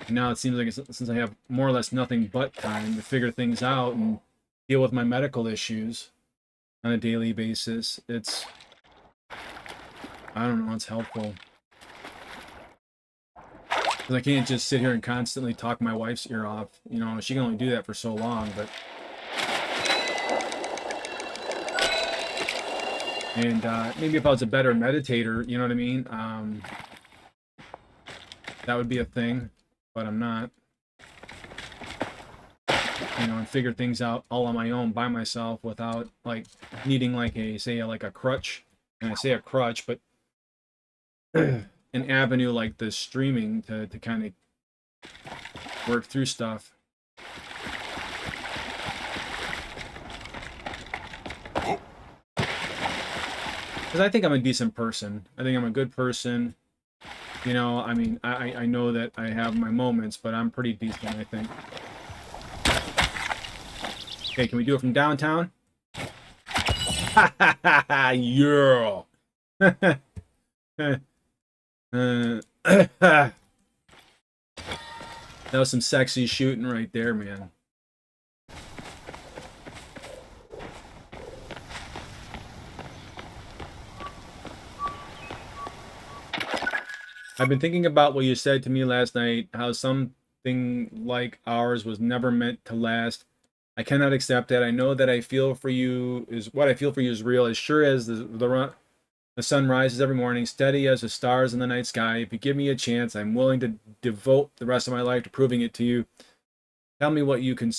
And now it seems like since I have more or less nothing but time to figure things out and deal with my medical issues on a daily basis, it's, I don't know, it's helpful. Because I can't just sit here and constantly talk my wife's ear off. You know, she can only do that for so long, but... And maybe if I was a better meditator, you know what I mean? That would be a thing, but I'm not. You know, and figure things out all on my own by myself without, like, needing, like, like a crutch. And I say a crutch, but an avenue like this streaming to kind of work through stuff. Because I think I'm a decent person. I think I'm a good person. You know, I mean, I know that I have my moments, but I'm pretty decent, I think. Okay, can we do it from downtown? Ha ha ha ha! Yeah! That was some sexy shooting right there, man. I've been thinking about what you said to me last night, how something like ours was never meant to last. I cannot accept that. I know that I feel for you is what I feel for you is real. As sure as the sun rises every morning, steady as the stars in the night sky. If you give me a chance, I'm willing to devote the rest of my life to proving it to you. Tell me what you can.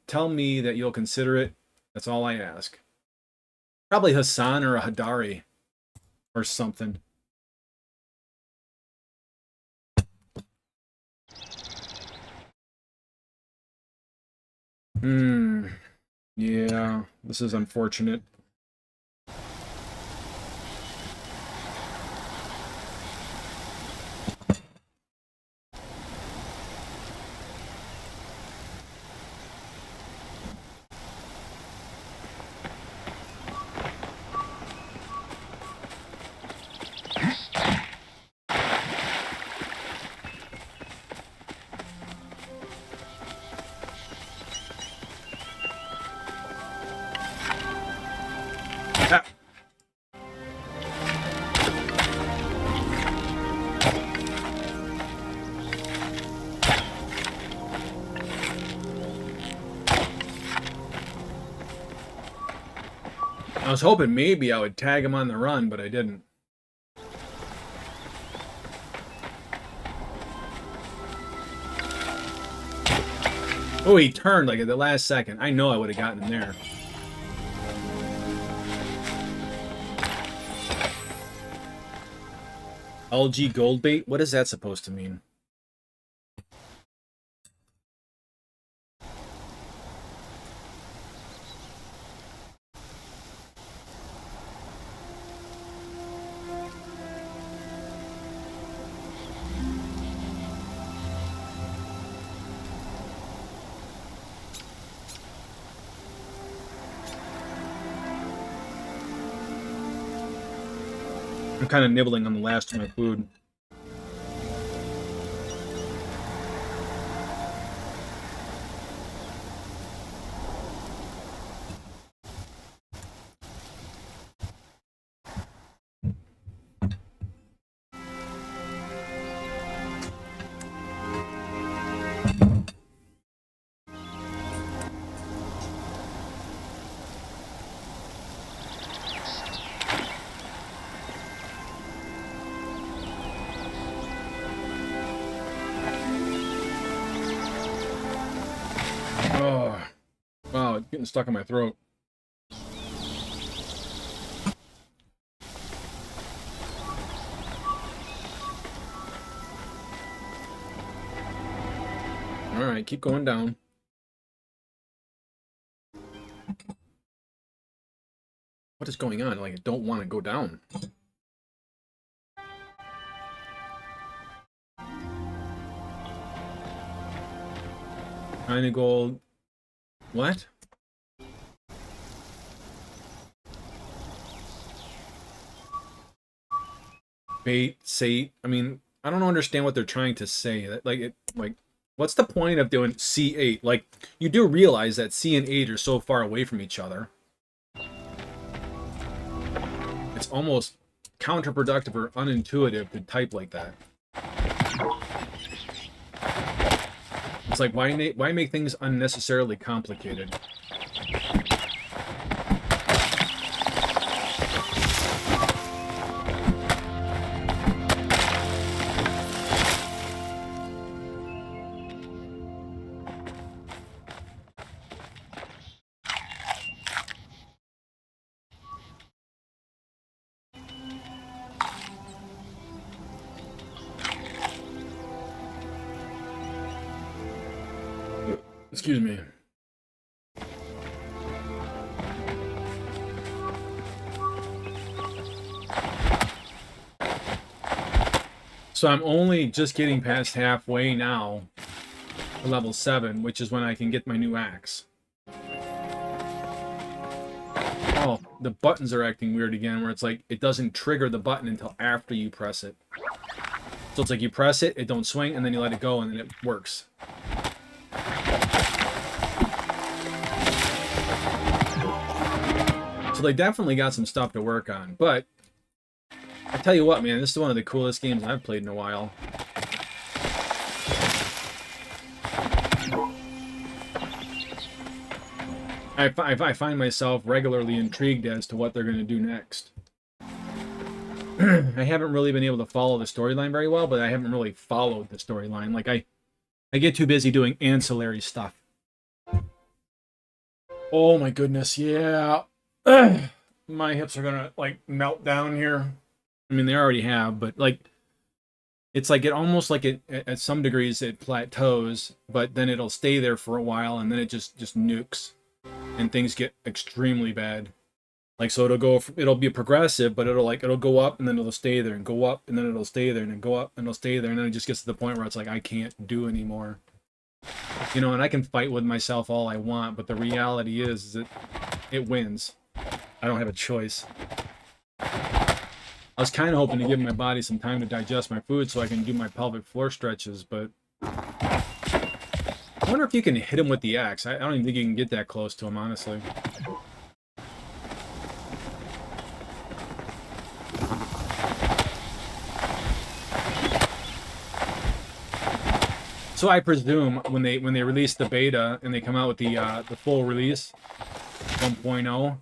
Tell me that you'll consider it. That's all I ask. Probably Hassan or a Hadari, or something. Yeah, this is unfortunate. Ah. I was hoping maybe I would tag him on the run, but I didn't. Oh, he turned like at the last second. I know I would have gotten him there. LG gold bait? What is that supposed to mean? I'm kind of nibbling on the last of my food. getting stuck in my throat. Alright, keep going down. What is going on? Like, I don't want to go down. Trying to go... What? Bait, sate. I mean, I don't understand what they're trying to say. Like, what's the point of doing C8? Like, you do realize that C and 8 are so far away from each other. It's almost counterproductive or unintuitive to type like that. It's like, why make things unnecessarily complicated? Excuse me. So I'm only just getting past halfway now to level 7, which is when I can get my new axe. Oh, the buttons are acting weird again, where it's like, it doesn't trigger the button until after you press it. So it's like you press it, it don't swing, and then you let it go, and then it works. So they definitely got some stuff to work on, but I tell you what, man, this is one of the coolest games I've played in a while. I find myself regularly intrigued as to what they're going to do next. I haven't really been able to follow the storyline very well, but I haven't really followed the storyline. Like, I get too busy doing ancillary stuff. Oh my goodness, yeah. My hips are gonna, like, melt down here. I mean, they already have, but, like, it's like, it almost like it, at some degrees, it plateaus, but then it'll stay there for a while, and then it just nukes, and things get extremely bad. Like, so it'll be progressive, but it'll go up, and then it'll stay there, and go up, and then it'll stay there, and then go up, and it'll stay there, and then it just gets to the point where it's like, I can't do anymore. You know, and I can fight with myself all I want, but the reality is that it wins. I don't have a choice. I was kind of hoping to give my body some time to digest my food so I can do my pelvic floor stretches, but I wonder if you can hit him with the axe. I don't even think you can get that close to him, honestly. So I presume when they release the beta and they come out with the full release 1.0,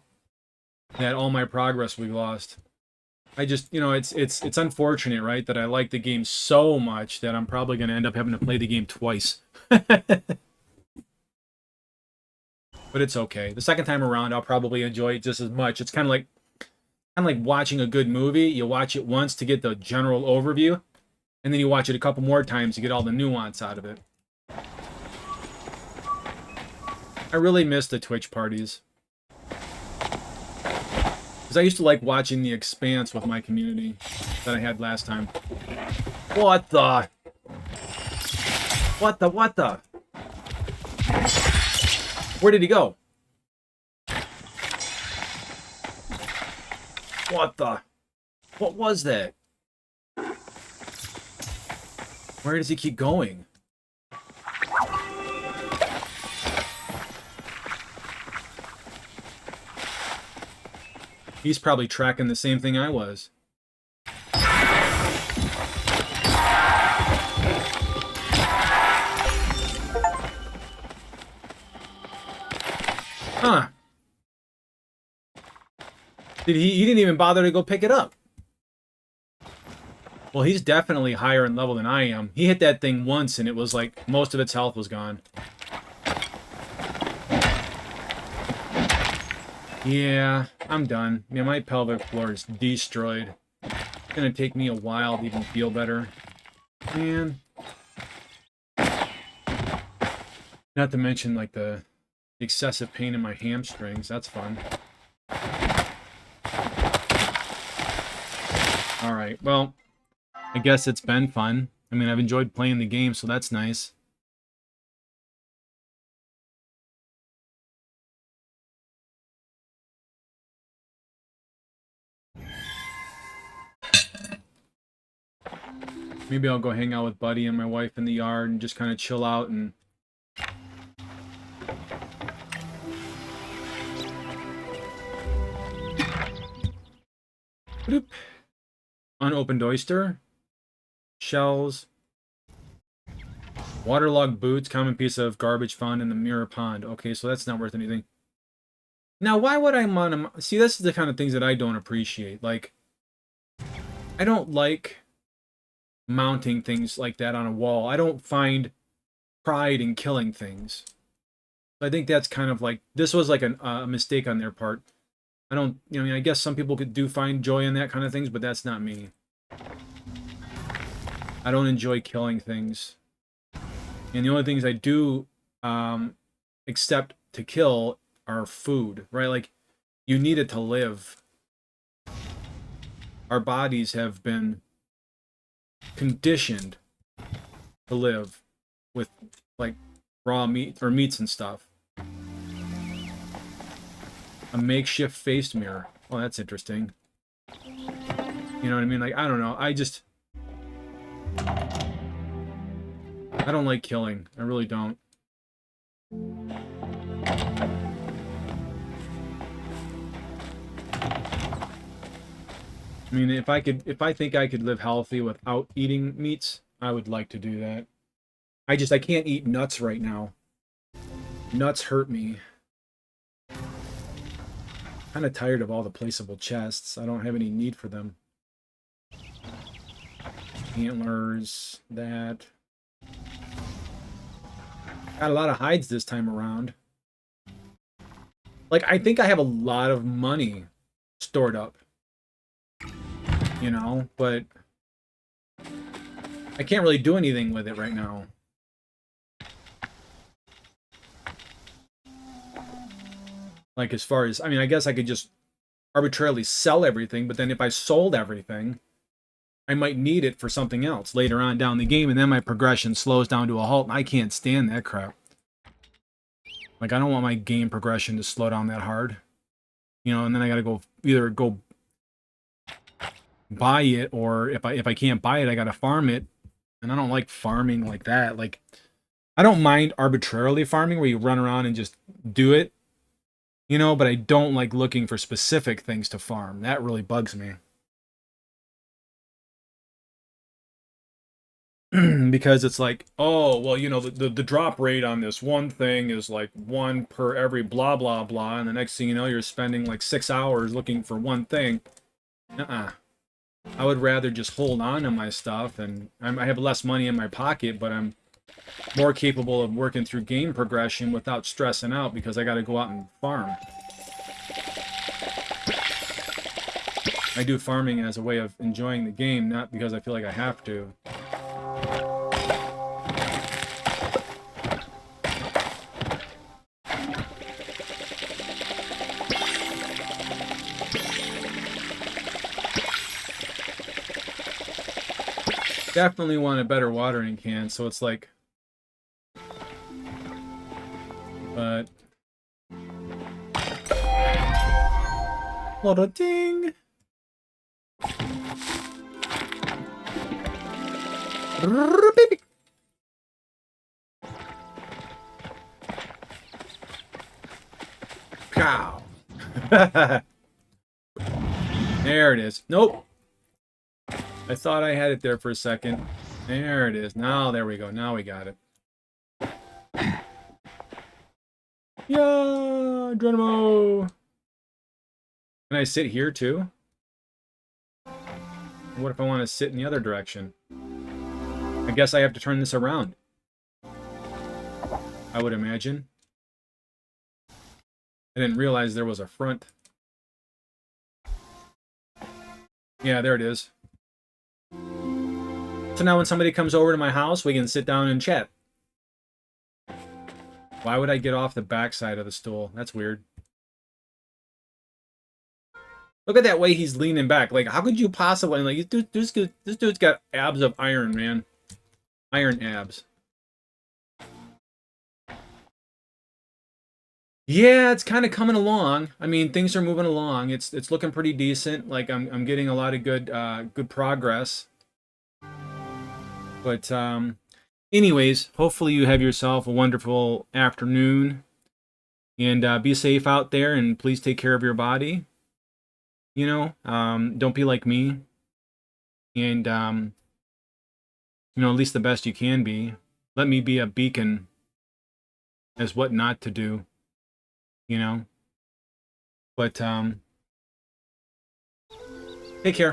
that all my progress will be lost. I just, you know, it's unfortunate, right, that I like the game so much that I'm probably going to end up having to play the game twice. But it's okay. The second time around, I'll probably enjoy it just as much. It's kind of like watching a good movie. You watch it once to get the general overview, and then you watch it a couple more times to get all the nuance out of it. I really miss the Twitch parties. Because I used to like watching The Expanse with my community that I had last time. What the? What the? Where did he go? What the? What was that? Where does he keep going? He's probably tracking the same thing I was. Huh. He didn't even bother to go pick it up. Well, he's definitely higher in level than I am. He hit that thing once and it was like most of its health was gone. Yeah, I'm done. Yeah, my pelvic floor is destroyed. It's gonna take me a while to even feel better. Man. Not to mention, like, the excessive pain in my hamstrings. That's fun. Alright, well, I guess it's been fun. I mean, I've enjoyed playing the game, so that's nice. Maybe I'll go hang out with Buddy and my wife in the yard and just kind of chill out and... Bloop. Unopened oyster. Shells. Waterlogged boots. Common piece of garbage found in the mirror pond. Okay, so that's not worth anything. Now, why would I want to... See, this is the kind of things that I don't appreciate. Like, I don't like mounting things like that on a wall. I don't find pride in killing things. I think that's kind of like... This was like a mistake on their part. I don't... You know, I mean, I guess some people do find joy in that kind of things, but that's not me. I don't enjoy killing things. And the only things I do accept to kill are food, right? Like, you need it to live. Our bodies have been conditioned to live with, like, raw meat or meats and stuff. A makeshift face mirror. Oh, that's interesting. You know what I mean? Like, I don't know. I don't like killing. I really don't. I mean, if I think I could live healthy without eating meats, I would like to do that. I can't eat nuts right now. Nuts hurt me. Kind of tired of all the placeable chests. I don't have any need for them. Antlers, that. Got a lot of hides this time around. Like, I think I have a lot of money stored up. You know, but I can't really do anything with it right now. Like, as far as, I mean, I guess I could just arbitrarily sell everything, but then if I sold everything, I might need it for something else later on down the game, and then my progression slows down to a halt, and I can't stand that crap. Like, I don't want my game progression to slow down that hard. You know, and then I gotta either go buy it, or if I can't buy it, I gotta farm it. And I don't like farming like that. Like, I don't mind arbitrarily farming where you run around and just do it. You know, but I don't like looking for specific things to farm. That really bugs me. Because it's like, oh, well, you know, the drop rate on this one thing is like 1 per every blah, blah, blah. And the next thing you know, you're spending like 6 hours looking for one thing. I would rather just hold on to my stuff, and I have less money in my pocket, but I'm more capable of working through game progression without stressing out because I got to go out and farm. I do farming as a way of enjoying the game, not because I feel like I have to. Definitely want a better watering can, so it's like... But... What a ding! Cow! There it is. Nope! I thought I had it there for a second. There it is. Now, there we go. Now we got it. Yeah, Geronimo! Can I sit here too? What if I want to sit in the other direction? I guess I have to turn this around. I would imagine. I didn't realize there was a front. Yeah, there it is. So now when somebody comes over to my house, we can sit down and chat. Why would I get off the back side of the stool? That's weird. Look at that way he's leaning back. Like, how could you possibly... Like, this dude's got abs of iron, man. Iron abs. Yeah, it's kind of coming along. I mean, things are moving along. It's looking pretty decent. Like, I'm getting a lot of good progress. But, anyways, hopefully you have yourself a wonderful afternoon. And be safe out there, and please take care of your body. You know, don't be like me. And, you know, at least the best you can be. Let me be a beacon as what not to do, you know. But, take care.